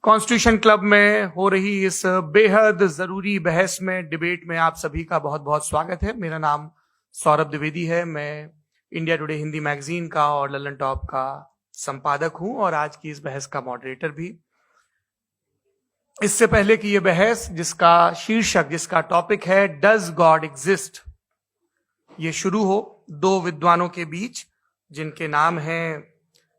Constitution club में हो रही इस बेहद जरूरी बहस में, डिबेट में आप सभी का बहुत बहुत स्वागत है। मेरा नाम सौरभ द्विवेदी है। मैं इंडिया टुडे हिंदी मैगजीन का और ललन टॉप का संपादक हूं और आज की इस बहस का मॉडरेटर भी। इससे पहले कि यह बहस, जिसका शीर्षक, जिसका टॉपिक है डज गॉड एग्जिस्ट, ये शुरू हो दो विद्वानों के बीच जिनके नाम हैं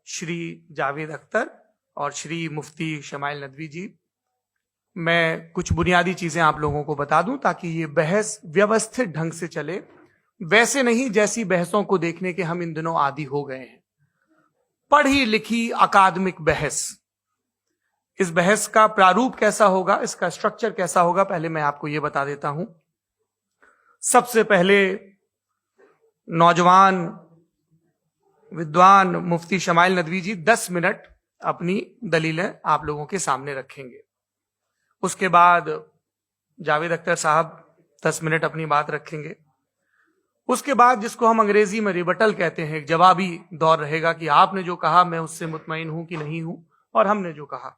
श्री जावेद अख्तर और श्री मुफ्ती शमाइल नदवी जी, मैं कुछ बुनियादी चीजें आप लोगों को बता दूं ताकि ये बहस व्यवस्थित ढंग से चले, वैसे नहीं जैसी बहसों को देखने के हम इन दिनों आदी हो गए हैं। पढ़ी लिखी अकादमिक बहस। इस बहस का प्रारूप कैसा होगा, इसका स्ट्रक्चर कैसा होगा, पहले मैं आपको यह बता देता हूं। सबसे पहले नौजवान विद्वान मुफ्ती शमाइल नदवी जी 10 मिनट अपनी दलीलें आप लोगों के सामने रखेंगे। उसके बाद जावेद अख्तर साहब 10 मिनट अपनी बात रखेंगे। उसके बाद जिसको हम अंग्रेजी में रिबटल कहते हैं, एक जवाबी दौर रहेगा कि आपने जो कहा मैं उससे मुतमईन हूं कि नहीं हूं और हमने जो कहा।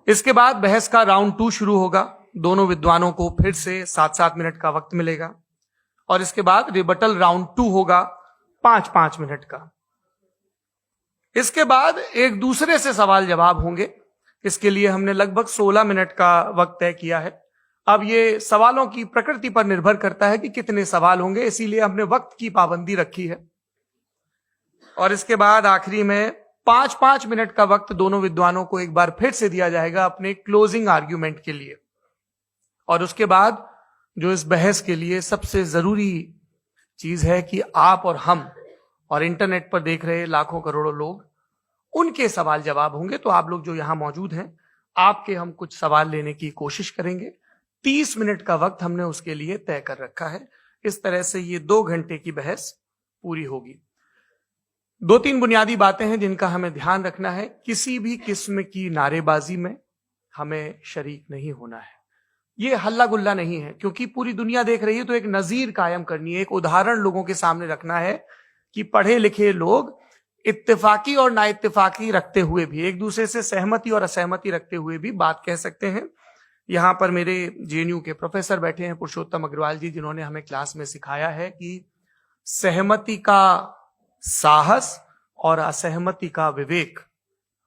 इसके बाद बहस का राउंड 2 शुरू होगा। दोनों विद्वानों को फिर से 7-7 मिनट का वक्त मिलेगा और इसके बाद रिबटल राउंड 2 होगा 5-5 मिनट का। इसके बाद एक दूसरे से सवाल जवाब होंगे। इसके लिए हमने लगभग 16 मिनट का वक्त तय किया है। अब ये सवालों की प्रकृति पर निर्भर करता है कि कितने सवाल होंगे, इसीलिए हमने वक्त की पाबंदी रखी है। और इसके बाद आखिरी में 5-5 मिनट का वक्त दोनों विद्वानों को एक बार फिर से दिया जाएगा अपने क्लोजिंग आर्ग्यूमेंट के लिए। और उसके बाद जो इस बहस के लिए सबसे जरूरी चीज है कि आप और हम और इंटरनेट पर देख रहे लाखों करोड़ों लोग, उनके सवाल जवाब होंगे। तो आप लोग जो यहां मौजूद हैं, आपके हम कुछ सवाल लेने की कोशिश करेंगे। 30 मिनट का वक्त हमने उसके लिए तय कर रखा है। इस तरह से ये 2 घंटे की बहस पूरी होगी। 2-3 बुनियादी बातें हैं जिनका हमें ध्यान रखना है। किसी भी किस्म की नारेबाजी में हमें शरीक नहीं होना है। ये हल्ला गुल्ला नहीं है, क्योंकि पूरी दुनिया देख रही है, तो एक नजीर कायम करनी है, एक उदाहरण लोगों के सामने रखना है कि पढ़े लिखे लोग इत्तेफाकी और ना इत्तेफाकी रखते हुए भी, एक दूसरे से सहमति और असहमति रखते हुए भी बात कह सकते हैं। यहां पर मेरे जेएनयू के प्रोफेसर बैठे हैं, पुरुषोत्तम अग्रवाल जी, जिन्होंने हमें क्लास में सिखाया है कि सहमति का साहस और असहमति का विवेक,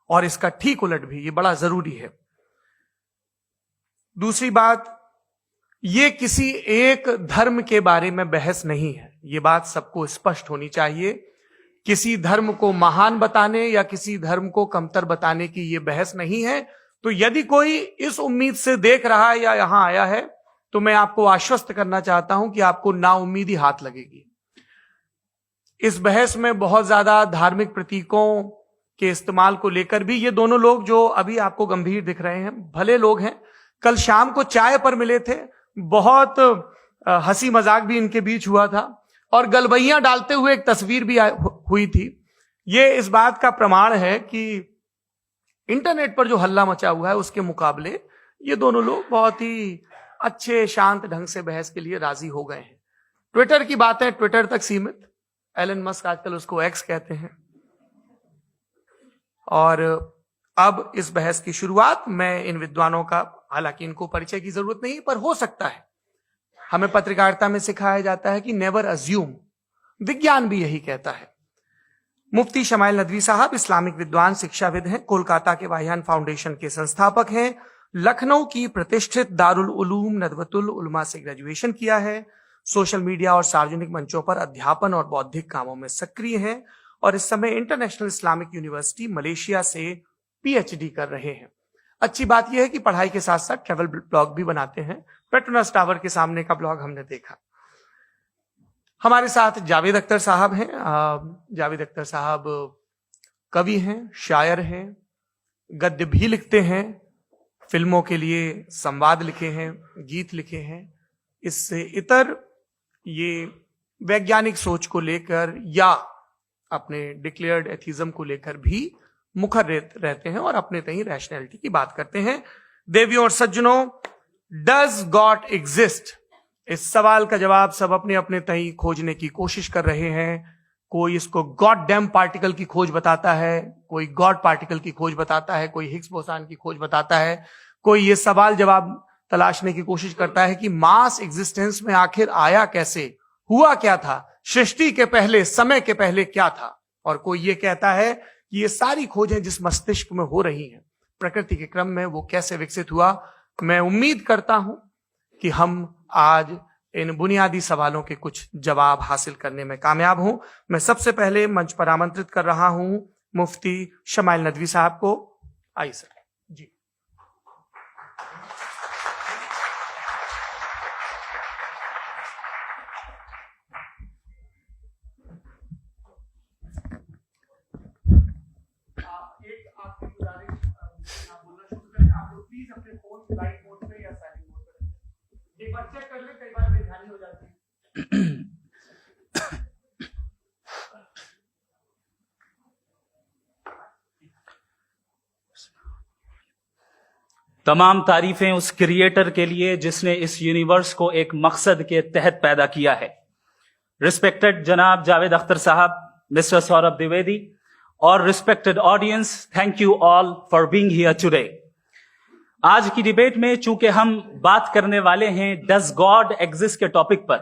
और इसका ठीक उलट भी, ये बड़ा जरूरी है। दूसरी बात, ये किसी एक धर्म के बारे में बहस नहीं है। ये बात सबको स्पष्ट होनी चाहिए। किसी धर्म को महान बताने या किसी धर्म को कमतर बताने की ये बहस नहीं है। तो यदि कोई इस उम्मीद से देख रहा है या यहां आया है, तो मैं आपको आश्वस्त करना चाहता हूं कि आपको नाउम्मीदी हाथ लगेगी। इस बहस में बहुत ज्यादा धार्मिक प्रतीकों के इस्तेमाल को लेकर भी ये दोनों लोग जो अभी आपको गंभीर दिख रहे हैं, भले लोग हैं, कल शाम को चाय पर मिले थे, बहुत हंसी मजाक भी इनके बीच हुआ था और गलबैयां डालते हुए एक तस्वीर भी हुई थी। ये इस बात का प्रमाण है कि इंटरनेट पर जो हल्ला मचा हुआ है उसके मुकाबले ये दोनों लोग बहुत ही अच्छे शांत ढंग से बहस के लिए राजी हो गए हैं। ट्विटर की बात है ट्विटर तक सीमित। एलन मस्क आजकल उसको एक्स कहते हैं। और अब इस बहस की शुरुआत मैं इन विद्वानों का, हालांकि इनको परिचय की जरूरत नहीं, पर हो सकता है, हमें पत्रकारिता में सिखाया जाता है कि नेवर अज्यूम, विज्ञान भी यही कहता है। मुफ्ती शमाइल नदवी साहब इस्लामिक विद्वान, शिक्षाविद हैं, कोलकाता के वाहियान फाउंडेशन के संस्थापक हैं, लखनऊ की प्रतिष्ठित दारुल उलूम नदवतुल उलमा से ग्रेजुएशन किया है, सोशल मीडिया और सार्वजनिक मंचों पर अध्यापन और बौद्धिक कामों में सक्रिय हैं और इस समय इंटरनेशनल इस्लामिक यूनिवर्सिटी मलेशिया से पीएचडी कर रहे हैं। अच्छी बात यह है कि पढ़ाई के साथ साथ ट्रैवल ब्लॉग भी बनाते हैं। पेट्रोनस टावर के सामने का ब्लॉग हमने देखा। हमारे साथ जावेद अख्तर साहब हैं। जावेद अख्तर साहब कवि हैं, शायर हैं, गद्य भी लिखते हैं, फिल्मों के लिए संवाद लिखे हैं, गीत लिखे हैं। इससे इतर ये वैज्ञानिक सोच को लेकर या अपने डिक्लेयर्ड एथिज्म को लेकर भी मुखर रहते हैं और अपने तहीं रैशनैलिटी की बात करते हैं। देवियों और सज्जनों, डज गॉड एग्जिस्ट, इस सवाल का जवाब सब अपने अपने तहीं खोजने की कोशिश कर रहे हैं। कोई इसको गॉड डैम पार्टिकल की खोज बताता है, कोई गॉड पार्टिकल की खोज बताता है, कोई हिग्स बोसान की खोज बताता है, कोई ये सवाल जवाब तलाशने की कोशिश करता है कि मास एग्जिस्टेंस में आखिर आया कैसे, हुआ क्या था, सृष्टि के पहले, समय के पहले क्या था। और कोई ये कहता है कि ये सारी खोजें जिस मस्तिष्क में हो रही हैं प्रकृति के क्रम में, वो कैसे विकसित हुआ। मैं उम्मीद करता हूं कि हम आज इन बुनियादी सवालों के कुछ जवाब हासिल करने में कामयाब हूं। मैं सबसे पहले मंच पर आमंत्रित कर रहा हूं मुफ्ती शमाइल नदवी साहब को। आइए सर जी। प्लीज अपने फोन लाइट मोड पे या साइलेंट मोड पे रखें। एक बार चेक कर ले, कई बार बेध्यानी हो जाती है। तमाम तारीफें उस क्रिएटर के लिए जिसने इस यूनिवर्स को एक मकसद के तहत पैदा किया है। रिस्पेक्टेड जनाब जावेद अख्तर साहब, मिस्टर सौरभ द्विवेदी और respected audience, thank you all for being here today. आज की डिबेट में चूंकि हम बात करने वाले हैं डज गॉड एग्जिस्ट के टॉपिक पर,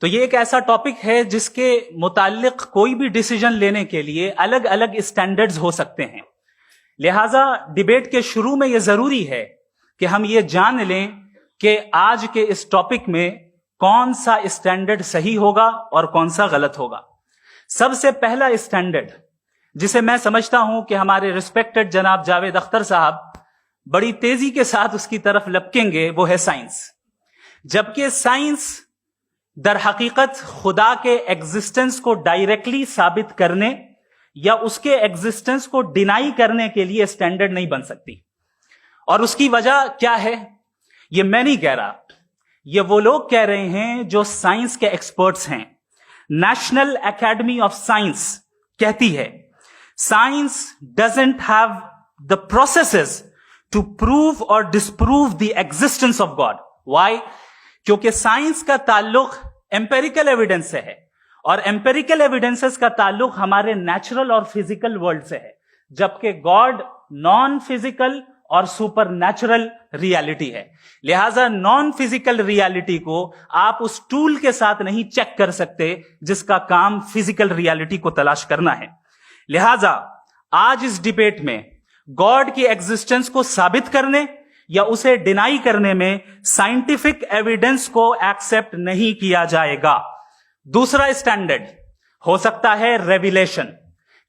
तो ये एक ऐसा टॉपिक है जिसके मुताल्लिक कोई भी डिसीजन लेने के लिए अलग अलग स्टैंडर्ड्स हो सकते हैं। लिहाजा डिबेट के शुरू में यह जरूरी है कि हम ये जान लें कि आज के इस टॉपिक में कौन सा स्टैंडर्ड सही होगा और कौन सा गलत होगा। सबसे पहला स्टैंडर्ड जिसे मैं समझता हूं कि हमारे रिस्पेक्टेड जनाब जावेद अख्तर साहब बड़ी तेजी के साथ उसकी तरफ लपकेंगे, वो है साइंस। जबकि साइंस दर हकीकत खुदा के एग्जिस्टेंस को डायरेक्टली साबित करने या उसके एग्जिस्टेंस को डिनाई करने के लिए स्टैंडर्ड नहीं बन सकती। और उसकी वजह क्या है, ये मैं नहीं कह रहा, ये वो लोग कह रहे हैं जो साइंस के एक्सपर्ट्स हैं। नेशनल एकेडमी ऑफ साइंस कहती है science doesn't have the processes to prove और disprove the existence of God. Why? क्योंकि साइंस का ताल्लुक एम्पेरिकल एविडेंस से है और एम्पेरिकल एविडेंसेस का ताल्लुक हमारे नेचुरल और फिजिकल वर्ल्ड से है, जबकि गॉड नॉन फिजिकल और सुपर नेचुरल रियलिटी है। लिहाजा नॉन फिजिकल रियलिटी को आप उस टूल के साथ नहीं चेक कर सकते जिसका काम फिजिकल रियलिटी को तलाश करना है। लिहाजा आज इस डिबेट में गॉड की एग्जिस्टेंस को साबित करने या उसे डिनाई करने में साइंटिफिक एविडेंस को एक्सेप्ट नहीं किया जाएगा। दूसरा स्टैंडर्ड हो सकता है रेविलेशन,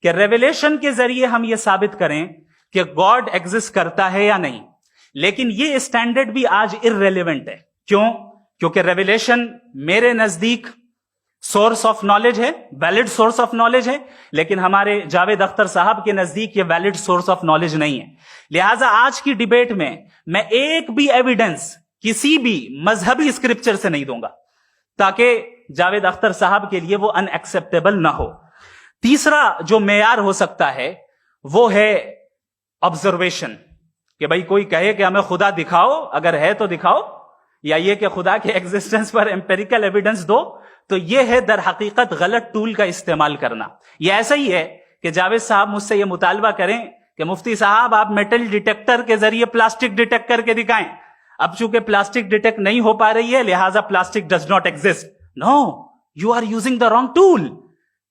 कि रेविलेशन के जरिए हम यह साबित करें कि गॉड एग्जिस्ट करता है या नहीं। लेकिन यह स्टैंडर्ड भी आज इररेलेवेंट है। क्यों? क्योंकि रेविलेशन मेरे नजदीक सोर्स ऑफ नॉलेज है, वैलिड सोर्स ऑफ नॉलेज है, लेकिन हमारे जावेद अख्तर साहब के नजदीक ये वैलिड सोर्स ऑफ नॉलेज नहीं है। लिहाजा आज की डिबेट में मैं एक भी एविडेंस किसी भी मजहबी स्क्रिप्चर से नहीं दूंगा ताकि जावेद अख्तर साहब के लिए वो अनएक्सेप्टेबल ना हो। तीसरा जो मेयार हो सकता है वो है ऑब्जर्वेशन, कि भाई कोई कहे कि हमें खुदा दिखाओ, अगर है तो दिखाओ, या ये कि खुदा के एग्जिस्टेंस पर एम्पेरिकल एविडेंस दो, तो यह है दर हकीकत गलत टूल का इस्तेमाल करना। यह ऐसा ही है कि जावेद साहब मुझसे यह मुतालबा करें कि मुफ्ती साहब आप मेटल डिटेक्टर के जरिए प्लास्टिक डिटेक्ट करके दिखाएं। अब चूंकि प्लास्टिक डिटेक्ट नहीं हो पा रही है, लिहाजा plastic does not exist. No, you are using the wrong tool.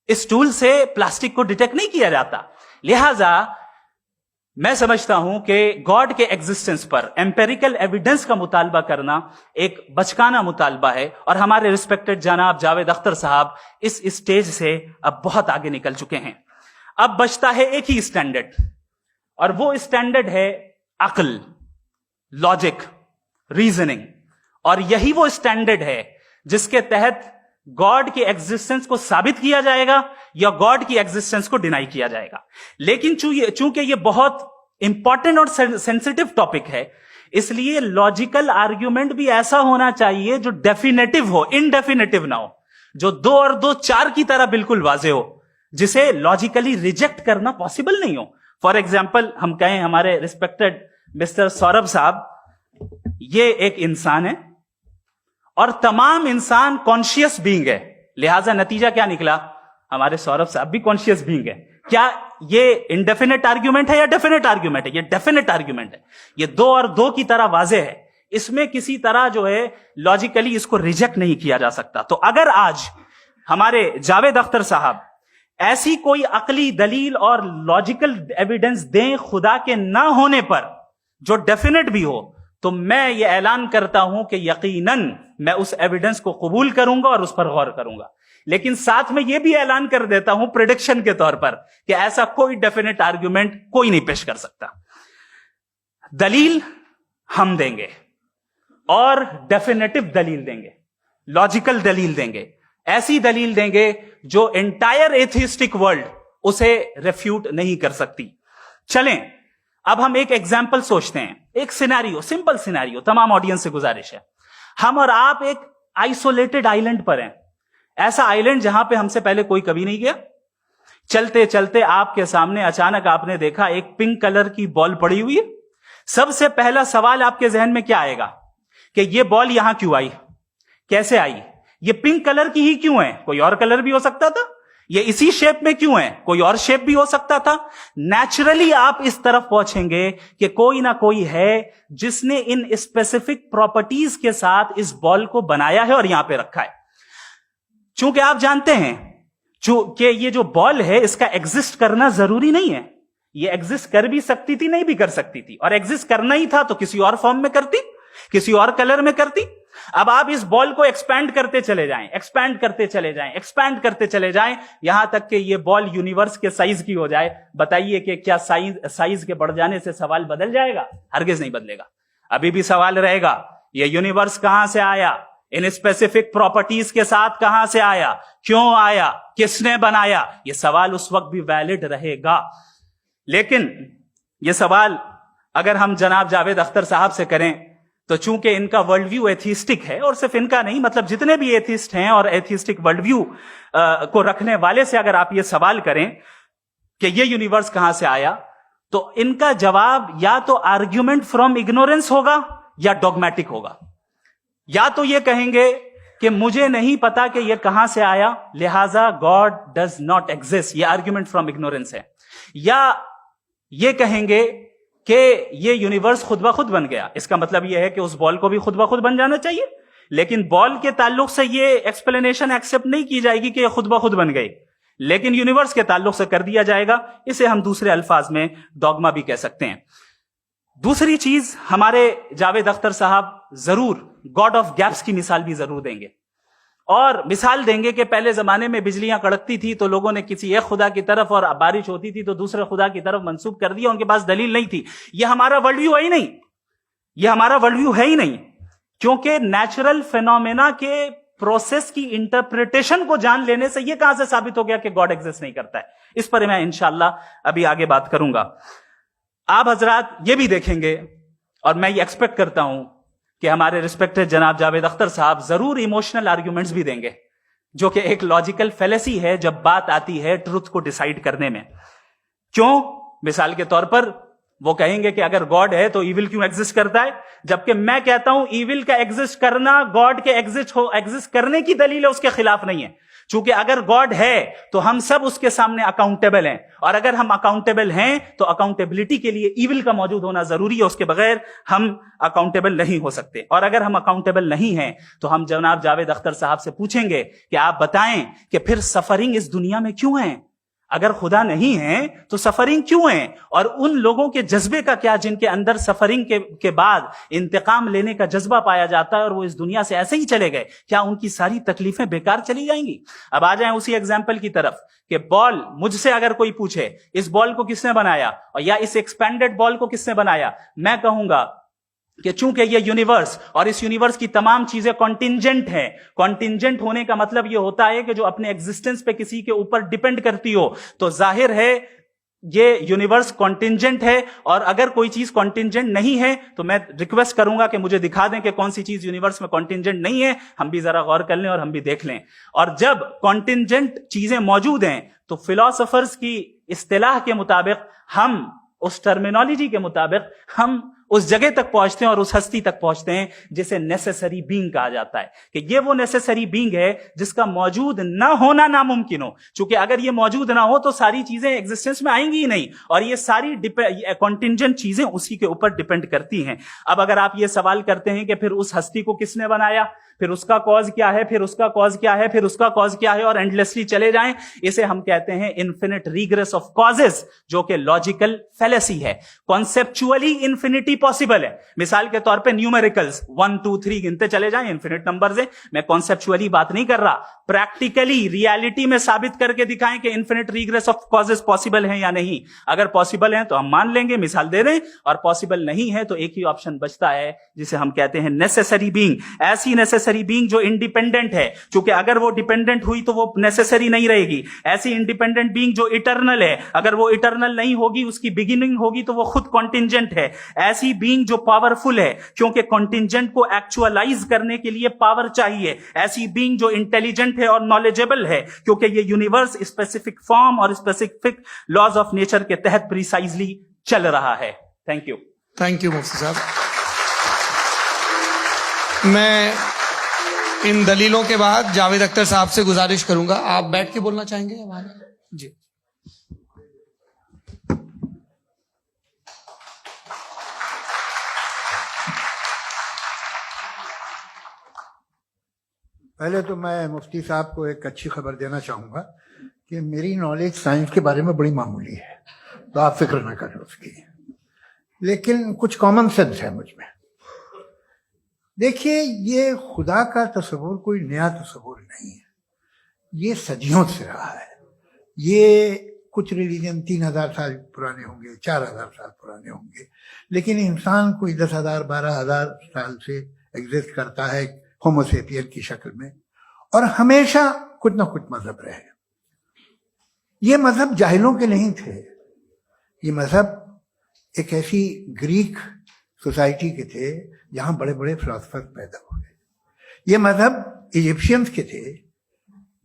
इस टूल से प्लास्टिक को डिटेक्ट नहीं किया जाता। लिहाजा मैं समझता हूं कि गॉड के एग्जिस्टेंस पर एम्पेरिकल एविडेंस का मुतालबा करना एक बचकाना मुतालबा है, और हमारे रिस्पेक्टेड जनाब जावेद अख्तर साहब इस स्टेज से अब बहुत आगे निकल चुके हैं। अब बचता है एक ही स्टैंडर्ड, और वो स्टैंडर्ड है अक्ल, लॉजिक, रीजनिंग। और यही वो स्टैंडर्ड है जिसके तहत गॉड की एग्जिस्टेंस को साबित किया जाएगा या गॉड की एग्जिस्टेंस को डिनाई किया जाएगा। लेकिन चूंकि ये बहुत इंपॉर्टेंट और सेंसिटिव टॉपिक है, इसलिए लॉजिकल आर्ग्यूमेंट भी ऐसा होना चाहिए जो डेफिनेटिव हो, इनडेफिनेटिव ना हो, जो 2 और 2 4 की तरह बिल्कुल वाजे हो, जिसे लॉजिकली रिजेक्ट करना पॉसिबल नहीं हो। फॉर एग्जाम्पल हम कहें हमारे रिस्पेक्टेड मिस्टर सौरभ साहब, ये एक इंसान है और तमाम इंसान कॉन्शियस बीइंग है। लिहाजा नतीजा क्या निकला? हमारे सौरभ साहब भी कॉन्शियस बीइंग है। क्या ये इंडेफिनेट आर्ग्यूमेंट है या डेफिनेट आर्ग्यूमेंट है? ये डेफिनेट आर्ग्यूमेंट है। ये 2 और 2 की तरह वाज़ेह है। इसमें किसी तरह जो है लॉजिकली इसको रिजेक्ट नहीं किया जा सकता। तो अगर आज हमारे जावेद अख्तर साहब ऐसी कोई अकली दलील और लॉजिकल एविडेंस दें खुदा के ना होने पर जो डेफिनेट भी हो, तो मैं ये ऐलान करता हूं कि यकीनन मैं उस एविडेंस को कबूल करूंगा और उस पर गौर करूंगा। लेकिन साथ में यह भी ऐलान कर देता हूं प्रेडिक्शन के तौर पर कि ऐसा कोई डेफिनेट आर्ग्यूमेंट कोई नहीं पेश कर सकता। दलील हम देंगे और डेफिनेटिव दलील देंगे, लॉजिकल दलील देंगे, ऐसी दलील देंगे जो एंटायर एथिस्टिक वर्ल्ड उसे रेफ्यूट नहीं कर सकती। चलें अब हम एक एग्जाम्पल सोचते हैं, एक सिनेरियो, सिंपल सिनेरियो, तमाम ऑडियंस से गुजारिश है। हम और आप एक आइसोलेटेड आइलैंड पर हैं, ऐसा आइलैंड जहां पे हमसे पहले कोई कभी नहीं गया। चलते चलते आपके सामने अचानक आपने देखा एक पिंक कलर की बॉल पड़ी हुई है। सबसे पहला सवाल आपके जहन में क्या आएगा कि यह बॉल यहां क्यों आई, कैसे आई, ये पिंक कलर की ही क्यों है, कोई और कलर भी हो सकता था, ये इसी शेप में क्यों है, कोई और शेप भी हो सकता था। नेचुरली आप इस तरफ पहुंचेंगे कि कोई ना कोई है जिसने इन स्पेसिफिक प्रॉपर्टीज के साथ इस बॉल को बनाया है और यहां पे रखा है। चूंकि आप जानते हैं कि ये जो बॉल है इसका एग्जिस्ट करना जरूरी नहीं है, ये एग्जिस्ट कर भी सकती थी, नहीं भी कर सकती थी, और एग्जिस्ट करना ही था तो किसी और फॉर्म में करती, किसी और कलर में करती। अब आप इस बॉल को एक्सपैंड करते चले जाएं, एक्सपैंड करते चले जाएं, एक्सपैंड करते चले जाएं, यहां तक कि ये बॉल यूनिवर्स के साइज की हो जाए। बताइए कि क्या साइज के बढ़ जाने से सवाल बदल जाएगा? हरगिज नहीं बदलेगा। अभी भी सवाल रहेगा, ये यूनिवर्स कहां से आया, इन स्पेसिफिक प्रॉपर्टीज के साथ कहां से आया, क्यों आया, किसने बनाया, यह सवाल उस वक्त भी वैलिड रहेगा। लेकिन यह सवाल अगर हम जनाब जावेद अख्तर साहब से करें तो चूंकि इनका वर्ल्ड व्यू एथिस्टिक है, और सिर्फ इनका नहीं, मतलब जितने भी एथिस्ट हैं और एथिस्टिक वर्ल्ड व्यू को रखने वाले से अगर आप ये सवाल करें कि ये यूनिवर्स कहां से आया, तो इनका जवाब या तो आर्ग्यूमेंट फ्रॉम इग्नोरेंस होगा या डॉगमेटिक होगा। या तो ये कहेंगे कि मुझे नहीं पता कि ये कहां से आया, लिहाजा गॉड डज नॉट एग्जिस्ट, ये आर्ग्यूमेंट फ्रॉम इग्नोरेंस है। या ये कहेंगे कि ये यूनिवर्स खुद ब खुद बन गया, इसका मतलब ये है कि उस बॉल को भी खुद ब खुद बन जाना चाहिए। लेकिन बॉल के ताल्लुक से ये एक्सप्लेनेशन एक्सेप्ट नहीं की जाएगी कि ये खुद ब खुद बन गई, लेकिन यूनिवर्स के ताल्लुक से कर दिया जाएगा। इसे हम दूसरे अल्फाज में डॉगमा भी कह सकते हैं। दूसरी चीज, हमारे जावेद अख्तर साहब जरूर गॉड ऑफ गैप्स की मिसाल भी जरूर देंगे, और मिसाल देंगे कि पहले जमाने में बिजलियां कड़कती थी तो लोगों ने किसी एक खुदा की तरफ, और बारिश होती थी तो दूसरे खुदा की तरफ मंसूब कर दिया, उनके पास दलील नहीं थी। यह हमारा वर्ल्ड व्यू है ही नहीं, यह हमारा वर्ल्ड व्यू है ही नहीं, क्योंकि नेचुरल फेनोमेना के प्रोसेस की इंटरप्रिटेशन को जान लेने से यह कहां से साबित हो गया कि गॉड एग्जिस्ट नहीं करता है। इस पर मैं इंशाअल्लाह अभी आगे बात करूंगा। आप हजरात ये भी देखेंगे, और मैं ये एक्सपेक्ट करता हूं कि हमारे रिस्पेक्टेड जनाब जावेद अख्तर साहब जरूर इमोशनल आर्ग्यूमेंट्स भी देंगे, जो कि एक लॉजिकल फेलेसी है जब बात आती है ट्रुथ को डिसाइड करने में। क्यों? मिसाल के तौर पर वो कहेंगे कि अगर गॉड है तो ईविल क्यों एग्जिस्ट करता है, जबकि मैं कहता हूं ईविल का एग्जिस्ट करना गॉड के एग्जिस्ट करने की दलील है, उसके खिलाफ नहीं है। चूंकि अगर गॉड है तो हम सब उसके सामने अकाउंटेबल हैं, और अगर हम अकाउंटेबल हैं तो अकाउंटेबिलिटी के लिए ईविल का मौजूद होना जरूरी है, उसके बगैर हम अकाउंटेबल नहीं हो सकते। और अगर हम अकाउंटेबल नहीं हैं तो हम जनाब जावेद अख्तर साहब से पूछेंगे कि आप बताएं कि फिर सफरिंग इस दुनिया में क्यों है? अगर खुदा नहीं है तो सफरिंग क्यों है? और उन लोगों के जज्बे का क्या जिनके अंदर सफरिंग के बाद इंतकाम लेने का जज्बा पाया जाता है और वो इस दुनिया से ऐसे ही चले गए, क्या उनकी सारी तकलीफें बेकार चली जाएंगी? अब आ जाएं उसी एग्जाम्पल की तरफ कि बॉल, मुझसे अगर कोई पूछे इस बॉल को किसने बनाया और या इस एक्सपेंडेड बॉल को किसने बनाया, मैं कहूंगा कि चूंकि ये यूनिवर्स और इस यूनिवर्स की तमाम चीजें कॉन्टिंजेंट हैं। कॉन्टिंजेंट होने का मतलब ये होता है कि जो अपने एग्जिस्टेंस पे किसी के ऊपर डिपेंड करती हो, तो जाहिर है ये यूनिवर्स कॉन्टिंजेंट है। और अगर कोई चीज कॉन्टिंजेंट नहीं है तो मैं रिक्वेस्ट करूंगा कि मुझे दिखा दें कि कौन सी चीज यूनिवर्स में कॉन्टिंजेंट नहीं है, हम भी जरा गौर कर लें और हम भी देख लें। और जब कॉन्टिंजेंट चीजें मौजूद हैं तो फिलोसोफर्स की इस्तिलाह के मुताबिक, हम उस टर्मिनोलॉजी के मुताबिक, हम उस जगह तक पहुंचते हैं और उस हस्ती तक पहुंचते हैं जिसे नेसेसरी बीइंग कहा जाता है, कि ये वो नेसेसरी बीइंग है जिसका मौजूद ना होना नामुमकिन हो। क्योंकि अगर ये मौजूद ना हो तो सारी चीजें एग्जिस्टेंस में आएंगी ही नहीं, और ये सारी कॉन्टिंजेंट चीजें उसी के ऊपर डिपेंड करती हैं। अब अगर आप ये सवाल करते हैं कि फिर उस हस्ती को किसने बनाया, फिर उसका कॉज क्या है, फिर उसका कॉज क्या है, फिर उसका कॉज क्या है, और एंडलेसली चले जाएं, इसे हम कहते हैं इन्फिनिट रिग्रेस ऑफ कॉजेस, जो कि लॉजिकल फैलेसी है। कॉन्सेप्चुअली इंफिनिटी पॉसिबल है। मिसाल के तौर पे न्यूमेरिकल्स 1 2 3 गिनते चले जाएं, इन्फिनिट नंबर्स है। मैं कॉन्सेप्चुअली बात नहीं कर रहा, प्रैक्टिकली रियलिटी में साबित करके दिखाएं कि infinite regress of causes possible है या नहीं। अगर पॉसिबल है तो हम मान लेंगे, मिसाल दे दें, और पॉसिबल नहीं है तो एक ही ऑप्शन बचता है जिसे हम कहते हैं नेसेसरी बीइंग। ऐसी नेसेसरी बीइंग जो इंडिपेंडेंट है, क्योंकि अगर वो डिपेंडेंट हुई तो वो नेसेसरी नहीं रहेगी। ऐसी इंडिपेंडेंट बीइंग जो इटर्नल है, अगर वो इटर्नल नहीं होगी, उसकी बिगिनिंग होगी तो वो खुद कॉन्टिंजेंट है। ऐसी बीइंग जो पावरफुल है, क्योंकि कॉन्टिंजेंट को एक्चुअलाइज करने के लिए पावर चाहिए। ऐसी बीइंग जो इंटेलिजेंट है और नॉलेजेबल है, क्योंकि ये यूनिवर्स स्पेसिफिक फॉर्म और स्पेसिफिक लॉज ऑफ नेचर के तहत प्रिसाइजली चल रहा है। Thank you. थैंक यू मुफ्ती साहब। मैं इन दलीलों के बाद जावेद अख्तर साहब से गुजारिश करूंगा, आप बैठ के बोलना चाहेंगे हमारे? जी। पहले तो मैं मुफ्ती साहब को एक अच्छी खबर देना चाहूँगा कि मेरी नॉलेज साइंस के बारे में बड़ी मामूली है, तो आप फिक्र ना करें उसकी, लेकिन कुछ कॉमन सेंस है मुझ में। देखिए, ये खुदा का तस्वुर कोई नया तस्वुर नहीं है, ये सदियों से रहा है। ये कुछ रिलीजन 3000 साल पुराने होंगे, 4000 साल पुराने होंगे, लेकिन इंसान कोई 10,000 12,000 साल से एग्जिस्ट करता है होमोसेपियन की शक्ल में, और हमेशा कुछ ना कुछ मजहब रहे। ये मजहब जाहिलों के नहीं थे, ये मजहब एक ऐसी ग्रीक सोसाइटी के थे जहां बड़े बड़े फिलोसफर पैदा हो गए। ये मजहब इजिप्शियंस के थे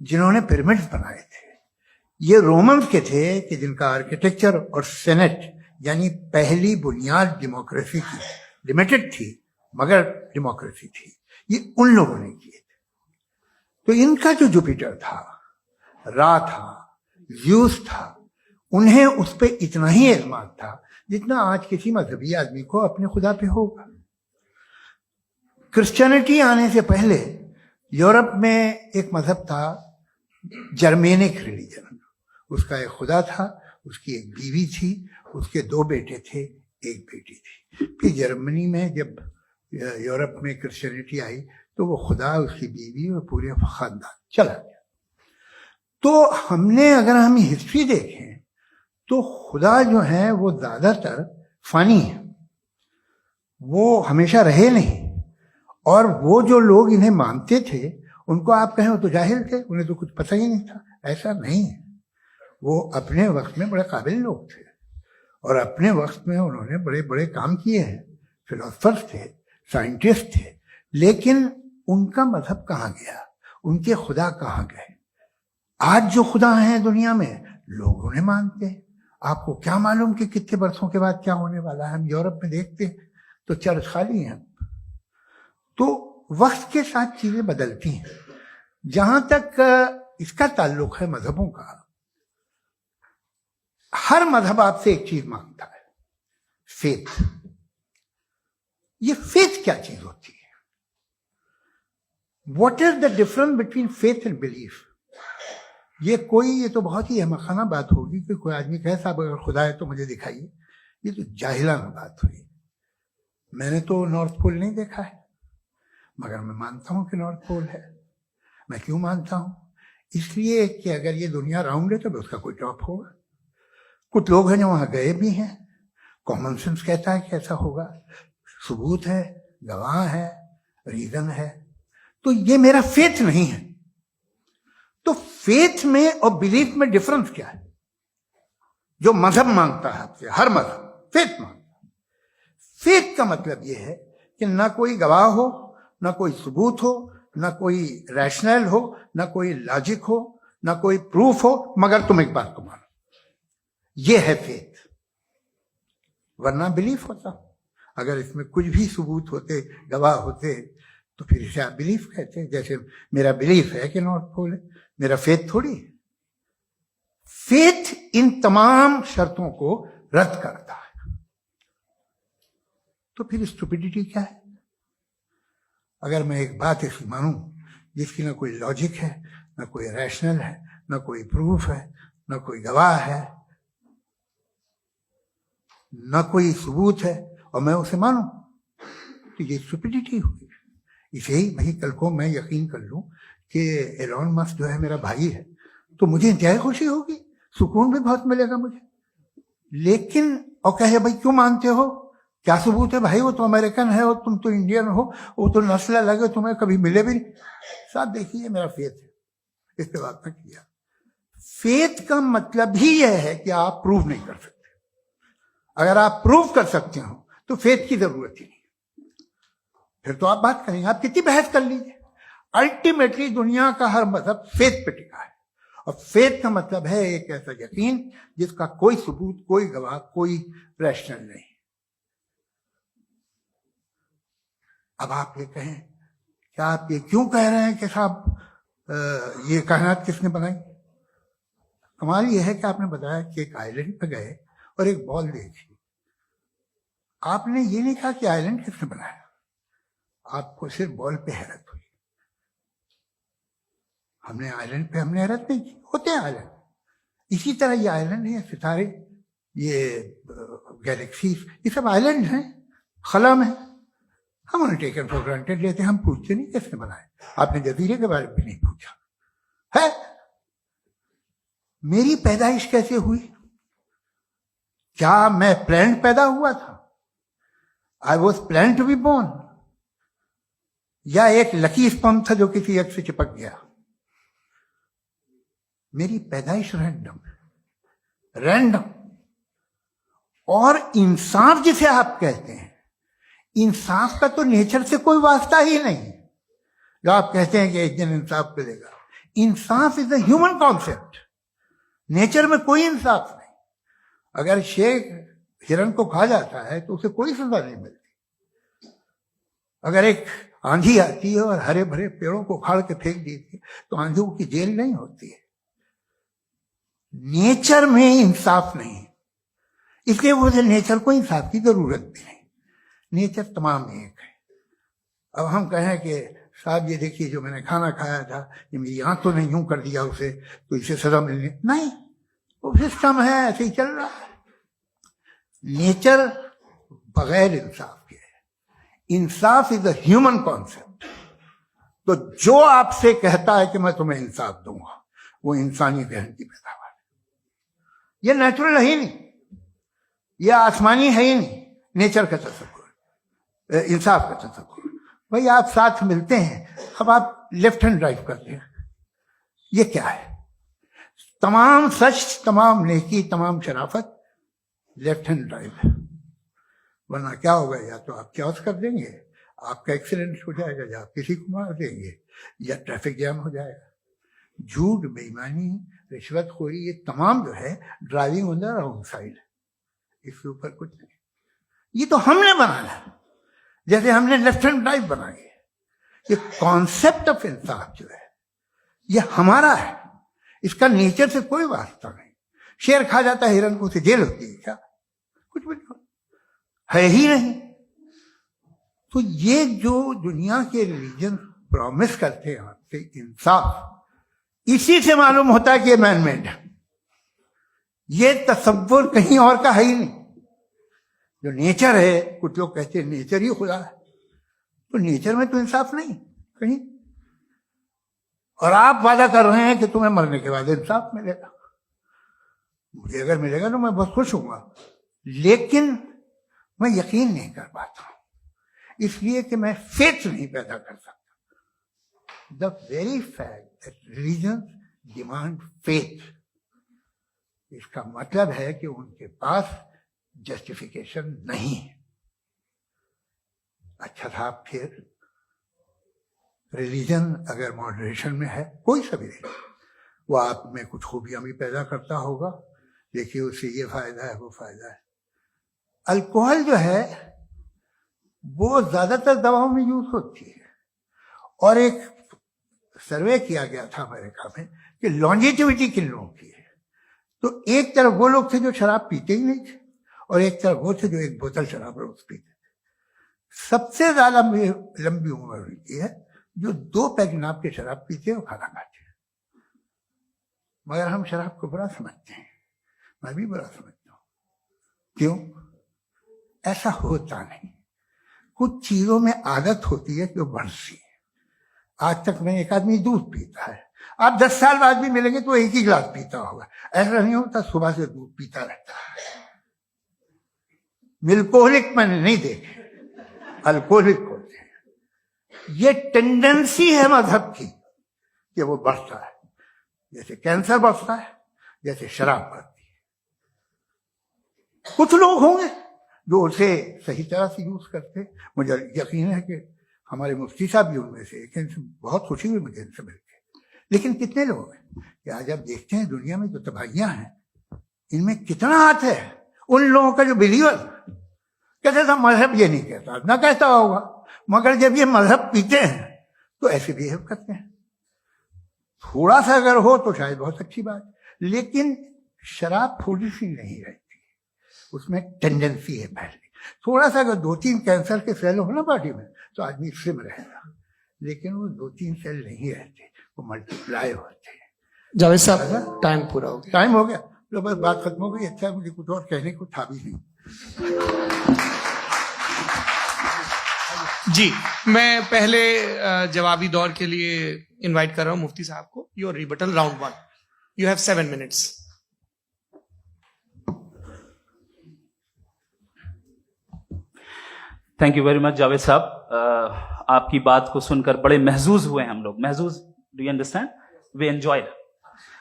जिन्होंने पिरामिड्स बनाए थे। ये रोमन्स के थे कि जिनका आर्किटेक्चर और सेनेट यानी पहली बुनियाद डेमोक्रेसी की, लिमिटेड थी मगर डेमोक्रेसी थी, ये उन लोगों ने किए थे। तो इनका जो जुपिटर था, रा था, ज़्यूस था, उन्हें उस पर इतना ही एतमाद था जितना आज किसी मजहबी आदमी को अपने खुदा पे होगा। क्रिश्चियनिटी आने से पहले यूरोप में एक मजहब था, जर्मेनिक रिलीजन। उसका एक खुदा था, उसकी एक बीवी थी, उसके 2 बेटे थे, एक बेटी थी। फिर जर्मनी में जब यूरोप में क्रिश्चियनिटी आई तो वो खुदा, उसकी बीवी और पूरे खानदान चला गया। तो हमने, अगर हम हिस्ट्री देखें तो खुदा जो है वो ज्यादातर फानी है, वो हमेशा रहे नहीं। और वो जो लोग इन्हें मानते थे उनको आप कहें वो तो जाहिल थे, उन्हें तो कुछ पता ही नहीं था, ऐसा नहीं है। वो अपने वक्त में बड़े काबिल लोग थे और अपने वक्त में उन्होंने बड़े बड़े काम किए हैं, फिलोसफर्स थे, साइंटिस्ट थे, लेकिन उनका मजहब कहाँ गया, उनके खुदा कहाँ गए? आज जो खुदा हैं दुनिया में लोग उन्हें मानते हैं। आपको क्या मालूम कि कितने बरसों के बाद क्या होने वाला है? हम यूरोप में देखते हैं तो चर्च खाली हैं। तो वक्त के साथ चीजें बदलती हैं। जहां तक इसका ताल्लुक है मजहबों का, हर मजहब आपसे एक चीज मांगता है, फेथ। ये फेथ क्या चीज होती है? What is the difference between faith and belief? ये तो बहुत ही अहमकाना बात होगी कि कोई आदमी कहे साहब अगर खुदा है तो मुझे दिखाइए। ये तो जाहिलाना बात हुई। मैंने तो नॉर्थ पोल नहीं देखा है, मगर मैं मानता हूं कि नॉर्थ पोल है। मैं क्यों मानता हूं? इसलिए कि अगर ये दुनिया राउंड है तो उसका कोई टॉप होगा। कुछ लोग हैं जो वहां गए भी हैं, कॉमन सेंस कहता है कि ऐसा होगा, सबूत है, गवाह है, रीजन है। तो ये मेरा फेथ नहीं है। तो फेथ में और बिलीफ में डिफरेंस क्या है? जो मजहब मांगता है आपसे, हर मजहब फेथ मांगता है। फेथ का मतलब यह है कि ना कोई गवाह हो, ना कोई सबूत हो, ना कोई रैशनल हो, ना कोई लॉजिक हो, ना कोई प्रूफ हो, मगर तुम एक बात को मानो। यह है फेथ। वरना बिलीफ होता। अगर इसमें कुछ भी सबूत होते, गवाह होते, तो फिर इसे आप बिलीफ कहते हैं। जैसे मेरा बिलीफ है कि नॉर्थ पोल है, मेरा फेथ थोड़ी है। फेथ इन तमाम शर्तों को रद्द करता है। तो फिर स्टुपिडिटी क्या है? अगर मैं एक बात ऐसी मानूं जिसकी ना कोई लॉजिक है, ना कोई रैशनल है, ना कोई प्रूफ है, ना कोई गवाह है, ना कोई सबूत है, और मैं उसे मानूं, तो ये स्टुपिडिटी हुई। इसे ही वही कल को मैं यकीन कर लूं कि एलॉन मस्क जो है मेरा भाई है, तो मुझे इंतहाई खुशी होगी, सुकून भी बहुत मिलेगा मुझे। लेकिन और कहे भाई क्यों मानते हो, क्या सबूत है भाई, वो तो अमेरिकन है और तुम तो इंडियन हो, वो तो नस्ल अलग है, तुम्हें कभी मिले भी नहीं। साहब देखिए, मेरा फेथ है, इस पे बात किया। फेथ का मतलब ही यह है कि आप प्रूव नहीं कर सकते। अगर आप प्रूव कर सकते हो तो फेथ की जरूरत ही नहीं, फिर तो आप बात करेंगे, आप कितनी बहस कर लीजिए। अल्टीमेटली दुनिया का हर मजहब फेथ पे टिका है, और फेथ का मतलब है एक ऐसा यकीन जिसका कोई सबूत, कोई गवाह, कोई रैशनल नहीं। अब आप ये कहें, क्या आप ये क्यों कह रहे हैं कि साहब ये कायनात किसने बनाई? कमाल ये है कि आपने बताया कि एक आइलैंड पे गए और एक बॉल देखी। आपने ये नहीं कहा कि आइलैंड किसने बनाया, आपको सिर्फ बॉल पे हैरत हुई। हमने आइलैंड पे हमने हैरत नहीं की, होते हैं आइलैंड। इसी तरह ये आइलैंड है, सितारे, ये गैलेक्सीज, ये सब आइलैंड हैं खला में। हम उन्हें टेकन फॉर ग्रांटेड लेते हैं, हम पूछते नहीं किसने बनाए। आपने जजीरे के बारे में भी नहीं पूछा है। मेरी पैदाइश कैसे हुई? क्या मैं प्लान्ड पैदा हुआ था? I was plan to be born, या एक लकी स्पर्म था जो किसी एग से चिपक गया? मेरी पैदाइश रैंडम। और इंसाफ जिसे आप कहते हैं, इंसाफ का तो नेचर से कोई वास्ता ही नहीं। जो आप कहते हैं कि एक दिन इंसाफ मिलेगा, इंसाफ is a human concept, nature में कोई इंसाफ नहीं। अगर शेर हिरन को खा जाता है तो उसे कोई सजा नहीं मिलती। अगर एक आंधी आती है और हरे भरे पेड़ों को उखाड़ के फेंक देती है तो आंधियों की जेल नहीं होती है। नेचर में इंसाफ नहीं, इसलिए मुझे नेचर को इंसाफ की जरूरत भी नहीं। नेचर तमाम एक है। अब हम कहें कि साहब ये देखिए जो मैंने खाना खाया था, ये मेरी आंख तो नहीं यूं कर दिया उसे, तो इसे सजा मिलनी नहीं, वो सिस्टम है, ऐसे ही चल रहा है। नेचर बगैर इंसाफ के है। इंसाफ इज अ ह्यूमन कॉन्सेप्ट। तो जो आपसे कहता है कि मैं तुम्हें इंसाफ दूंगा, वो इंसानी जहन की पैदावार है। ये नेचुरल है ही नहीं, ये आसमानी है ही नहीं। नेचर का तसव्वुर, इंसाफ का तसव्वुर। भाई आप साथ मिलते हैं, अब आप लेफ्ट हैंड ड्राइव करते हैं, ये क्या है? तमाम सच, तमाम नेकी, तमाम शराफत लेफ्ट हैंड ड्राइव है। वरना क्या होगा, या तो आप क्रॉस कर देंगे, आपका एक्सीडेंट हो जाएगा, या आप किसी को मार देंगे, या ट्रैफिक जैम हो जाएगा। झूठ, बेईमानी, रिश्वतखोरी, ये तमाम जो है driving on the wrong side, इसके ऊपर कुछ नहीं। ये तो हमने बनाया, जैसे हमने लेफ्ट हैंड ड्राइव बनाई है। ये कॉन्सेप्ट ऑफ इंसाफ जो है ये हमारा है, इसका नेचर से कोई वास्ता नहीं। शेर खा जाता है हिरन को, उसे जेल होती है क्या? कुछ भी नहीं, है ही नहीं। तो ये जो दुनिया के रिलीजन प्रॉमिस करते हैं आपसे इंसाफ, इसी से मालूम होता है कि ये मैन मेड है। ये तसव्वुर कहीं और का है ही नहीं। जो नेचर है, कुछ लोग कहते हैं नेचर ही खुदा है, तो नेचर में तो इंसाफ नहीं कहीं। और आप वादा कर रहे हैं कि तुम्हें मरने के बाद इंसाफ मिलेगा। मुझे अगर मिलेगा तो मैं बहुत खुश हूंगा, लेकिन मैं यकीन नहीं कर पाता हूं, इसलिए कि मैं फेथ नहीं पैदा कर सकता। The very fact that religion demand faith, इसका मतलब है कि उनके पास जस्टिफिकेशन नहीं है। अच्छा साहब, फिर रिलीजन अगर मॉडरेशन में है, कोई सा भी वो आप में कुछ खूबियां भी पैदा करता होगा, देखिए उससे ये फायदा है, वो फायदा है। अल्कोहल जो है वो ज्यादातर दवाओं में यूज होती है। और एक सर्वे किया गया था अमेरिका में कि लॉन्जेटिविटी किन लोगों की है, तो एक तरफ वो लोग थे जो शराब पीते ही नहीं थे, और एक तरफ वो थे जो एक बोतल शराब रोज पीते थे। सबसे ज्यादा लंबी उम्र होती है जो 2 पैग नाप के शराब पीते हैं और खाना खाते हैं। मगर हम शराब को बुरा समझते हैं, मैं भी बुरा समझता हूं। क्यों? ऐसा होता नहीं। कुछ चीजों में आदत होती है कि वो बढ़ती है। आज तक में एक आदमी दूध पीता है, आप 10 साल बाद भी मिलेंगे तो एक ही गिलास पीता होगा। ऐसा नहीं होता, सुबह से दूध पीता रहता है। मिल्कोहलिक मैंने नहीं देखे, अल्कोहलिक होते हैं। ये टेंडेंसी है मजहब की कि वो बढ़ता है, जैसे कैंसर बढ़ता है, जैसे शराब बढ़ती है। कुछ लोग होंगे जो उसे सही तरह से यूज करते। मुझे यकीन है कि हमारे मुफ्ती साहब भी उनमें से एक, इनसे बहुत खुशी हुई मुझे इनसे मिलकर। लेकिन कितने लोग हैं कि आज आप देखते हैं दुनिया में जो तबाहियां हैं, इनमें कितना हाथ है उन लोगों का जो बिलीवर कहते था मजहब ये नहीं कहता, ना कहता होगा, मगर जब ये मजहब पीते हैं तो ऐसे बिहेव करते हैं। थोड़ा सा अगर हो तो शायद बहुत अच्छी बात, लेकिन शराब थोड़ी सी नहीं रहती, उसमें टेंडेंसी है पहले। थोड़ा सा अगर 2-3 कैंसर के सेल हो ना बॉडी में तो आदमी स्लिम रहेगा, लेकिन वो 2-3 सेल नहीं रहते, वो मल्टीप्लाई होते हैं। जावेद साहब टाइम पूरा हो गया। टाइम हो गया तो बस बात खत्म हो गई। अच्छा, मुझे कुछ और कहने को था भी नहीं। जी, मैं पहले जवाबी दौर के लिए इनवाइट कर रहा हूं मुफ्ती साहब को। Your rebuttal round 1, you have 7 minutes. Thank you very much Javed साहब। आपकी बात को सुनकर बड़े महजूज हुए हम लोग। महजूज, do you understand? We enjoyed.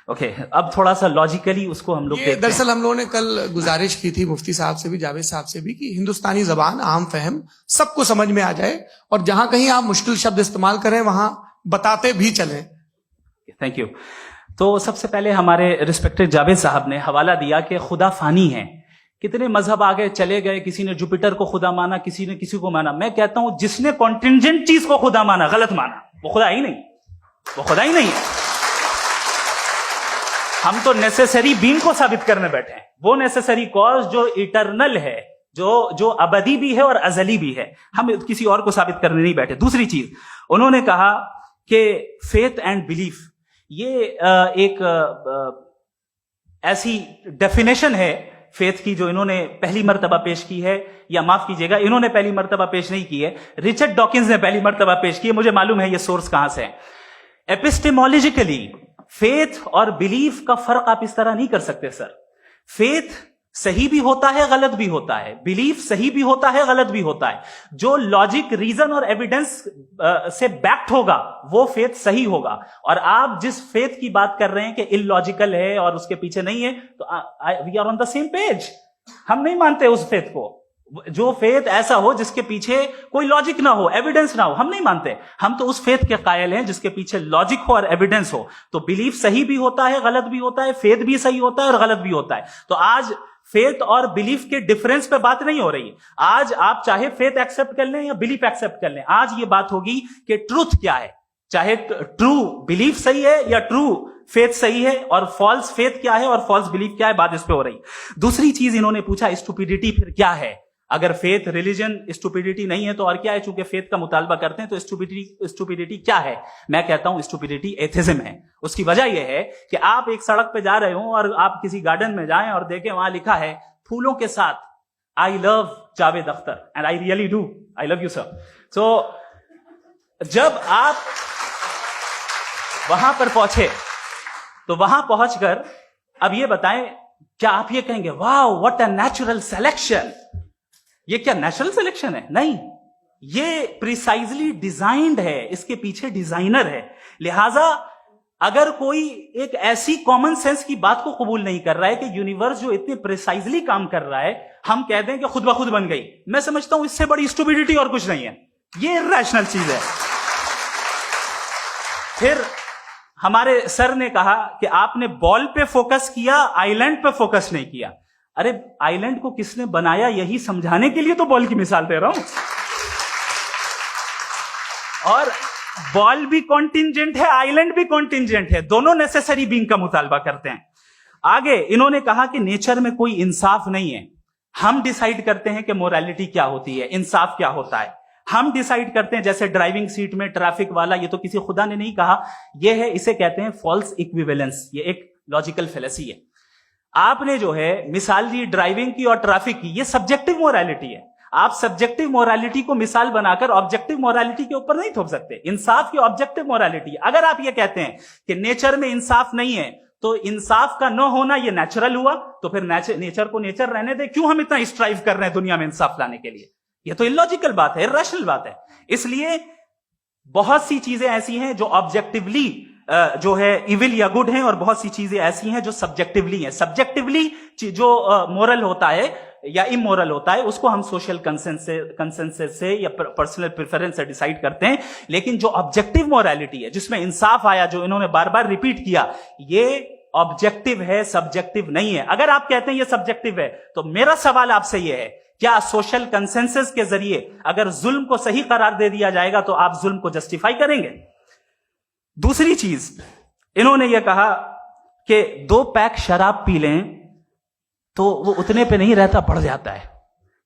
Okay, अब थोड़ा सा लॉजिकली उसको हम लोग दरअसल हम लोगों ने कल गुजारिश की थी मुफ्ती साहब से भी, जावेद साहब से भी, कि हिंदुस्तानी जबान आम फहम सबको समझ में आ जाए, और जहां कहीं आप मुश्किल शब्द इस्तेमाल करें वहां बताते भी चलें। Thank you. तो सबसे पहले हमारे रिस्पेक्टेड जावेद साहब ने हवाला दिया कि खुदा फानी है। कितने मजहब आगे चले गए, किसी ने जुपिटर को खुदा माना, किसी ने किसी को माना। मैं कहता हूं जिसने कॉन्टिंजेंट चीज को खुदा माना, गलत माना, वो खुदा ही नहीं, वो खुदा ही नहीं है। हम तो नेसेसरी बीइंग को साबित करने बैठे हैं, वो नेसेसरी कॉज जो इटरनल है, जो अबदी भी है और अजली भी है। हम किसी और को साबित करने नहीं बैठे। दूसरी चीज उन्होंने कहा कि फेथ एंड बिलीफ, ये एक ऐसी डेफिनेशन है फेथ की जो इन्होंने पहली मर्तबा पेश की है, या माफ कीजिएगा, इन्होंने पहली मर्तबा पेश नहीं की है, रिचर्ड डॉकिंस ने पहली मर्तबा पेश की है। मुझे मालूम है ये सोर्स कहां से है। एपिस्टेमोलॉजिकली फेथ और बिलीफ का फर्क आप इस तरह नहीं कर सकते सर। फेथ सही भी होता है, गलत भी होता है। बिलीफ सही भी होता है, गलत भी होता है। जो लॉजिक, रीजन और एविडेंस से बैक्ड होगा वो फेथ सही होगा। और आप जिस फेथ की बात कर रहे हैं कि इलॉजिकल है और उसके पीछे नहीं है, तो we are on the same page. हम नहीं मानते उस फेथ को। जो फेथ ऐसा हो जिसके पीछे कोई लॉजिक ना हो, एविडेंस ना हो, हम नहीं मानते। हम तो उस फेथ के कायल हैं जिसके पीछे लॉजिक हो और एविडेंस हो। तो बिलीफ सही भी होता है, गलत भी होता है, फेथ भी सही होता है और गलत भी होता है। तो आज फेथ और बिलीफ के डिफरेंस पे बात नहीं हो रही। आज आप चाहे फेथ एक्सेप्ट कर लें या बिलीफ एक्सेप्ट कर लें, आज ये बात होगी कि ट्रूथ क्या है। चाहे ट्रू बिलीफ सही है या ट्रू फेथ सही है, और फॉल्स फेथ क्या है और फॉल्स बिलीफ क्या है, बात इस पे हो रही। दूसरी चीज इन्होंने पूछा, स्टुपिडिटी फिर क्या है? अगर फेथ, रिलीजन स्टुपिडिटी नहीं है तो और क्या है? चूंकि फेथ का मुतालबा करते हैं तो स्टुपिडिटी क्या है? मैं कहता हूं स्टुपिडिटी एथिज्म है। उसकी वजह यह है कि आप एक सड़क पे जा रहे हो और आप किसी गार्डन में जाएं और देखें वहां लिखा है फूलों के साथ, I love Javed Akhtar, and I really do, I love you sir. So जब आप वहां पर पहुंचे तो वहां पहुंचकर अब ये बताएं, क्या आप ये कहेंगे wow what a natural selection? ये क्या नेचुरल सिलेक्शन है? नहीं, ये प्रिसाइजली डिजाइंड है, इसके पीछे डिजाइनर है। लिहाजा अगर कोई एक ऐसी कॉमन सेंस की बात को कबूल नहीं कर रहा है कि यूनिवर्स जो इतने प्रिसाइजली काम कर रहा है, हम कह दें कि खुद ब खुद बन गई, मैं समझता हूं इससे बड़ी स्टुपिडिटी और कुछ नहीं है। ये इरैशनल चीज है। फिर हमारे सर ने कहा कि आपने बॉल पे फोकस किया, आइलैंड पे फोकस नहीं किया। अरे आइलैंड को किसने बनाया, यही समझाने के लिए तो बॉल की मिसाल दे रहा हूं। और बॉल भी कॉन्टिंजेंट है, आइलैंड भी कॉन्टिंजेंट है, दोनों नेसेसरी बीइंग का मुतालबा करते हैं। आगे इन्होंने कहा कि नेचर में कोई इंसाफ नहीं है, हम डिसाइड करते हैं कि मोरालिटी क्या होती है, इंसाफ क्या होता है, हम डिसाइड करते हैं। जैसे ड्राइविंग सीट में ट्रैफिक वाला, ये तो किसी खुदा ने नहीं कहा, ये है, इसे कहते हैं फॉल्स इक्विवेलेंस, ये एक लॉजिकल फेलेसी है। आपने जो है मिसाल दी ड्राइविंग की और ट्रैफिक की, ये सब्जेक्टिव मोरालिटी है। आप सब्जेक्टिव मोरालिटी को मिसाल बनाकर ऑब्जेक्टिव मोरालिटी के ऊपर नहीं थोप सकते। इंसाफ की ऑब्जेक्टिव मोरालिटी है। अगर आप ये कहते हैं कि नेचर में इंसाफ नहीं है, तो इंसाफ का न होना ये नेचुरल हुआ, तो फिर नेचर को नेचर रहने दे, क्यों हम इतना स्ट्राइव कर रहे हैं दुनिया में इंसाफ लाने के लिए? ये तो इलॉजिकल बात है, इरैशनल बात है। इसलिए बहुत सी चीजें ऐसी हैं जो ऑब्जेक्टिवली जो है इविल या गुड हैं, और बहुत सी चीजें ऐसी हैं जो सब्जेक्टिवली हैं। सब्जेक्टिवली जो मोरल होता है या इमोरल होता है, उसको हम सोशल कंसेंसस से या पर्सनल प्रेफरेंस से डिसाइड करते हैं। लेकिन जो ऑब्जेक्टिव मोरालिटी है, जिसमें इंसाफ आया, जो इन्होंने बार बार रिपीट किया, ये ऑब्जेक्टिव है, सब्जेक्टिव नहीं है। अगर आप कहते हैं ये सब्जेक्टिव है, तो मेरा सवाल आपसे यह है, क्या सोशल कंसेंसस के जरिए अगर जुल्म को सही करार दे दिया जाएगा तो आप जुल्म को जस्टिफाई करेंगे? दूसरी चीज, इन्होंने यह कहा कि 2 पैक शराब पी लें तो वो उतने पे नहीं रहता, बढ़ जाता है।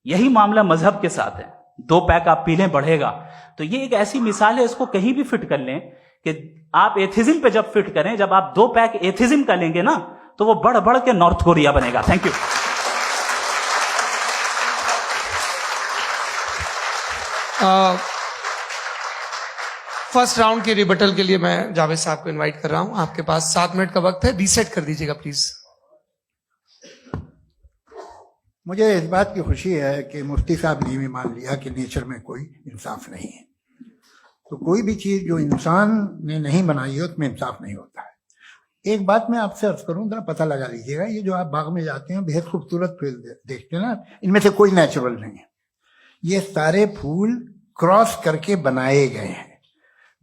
यही मामला मजहब के साथ है। 2 पैक आप पी लें, बढ़ेगा। तो ये एक ऐसी मिसाल है, इसको कहीं भी फिट कर लें कि आप एथिज्म पे जब फिट करें, जब आप 2 पैक एथिज्म का लेंगे ना, तो वो बढ़ बढ़ के नॉर्थ कोरिया बनेगा। Thank you. फर्स्ट राउंड के रिबटल के लिए मैं जावेद साहब को इनवाइट कर रहा हूं। आपके पास 7 मिनट का वक्त है, रीसेट कर दीजिएगा प्लीज। मुझे इस बात की खुशी है कि मुफ्ती साहब ने भी मान लिया कि नेचर में कोई इंसाफ नहीं है। तो कोई भी चीज जो इंसान ने नहीं बनाई है उसमें इंसाफ नहीं होता है। एक बात मैं आपसे अर्ज करूं, जरा पता लगा लीजिएगा, ये जो आप बाग में जाते हैं बेहद खूबसूरत फूल देखते हैं ना, इनमें से कोई नेचुरल नहीं है। ये सारे फूल क्रॉस करके बनाए गए हैं।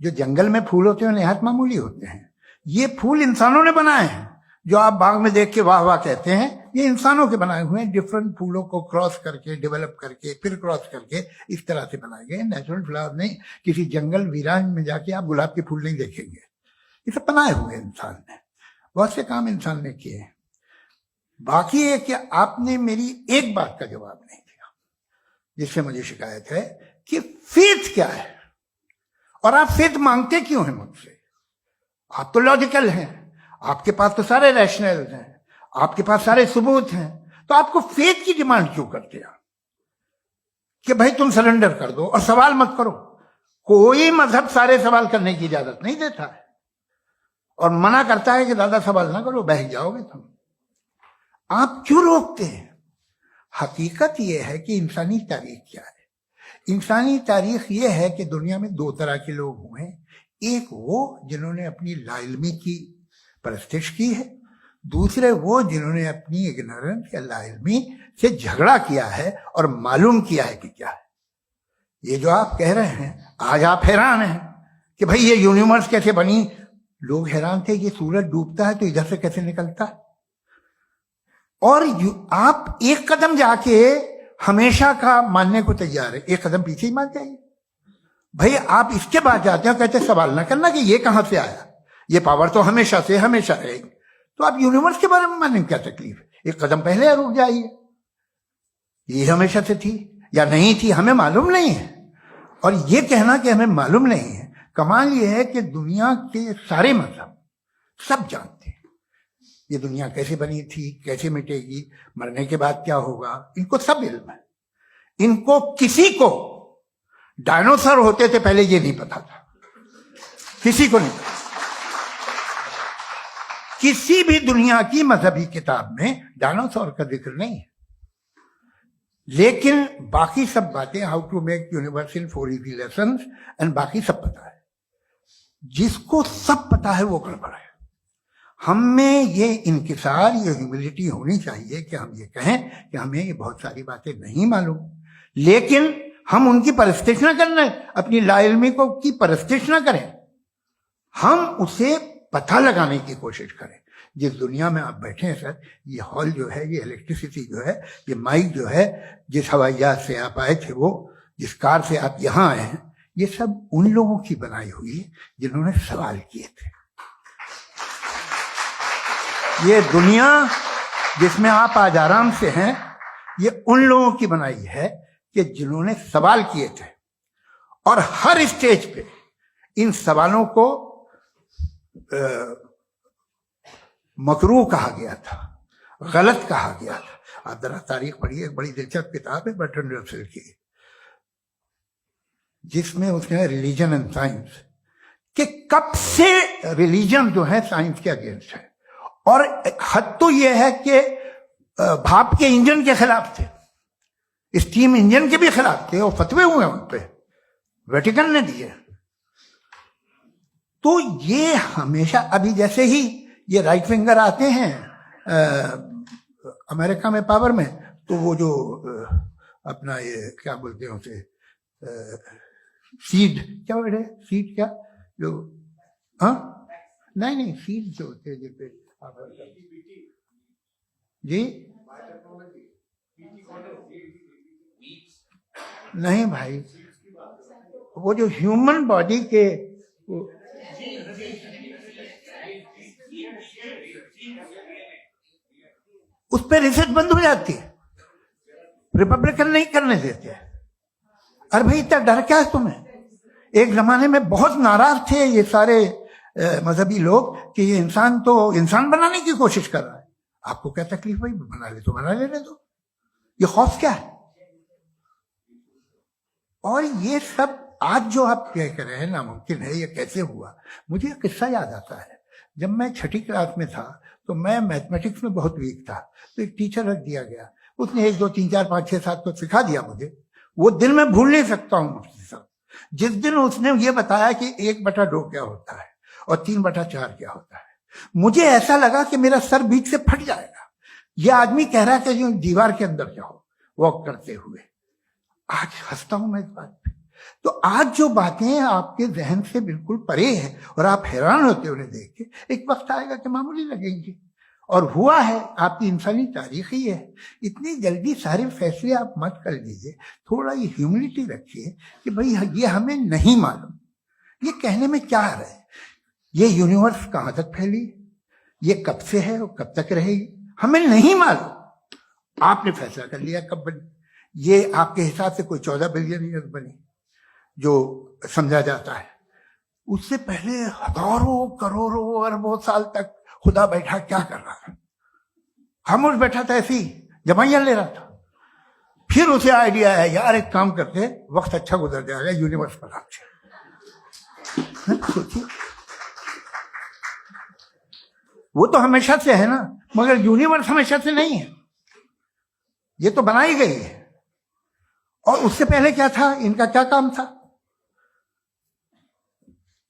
जो जंगल में फूल होते हैं निहायत मामूली होते हैं। ये फूल इंसानों ने बनाए हैं। जो आप बाग में देख के वाह वाह कहते हैं, ये इंसानों के बनाए हुए हैं। डिफरेंट फूलों को क्रॉस करके, डेवलप करके, फिर क्रॉस करके इस तरह से बनाए गए। नेचुरल फ्लावर नहीं। किसी जंगल वीरान में जाके आप गुलाब के फूल नहीं देखेंगे। ये सब बनाए हुए इंसान ने, बहुत से काम इंसान ने किए हैं। बाकी है कि आपने मेरी एक बात का जवाब नहीं दिया, जिससे मुझे शिकायत है कि फेथ क्या है और आप फेथ मांगते क्यों हैं मुझसे? आप तो लॉजिकल हैं, आपके पास तो सारे रैशनल हैं, आपके पास सारे सबूत हैं, तो आपको फेथ की डिमांड क्यों करते हैं कि भाई तुम सरेंडर कर दो और सवाल मत करो? कोई मजहब सारे सवाल करने की इजाजत नहीं देता है और मना करता है कि ज्यादा सवाल ना करो, बह जाओगे तुम। आप क्यों रोकते हैं? हकीकत यह है कि इंसानी तारीख क्या है। इंसानी तारीख यह है कि दुनिया में 2 तरह के लोग हुए हैं। एक वो जिन्होंने अपनी लाइल्मी की परस्तिश की है, दूसरे वो जिन्होंने अपनी इग्नोरेंस या लाइल्मी से झगड़ा किया है और मालूम किया है कि क्या है। ये जो आप कह रहे हैं, आज आप हैरान हैं कि भाई ये यूनिवर्स कैसे बनी। लोग हैरान थे ये सूरज डूबता है तो इधर से कैसे निकलता है। और आप एक कदम जाके हमेशा का मानने को तैयार है, एक कदम पीछे ही मान जाइए। भाई आप इसके बाद जाते हो, कहते सवाल ना करना कि ये कहां से आया, ये पावर तो हमेशा से हमेशा रहेगी। तो आप यूनिवर्स के बारे में मानने में क्या तकलीफ है? एक कदम पहले रुक जाइए। ये हमेशा से थी या नहीं थी हमें मालूम नहीं है। और ये कहना कि हमें मालूम नहीं है, कमाल ये है कि दुनिया के सारे मजहब सब जानते हैं ये दुनिया कैसे बनी थी, कैसे मिटेगी, मरने के बाद क्या होगा, इनको सब इल्म है। इनको किसी को डायनासोर होते थे पहले ये नहीं पता था, किसी को नहीं पता। किसी भी दुनिया की मजहबी किताब में डायनासोर का जिक्र नहीं है। लेकिन बाकी सब बातें, how to make universe in 4 easy lessons and बाकी सब पता है। जिसको सब पता है वो गड़बड़ है। हम में ये इंकिसार, ये ह्यूमिलिटी होनी चाहिए कि हम ये कहें कि हमें ये बहुत सारी बातें नहीं मालूम, लेकिन हम उनकी परस्तिश ना करना, अपनी लाइल्मी को की परस्तिश ना करें। हम उसे पता लगाने की कोशिश करें। जिस दुनिया में आप बैठे हैं सर, ये हॉल जो है, ये इलेक्ट्रिसिटी जो है, ये माइक जो है, जिस हवाई जहाज से आप आए थे, वो जिस कार से आप यहाँ आए हैं, ये सब उन लोगों की बनाई हुई है जिन्होंने सवाल किए थे। ये दुनिया जिसमें आप आज आराम से हैं, ये उन लोगों की बनाई है कि जिन्होंने सवाल किए थे, और हर स्टेज पे इन सवालों को मकरूह कहा गया था, गलत कहा गया था। आप जरा तारीख पढ़िए, एक बड़ी दिलचस्प किताब है बर्ट्रैंड रसेल की, जिसमें उसने रिलीजन एंड साइंस कि कब से रिलीजन जो है साइंस के अगेंस्ट है, और हद तो यह है कि भाप के इंजन के खिलाफ थे, स्टीम इंजन के भी खिलाफ थे, और फतवे हुए उन पे, वेटिकन ने दिए। तो ये हमेशा, अभी जैसे ही ये राइट विंगर आते हैं अमेरिका में पावर में, तो वो जो अपना ये क्या बोलते हैं उसे, सीड क्या वर्ड है, सीड क्या जो, हाँ नहीं सीड जो होते हैं जिसपे जी, नहीं भाई, वो जो ह्यूमन बॉडी के उस पर रिसर्च बंद हो जाती है, रिपब्लिकन नहीं करने देते। अरे भाई इतना डर क्या है तुम्हें? एक जमाने में बहुत नाराज थे ये सारे मजहबी लोग कि ये इंसान तो इंसान बनाने की कोशिश कर रहा है। आपको क्या तकलीफ भाई, बना ले तो बना लेने दो, ये खौफ क्या है? और ये सब आज जो आप कह कर रहे हैं नामुमकिन है, ये कैसे हुआ? मुझे एक किस्सा याद आता है। जब मैं 6ठी क्लास में था तो मैं मैथमेटिक्स में बहुत वीक था, तो एक टीचर रख दिया गया, उसने 1 2 3 4 5 6 7 को सिखा दिया मुझे। वो दिन मैं भूल नहीं सकता हूँ मुफ्ती साहब, जिस दिन उसने ये बताया कि 1/2 क्या होता है और 3/4 क्या होता है, मुझे ऐसा लगा कि मेरा सर बीच से फट जाएगा। ये आदमी कह रहा है कि जो दीवार के अंदर जाओ वॉक करते हुए। आज हंसता हूं मैं इस बात पे। तो आज जो बातें आपके जहन से बिल्कुल परे है और आप हैरान होते उन्हें देख के, एक वक्त आएगा कि मामूली लगेंगे, और हुआ है। आपकी इंसानी तारीख ही है। इतनी जल्दी सारे फैसले आप मत कर लीजिए, थोड़ा ये ह्यूमिलिटी रखिए कि भाई ये हमें नहीं मालूम। ये कहने में क्या है, ये यूनिवर्स कहां तक फैली, ये कब से है और कब तक रहेगी, हमें नहीं मालूम। आपने फैसला कर लिया कब बनी। ये आपके हिसाब से कोई 14 बिलियन ईयर बनी जो समझा जाता है। उससे पहले हजारों करोड़ों अरबों साल तक खुदा बैठा क्या कर रहा था? खामोश बैठा था, ऐसी जमाइयां ले रहा था। फिर उसे आइडिया है, यार एक काम करते, वक्त अच्छा गुजर जाएगा, यूनिवर्स बना सोचिए। वो तो हमेशा से है ना, मगर यूनिवर्स हमेशा से नहीं है, ये तो बनाई गई है। और उससे पहले क्या था, इनका क्या काम था?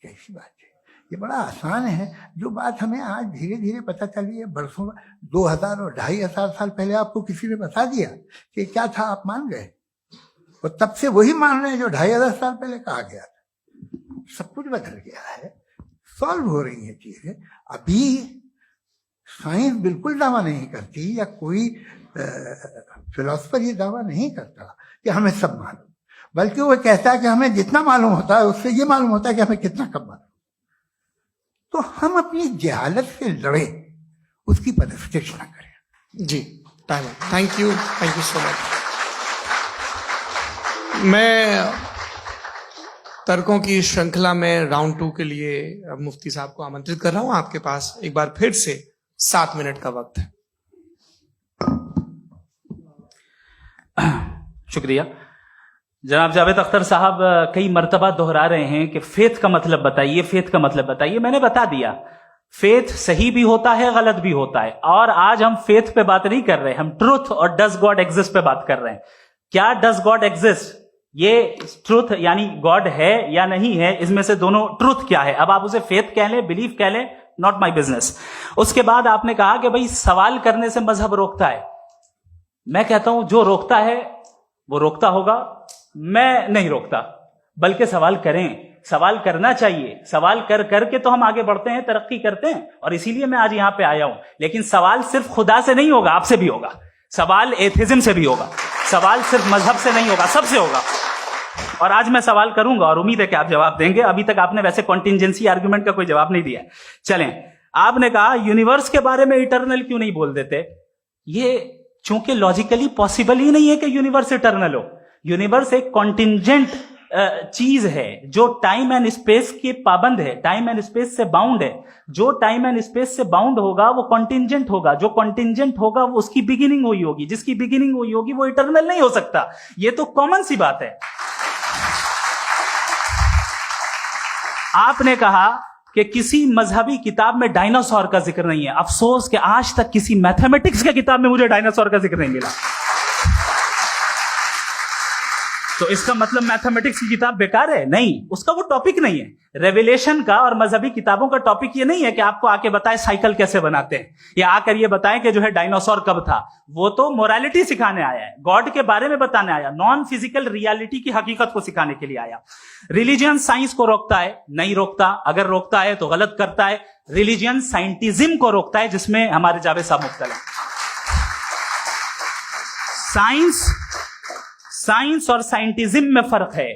कैसी बात है, ये बड़ा आसान है। जो बात हमें आज धीरे धीरे पता चली है, बरसों 2000 और 2500 साल पहले आपको किसी ने बता दिया कि क्या था, आप मान गए, और तब से वही मान रहे हैं जो 2500 साल पहले कहा गया था। सब कुछ बदल गया है, सॉल्व हो रही है चीजें। अभी साइंस बिल्कुल दावा नहीं करती, या कोई फिलोसफर ये दावा नहीं करता कि हमें सब मालूम, बल्कि वो कहता है कि हमें जितना मालूम होता है उससे ये मालूम होता है कि हमें कितना कम मालूम। तो हम अपनी जहालत से लड़े, उसकी परस्तिश ना करें। जी, time. Thank you so much. मैं तर्कों की श्रृंखला में राउंड 2 के लिए अब मुफ्ती साहब को आमंत्रित कर रहा हूं। आपके पास एक बार फिर से 7 मिनट का वक्त है। शुक्रिया। जनाब जावेद अख्तर साहब कई मर्तबा दोहरा रहे हैं कि फेथ का मतलब बताइए, फेथ का मतलब बताइए। मैंने बता दिया, फेथ सही भी होता है, गलत भी होता है। और आज हम फेथ पे बात नहीं कर रहे, हम ट्रुथ और डज गॉड एग्जिस्ट पे बात कर रहे हैं। क्या डज गॉड एग्जिस्ट, ये ट्रुथ यानी गॉड है या नहीं है, इसमें से दोनों ट्रुथ क्या है। अब आप उसे फेथ कह लें, बिलीफ कह लें, नॉट माई बिजनेस। उसके बाद आपने कहा कि भाई सवाल करने से मजहब रोकता है। मैं कहता हूं जो रोकता है वो रोकता होगा, मैं नहीं रोकता, बल्कि सवाल करें, सवाल करना चाहिए। सवाल कर करके तो हम आगे बढ़ते हैं, तरक्की करते हैं, और इसीलिए मैं आज यहां पे आया हूं। लेकिन सवाल सिर्फ खुदा से नहीं होगा, आपसे भी होगा। सवाल एथिज्म से भी होगा, सवाल सिर्फ मजहब से नहीं होगा, सबसे होगा। और आज मैं सवाल करूंगा और उम्मीद है कि आप जवाब देंगे। अभी तक आपने वैसे कॉन्टिंजेंसी आर्गुमेंट का कोई जवाब नहीं दिया। चलें, आपने कहा यूनिवर्स के बारे में इटर्नल क्यों नहीं बोल देते? ये चूंकि लॉजिकली पॉसिबल ही नहीं है कि यूनिवर्स इटर्नल हो। यूनिवर्स एक कॉन्टिंजेंट चीज है जो टाइम एंड स्पेस के पाबंद है, टाइम एंड स्पेस से बाउंड है। जो टाइम एंड स्पेस से बाउंड होगा वो कॉन्टिंजेंट होगा, जो कॉन्टिंजेंट होगा वो उसकी बिगिनिंग हुई होगी, जिसकी बिगिनिंग हुई होगी वो इटर्नल नहीं हो सकता। ये तो कॉमन सी बात है। आपने कहा कि किसी मजहबी किताब में डायनासोर का जिक्र नहीं है। अफसोस कि आज तक किसी मैथमेटिक्स की किताब में मुझे डायनासोर का जिक्र नहीं मिला। तो इसका मतलब मैथमेटिक्स की किताब बेकार है? नहीं, उसका वो टॉपिक नहीं है। रेवलेशन का और मजहबी किताबों का टॉपिक ये नहीं है कि आपको आके बताए साइकिल कैसे बनाते हैं, या आकर ये बताएं कि जो है डायनासोर कब था। वो तो मोरालिटी सिखाने आया है, गॉड के बारे में बताने आया, नॉन फिजिकल रियलिटी की हकीकत को सिखाने के लिए आया। रिलीजियन साइंस को रोकता है? नहीं रोकता। अगर रोकता है तो गलत करता है। रिलीजियन साइंटिज्म को रोकता है, जिसमें हमारे जावेद साहब मुब्तला हैं। साइंस और साइंटिज्म में फर्क है।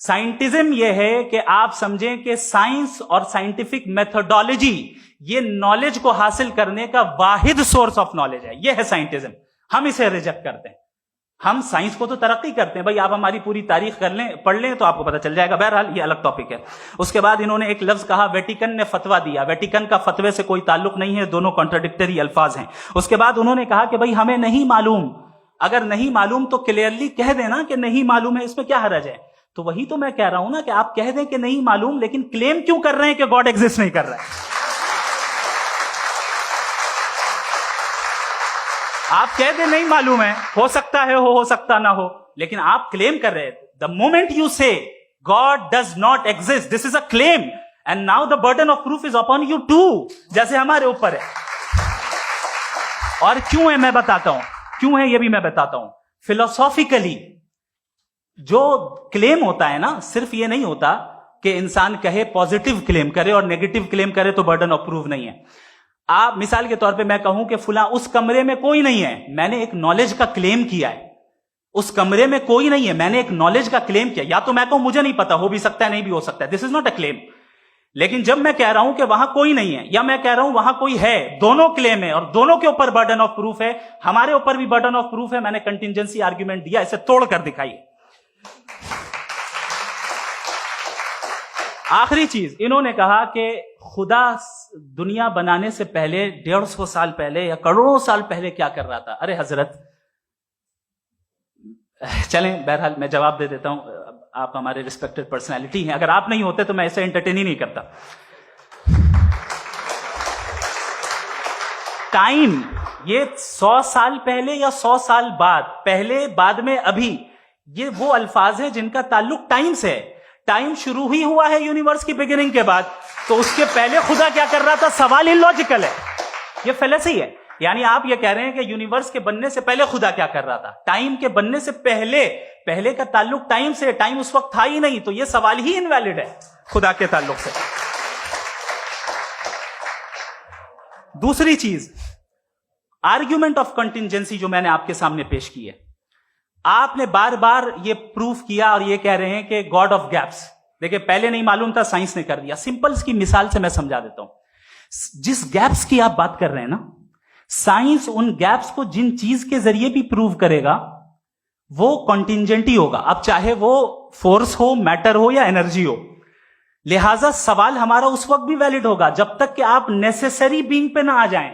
साइंटिज्म यह है कि आप समझें कि साइंस और साइंटिफिक मेथोडोलॉजी ये नॉलेज को हासिल करने का वाहिद सोर्स ऑफ नॉलेज है। यह है साइंटिज्म। हम इसे रिजेक्ट करते हैं। हम साइंस को तो तरक्की करते हैं। भाई आप हमारी पूरी तारीख कर लें, पढ़ लें तो आपको पता चल जाएगा। बहरहाल ये अलग टॉपिक है। उसके बाद इन्होंने एक लफ्ज कहा, वेटिकन ने फतवा दिया। वेटिकन का फतवे से कोई ताल्लुक नहीं है, दोनों कॉन्ट्राडिक्टरी अल्फाज हैं। उसके बाद उन्होंने कहा कि भाई हमें नहीं मालूम। अगर नहीं मालूम तो क्लियरली कह देना कि नहीं मालूम है, इसमें क्या हर्ज है? तो वही तो मैं कह रहा हूं ना कि आप कह दें कि नहीं मालूम, लेकिन क्लेम क्यों कर रहे हैं कि गॉड एग्जिस्ट नहीं कर रहा है? आप कह दें नहीं मालूम है, हो सकता है हो सकता ना हो, लेकिन आप क्लेम कर रहे हैं। The moment you say God does not exist, this is a claim, and now the burden of proof is upon you too, जैसे हमारे ऊपर है। और क्यों है मैं बताता हूं, क्यों है ये भी मैं बताता हूं। फिलोसॉफिकली जो क्लेम होता है ना, सिर्फ ये नहीं होता कि इंसान कहे पॉजिटिव क्लेम करे और नेगेटिव क्लेम करे तो बर्डन ऑफ प्रूफ नहीं है। आप मिसाल के तौर पे मैं कहूं कि फुला उस कमरे में कोई नहीं है, मैंने एक नॉलेज का क्लेम किया है। उस कमरे में कोई नहीं है, मैंने एक नॉलेज का क्लेम किया। या तो मैं कहूं मुझे नहीं पता, हो भी सकता है नहीं भी हो सकता है, this is not a claim. लेकिन जब मैं कह रहा हूं कि वहां कोई नहीं है या मैं कह रहा हूं वहां कोई है, दोनों क्लेम है और दोनों के ऊपर बर्डन ऑफ प्रूफ है। हमारे ऊपर भी बर्डन ऑफ प्रूफ है। मैंने कंटिंजेंसी आर्ग्यूमेंट दिया, इसे तोड़कर दिखाइए। आखिरी चीज, इन्होंने कहा कि खुदा दुनिया बनाने से पहले 150 साल पहले या करोड़ों साल पहले क्या कर रहा था। अरे हजरत, चलें बहरहाल मैं जवाब दे देता हूं। आप हमारे रिस्पेक्टेड पर्सनैलिटी हैं, अगर आप नहीं होते तो मैं इसे एंटरटेन ही नहीं करता। टाइम ये 100 साल पहले या 100 साल बाद, पहले बाद में अभी, ये वो अल्फाज हैं जिनका ताल्लुक टाइम से है। टाइम शुरू ही हुआ है यूनिवर्स की बिगिनिंग के बाद, तो उसके पहले खुदा क्या कर रहा था? सवाल इलॉजिकल है, ये फेलेसी है। यानी आप ये कह रहे हैं कि यूनिवर्स के बनने से पहले खुदा क्या कर रहा था? टाइम के बनने से पहले, पहले का ताल्लुक टाइम से, टाइम उस वक्त था ही नहीं, तो ये सवाल ही इनवैलिड है खुदा के ताल्लुक से। दूसरी चीज, आर्ग्यूमेंट ऑफ कंटिंजेंसी जो मैंने आपके सामने पेश की है, आपने बार बार ये प्रूफ किया और ये कह रहे हैं कि गॉड ऑफ गैप्स। देखिए पहले नहीं मालूम था, साइंस ने कर दिया। सिंपल की मिसाल से मैं समझा देता हूं। जिस गैप्स की आप बात कर रहे हैं ना, साइंस उन गैप्स को जिन चीज के जरिए भी प्रूव करेगा वो कॉन्टिंजेंट ही होगा। अब चाहे वो फोर्स हो, मैटर हो या एनर्जी हो। लिहाजा सवाल हमारा उस वक्त भी वैलिड होगा जब तक कि आप नेसेसरी बीइंग पे ना आ जाएं।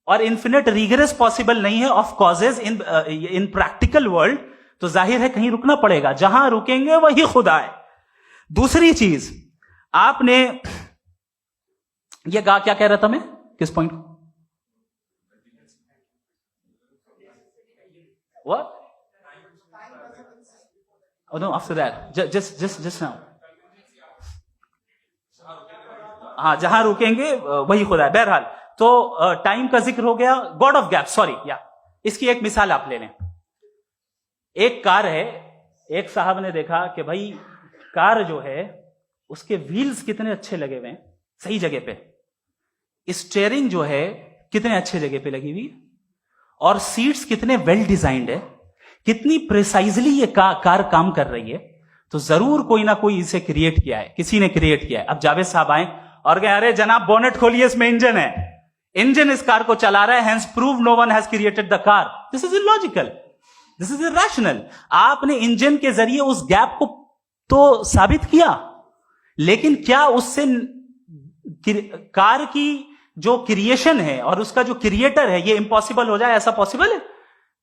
और इन्फिनिट रिग्रेस पॉसिबल नहीं है of causes in practical world, तो जाहिर है कहीं रुकना पड़ेगा। जहां रुकेंगे वही खुदा है। दूसरी चीज, आपने ये कहा, क्या कह रहा था मैं, किस पॉइंट को? What? Oh no, after that. Just now. हाँ, जहां रुकेंगे वही खुदा है। बहरहाल, तो टाइम का जिक्र हो गया, गॉड ऑफ गैप, सॉरी, या इसकी एक मिसाल आप ले लें। एक कार है, एक साहब ने देखा कि भाई कार जो है उसके व्हील्स कितने अच्छे लगे हुए हैं, सही जगह पे। स्टीयरिंग जो है कितने अच्छे जगह पे लगी हुई, और सीट्स कितने वेल डिजाइंड है, कितनी प्रिसाइजली ये कार काम कर रही है। तो जरूर कोई ना कोई इसे क्रिएट किया है, किसी ने क्रिएट किया है। अब जावेद साहब आए और कहे अरे जनाब बोनेट खोलिए, इसमें इंजन है, इंजन इस कार को चला रहा है, hence prove no one has created the car. This is illogical, this is irrational. आपने इंजन के जरिए उस गैप को तो साबित किया, लेकिन क्या उससे कार की जो क्रिएशन है और उसका जो क्रिएटर है ये इम्पॉसिबल हो जाए? ऐसा पॉसिबल है?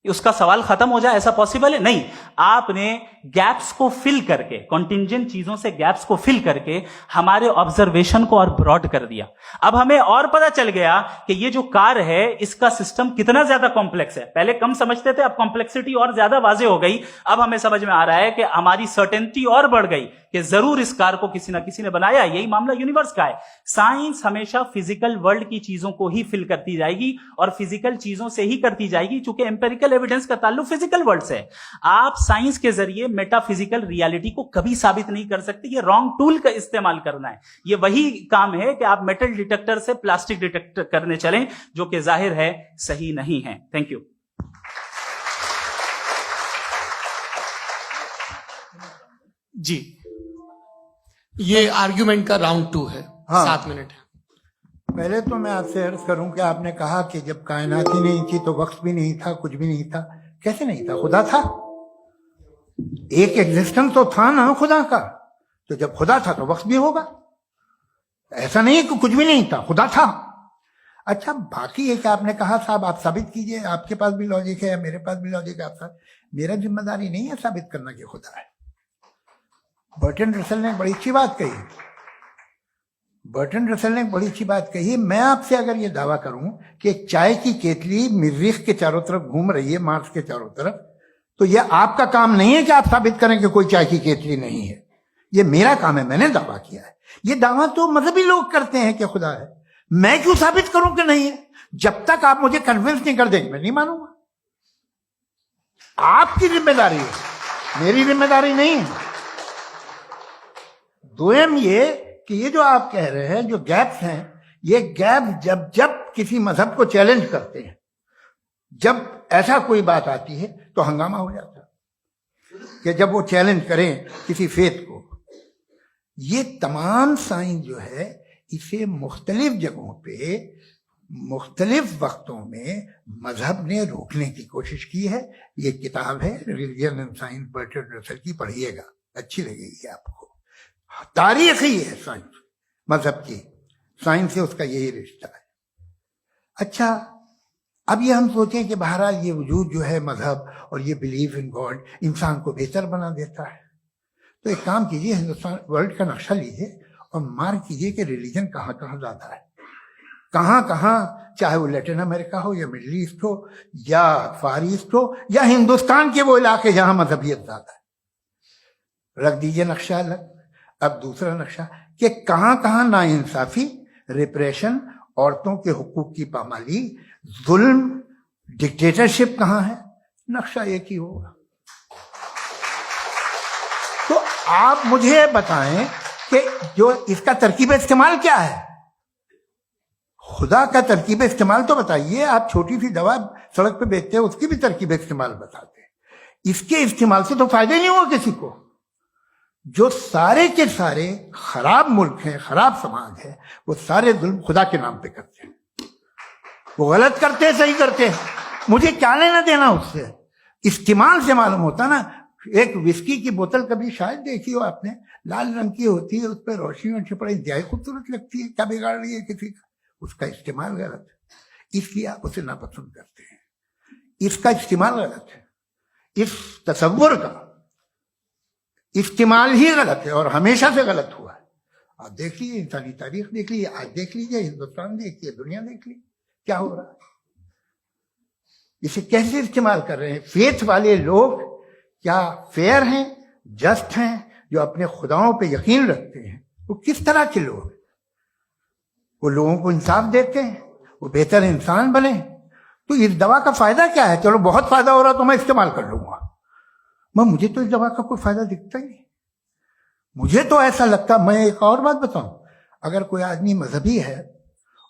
उसका सवाल खत्म हो जाए, ऐसा पॉसिबल है? नहीं। आपने गैप्स को फिल करके, कॉन्टिंजेंट चीजों से गैप्स को फिल करके हमारे ऑब्जर्वेशन को और ब्रॉड कर दिया। अब हमें और पता चल गया कि ये जो कार है इसका सिस्टम कितना ज्यादा कॉम्प्लेक्स है। पहले कम समझते थे, अब कॉम्प्लेक्सिटी और ज्यादा वाजे हो गई। अब हमें समझ में आ रहा है कि हमारी सर्टेनिटी और बढ़ गई कि जरूर इस कार को किसी ना किसी ने बनाया। यही मामला यूनिवर्स का है। साइंस हमेशा फिजिकल वर्ल्ड की चीजों को ही फिल करती जाएगी और फिजिकल चीजों से ही करती जाएगी, क्योंकि एम्पेरिकल एविडेंस का ताल्लुक फिजिकल वर्ल्ड से है। आप साइंस के जरिए मेटाफिजिकल रियलिटी को कभी साबित नहीं कर सकते। ये रॉन्ग टूल का इस्तेमाल करना है। ये वही काम है कि आप मेटल डिटेक्टर से प्लास्टिक डिटेक्टर करने चलें, जो कि जाहिर है सही नहीं है। Thank you. जी, ये आर्ग्यूमेंट का राउंड 2 है। हाँ। 7 मिनट है। पहले तो मैं आपसे अर्ज करूं कि आपने कहा कि जब कायनात ही नहीं थी तो वक्त भी नहीं था, कुछ भी नहीं था। कैसे नहीं था? खुदा था। एक एग्जिस्टेंस तो था ना खुदा का। तो जब खुदा था तो वक्त भी होगा। ऐसा नहीं है कि कुछ भी नहीं था, खुदा था। अच्छा, बाकी एक आपने कहा साहब आप साबित कीजिए, आपके पास भी लॉजिक है, मेरे पास भी लॉजिक है। आपका मेरा जिम्मेदारी नहीं है साबित करना कि खुदा है। बर्टन रसल ने बड़ी अच्छी बात कही। बर्टन रसल ने बड़ी अच्छी बात कही। मैं आपसे अगर ये दावा करूं कि चाय की केतली मरीख के चारों तरफ घूम रही है, मार्स के चारों तरफ, तो ये आपका काम नहीं है कि आप साबित करें कि कोई चाय की केतली नहीं है। ये मेरा काम है, मैंने दावा किया है। ये दावा तो मजहबी लोग करते हैं कि खुदा है। मैं क्यों साबित करूं कि नहीं है? जब तक आप मुझे कन्विंस नहीं कर देंगे मैं नहीं मानूंगा। आपकी जिम्मेदारी है, मेरी जिम्मेदारी नहीं है। दोयम ये कि ये जो आप कह रहे हैं, जो गैप्स हैं, ये गैप जब जब किसी मजहब को चैलेंज करते हैं, जब ऐसा कोई बात आती है तो हंगामा हो जाता है कि जब वो चैलेंज करें किसी फेथ को। ये तमाम साइंस जो है इसे मुख्तलिफ जगहों पे मुख्तलिफ वक्तों में मजहब ने रोकने की कोशिश की है। ये किताब है religion and science, Burton Russell की, पढ़िएगा, अच्छी लगेगी आपको। तारीख ही है साइंस, मजहब की साइंस से उसका यही रिश्ता है। अच्छा, अब ये हम सोचें कि बहरहाल ये वजूद जो है मजहब और ये बिलीव इन गॉड इंसान को बेहतर बना देता है। तो एक काम कीजिए, हिंदुस्तान वर्ल्ड का नक्शा लीजिए और मार्क कीजिए कि रिलीजन कहाँ कहाँ ज्यादा है, कहाँ कहाँ, चाहे वो लैटिन अमेरिका हो या मिडिल ईस्ट हो या फार ईस्ट हो या हिंदुस्तान के वो इलाके जहां मजहबियत ज्यादा है। रख दीजिए नक्शा अलग। अब दूसरा नक्शा कि कहां कहां नाइंसाफी, रिप्रेशन, औरतों के हुकूक की पामाली, जुल्म, डिक्टेटरशिप कहां है, नक्शा एक ही होगा। तो आप मुझे बताएं कि जो इसका तरकीब इस्तेमाल क्या है? खुदा का तरकीब इस्तेमाल तो बताइए। आप छोटी सी दवा सड़क पे बेचते हैं, उसकी भी तरकीब इस्तेमाल बताते हैं। इसके इस्तेमाल से तो फायदा नहीं हुआ किसी को। जो सारे के सारे खराब मुल्क हैं, खराब समाज है, वो सारे जुल्म खुदा के नाम पे करते हैं। वो गलत करते हैं, सही करते हैं, मुझे क्या लेना देना उससे? इस्तेमाल से मालूम होता ना। एक विस्की की बोतल कभी शायद देखी हो आपने, लाल रंग की होती है, उस पर रोशनी और छिपड़ा इंतहाई खूबसूरत लगती है। क्या बिगाड़ रही है किसी का? उसका इस्तेमाल गलत है, इसलिए आप उसे नापसंद करते हैं। इसका इस्तेमाल गलत है, इस तसव्वुर का इस्तेमाल ही गलत है और हमेशा से गलत हुआ है। आप देख लीजिए, इंसानी तारीख देख लीजिए, आज देख लीजिए, हिंदुस्तान देखिए, दुनिया देख लीजिए, क्या हो रहा है। इसे कैसे इस्तेमाल कर रहे हैं? फेथ वाले लोग क्या फेयर हैं, जस्ट हैं, जो अपने खुदाओं पे यकीन रखते हैं? वो किस तरह के लोग? वो लोगों को इंसाफ देते हैं, वो बेहतर इंसान बने। तो इस दवा का फायदा क्या है? चलो बहुत फायदा हो रहा तो मैं इस्तेमाल कर लूंगा। मुझे तो इस दवा का कोई फायदा दिखता ही नहीं। मुझे तो ऐसा लगता, मैं एक और बात बताऊं, अगर कोई आदमी मजहबी है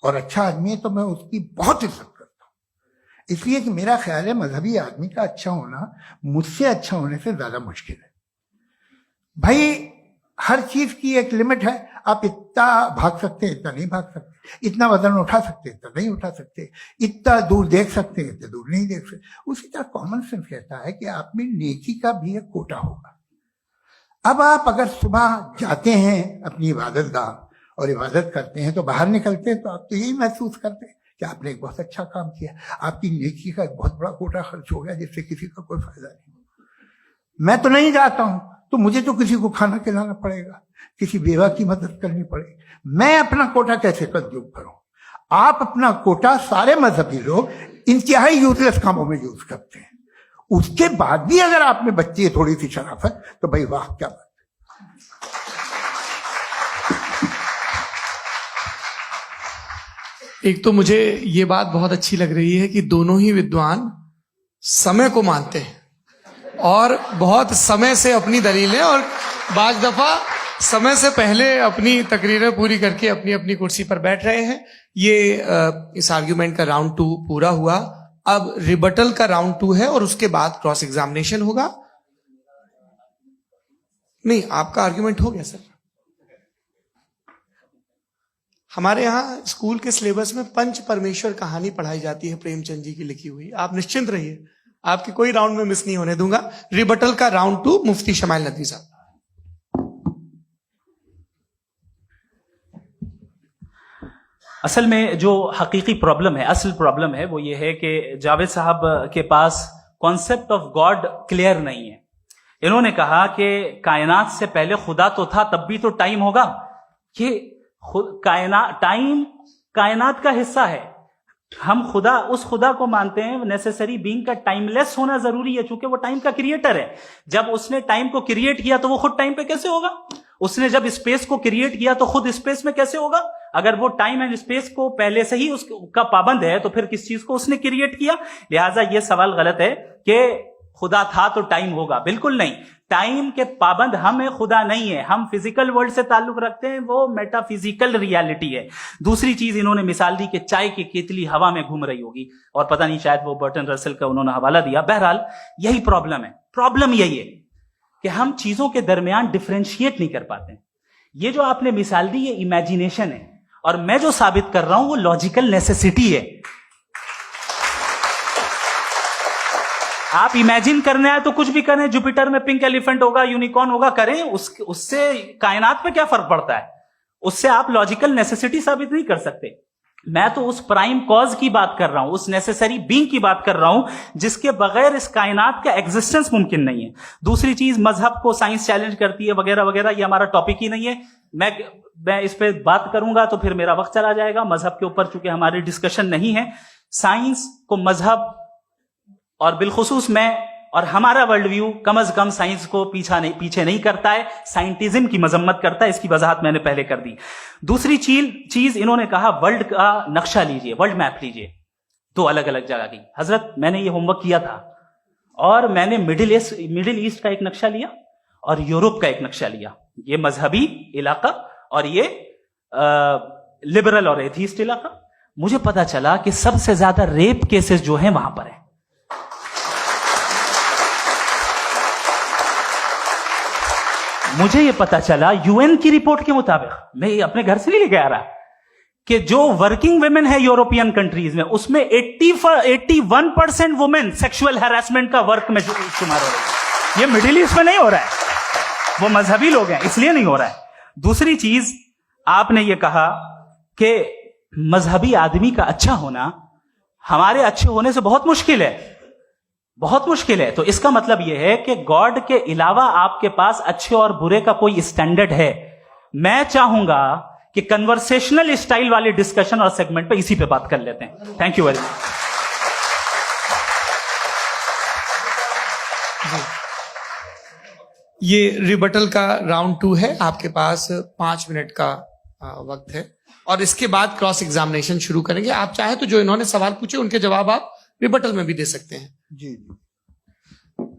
और अच्छा आदमी है तो मैं उसकी बहुत इज्जत करता हूं, इसलिए कि मेरा ख्याल है मजहबी आदमी का अच्छा होना मुझसे अच्छा होने से ज्यादा मुश्किल है। भाई हर चीज की एक लिमिट है। आप इतना भाग सकते हैं, इतना नहीं भाग सकते, इतना वजन उठा सकते हैं, इतना नहीं उठा सकते, इतना दूर देख सकते हैं, इतना दूर नहीं देख सकते। उसी तरह कॉमन सेंस कहता है कि आप में नेकी का भी एक कोटा होगा। अब आप अगर सुबह जाते हैं अपनी इबादत गाह और इबादत करते हैं, तो बाहर निकलते हैं तो आप तो यही महसूस करते हैं कि आपने एक बहुत अच्छा काम किया, आपकी नेकी का एक बहुत बड़ा कोटा खर्च हो गया जिससे किसी का कोई फायदा नहीं। मैं तो नहीं जाता हूं तो मुझे तो किसी को खाना खिलाना पड़ेगा, किसी बेवा की मदद करनी पड़ेगी। मैं अपना कोटा कैसे कंज्यूम करूं? आप अपना कोटा, सारे मजहबी लोग इंतहाई यूजलेस कामों में यूज करते हैं। उसके बाद भी अगर आप में बच्ची है थोड़ी सी शराफत, तो भाई वाह क्या बात। एक तो मुझे ये बात बहुत अच्छी लग रही है कि दोनों ही विद्वान समय को मानते हैं और बहुत समय से अपनी दलीलें और बाज दफा समय से पहले अपनी तकरीरें पूरी करके अपनी अपनी कुर्सी पर बैठ रहे हैं। ये इस आर्ग्यूमेंट का राउंड 2 पूरा हुआ। अब रिबटल का राउंड 2 है और उसके बाद क्रॉस एग्जामिनेशन होगा। नहीं, आपका आर्ग्यूमेंट हो गया सर। हमारे यहाँ स्कूल के सिलेबस में पंच परमेश्वर कहानी पढ़ाई जाती है, प्रेमचंद जी की लिखी हुई। आप निश्चिंत रहिए, आपके कोई राउंड में मिस नहीं होने दूंगा। रिबटल का राउंड 2 मुफ्ती शमाइल नदवी साहब। असल में जो हकीकी प्रॉब्लम है, असल प्रॉब्लम है, वो ये है कि जावेद साहब के पास कॉन्सेप्ट ऑफ गॉड क्लियर नहीं है। इन्होंने कहा कि कायनात से पहले खुदा तो था, तब भी तो टाइम होगा। ये टाइम कायनात का हिस्सा है। हम खुदा, उस खुदा को मानते हैं, नेसेसरी बीइंग का टाइमलेस होना जरूरी है, चूंकि वो टाइम का क्रिएटर है। जब उसने टाइम को क्रिएट किया तो वो खुद टाइम पे कैसे होगा? उसने जब स्पेस को क्रिएट किया तो खुद स्पेस में कैसे होगा? अगर वो टाइम एंड स्पेस को पहले से ही उसका पाबंद है तो फिर किस चीज को उसने क्रिएट किया? लिहाजा ये सवाल गलत है कि खुदा था तो टाइम होगा। बिल्कुल नहीं, टाइम के पाबंद हम है, खुदा नहीं है। हम फिजिकल वर्ल्ड से ताल्लुक रखते हैं, वो मेटाफिजिकल रियलिटी है। दूसरी चीज इन्होंने मिसाल दी कि चाय की केतली हवा में घूम रही होगी, और पता नहीं शायद वो बर्टन रसल का उन्होंने हवाला दिया। बहरहाल यही प्रॉब्लम है। प्रॉब्लम यही है कि हम चीजों के दरमियान डिफरेंशिएट नहीं कर पाते। ये जो आपने मिसाल दी ये इमेजिनेशन है, और मैं जो साबित कर रहा हूं वो लॉजिकल नेसेसिटी है। आप इमेजिन करने आए तो कुछ भी करें, जुपिटर में पिंक एलिफेंट होगा, यूनिकॉर्न होगा, करें, उससे कायनात पे क्या फर्क पड़ता है? उससे आप लॉजिकल नेसेसिटी साबित नहीं कर सकते। मैं तो उस प्राइम कॉज की बात कर रहा हूं, उस नेसेसरी बीइंग की बात कर रहा हूं जिसके बगैर इस कायनात का एग्जिस्टेंस मुमकिन नहीं है। दूसरी चीज, मजहब को साइंस चैलेंज करती है वगैरह वगैरह, ये हमारा टॉपिक ही नहीं है। मैं इस पे बात करूंगा तो फिर मेरा वक्त चला जाएगा। मजहब के ऊपर चूंकि हमारी डिस्कशन नहीं है, साइंस को मजहब और बिलखुसूस मैं और हमारा वर्ल्ड व्यू कम अज कम साइंस को पीछे नहीं करता है, साइंटिज्म की मजम्मत करता है। इसकी वजाहत मैंने पहले कर दी। दूसरी चीज इन्होंने कहा वर्ल्ड का नक्शा लीजिए, वर्ल्ड मैप लीजिए, 2 अलग अलग जगह की। हजरत, मैंने ये होमवर्क किया था और मैंने मिडिल ईस्ट का एक नक्शा लिया और यूरोप का एक नक्शा लिया। ये मजहबी इलाका और ये लिबरल और एथीस्ट इलाका। मुझे पता चला कि सबसे ज्यादा रेप केसेस जो हैं वहां पर है। मुझे ये पता चला यूएन की रिपोर्ट के मुताबिक, मैं ये अपने घर से नहीं लेके आ रहा, कि जो वर्किंग वुमेन है यूरोपियन कंट्रीज में, उसमें 81% वुमेन सेक्सुअल हैरेसमेंट का वर्क में शुमार हो रही है। ये मिडिल ईस्ट में नहीं हो रहा है, वो मजहबी लोग हैं इसलिए नहीं हो रहा है। दूसरी चीज, आपने ये कहा कि मजहबी आदमी का अच्छा होना हमारे अच्छे होने से बहुत मुश्किल है, बहुत मुश्किल है। तो इसका मतलब यह है कि गॉड के अलावा आपके पास अच्छे और बुरे का कोई स्टैंडर्ड है। मैं चाहूंगा कि कन्वर्सेशनल स्टाइल वाले डिस्कशन और सेगमेंट पे इसी पे बात कर लेते हैं। Thank you very much. ये रिबटल का राउंड 2 है। आपके पास 5 मिनट का वक्त है और इसके बाद क्रॉस एग्जामिनेशन शुरू करेंगे। आप चाहे तो जो इन्होंने सवाल पूछे उनके जवाब आप रिबटल में भी दे सकते हैं। जी जी,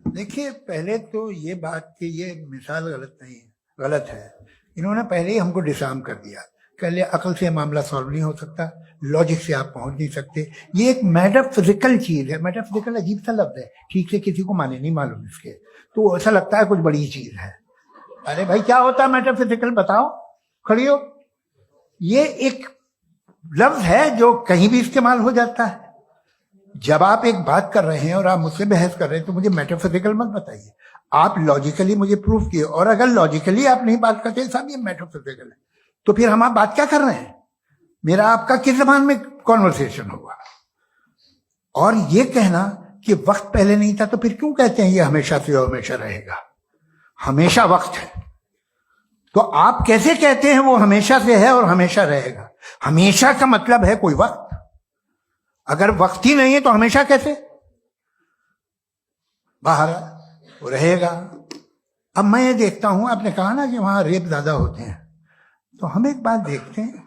देखिए, पहले तो ये बात कि ये मिसाल गलत नहीं है, गलत है। इन्होंने पहले ही हमको डिसार्म कर दिया। कह लिया अकल से मामला सॉल्व नहीं हो सकता, लॉजिक से आप पहुंच नहीं सकते। ये एक मेटाफिजिकल चीज है। मेटाफिजिकल अजीब सा लफ्ज है, ठीक से किसी को माने नहीं मालूम इसके, तो ऐसा लगता है कुछ बड़ी चीज है। अरे भाई क्या होता है मेटाफिजिकल, बताओ, खड़ी हो। ये एक लफ्ज है जो कहीं भी इस्तेमाल हो जाता है। जब आप एक बात कर रहे हैं और आप मुझसे बहस कर रहे हैं तो मुझे मेटाफिजिकल मत बताइए, आप लॉजिकली मुझे प्रूफ किए। और अगर लॉजिकली आप नहीं बात करते साहब ये मेटाफिजिकल है, तो फिर हम आप बात क्या कर रहे हैं? मेरा आपका किस जबान में कॉन्वर्सेशन होगा? और ये कहना कि वक्त पहले नहीं था, तो फिर क्यों कहते हैं ये हमेशा से और हमेशा रहेगा? हमेशा वक्त है, तो आप कैसे कहते हैं वो हमेशा से है और हमेशा रहेगा? हमेशा का मतलब है कोई वक्त, अगर वक्त ही नहीं है तो हमेशा कैसे? बाहर वो रहेगा। अब मैं ये देखता हूं, आपने कहा ना कि वहां रेप ज्यादा होते हैं, तो हम एक बात देखते हैं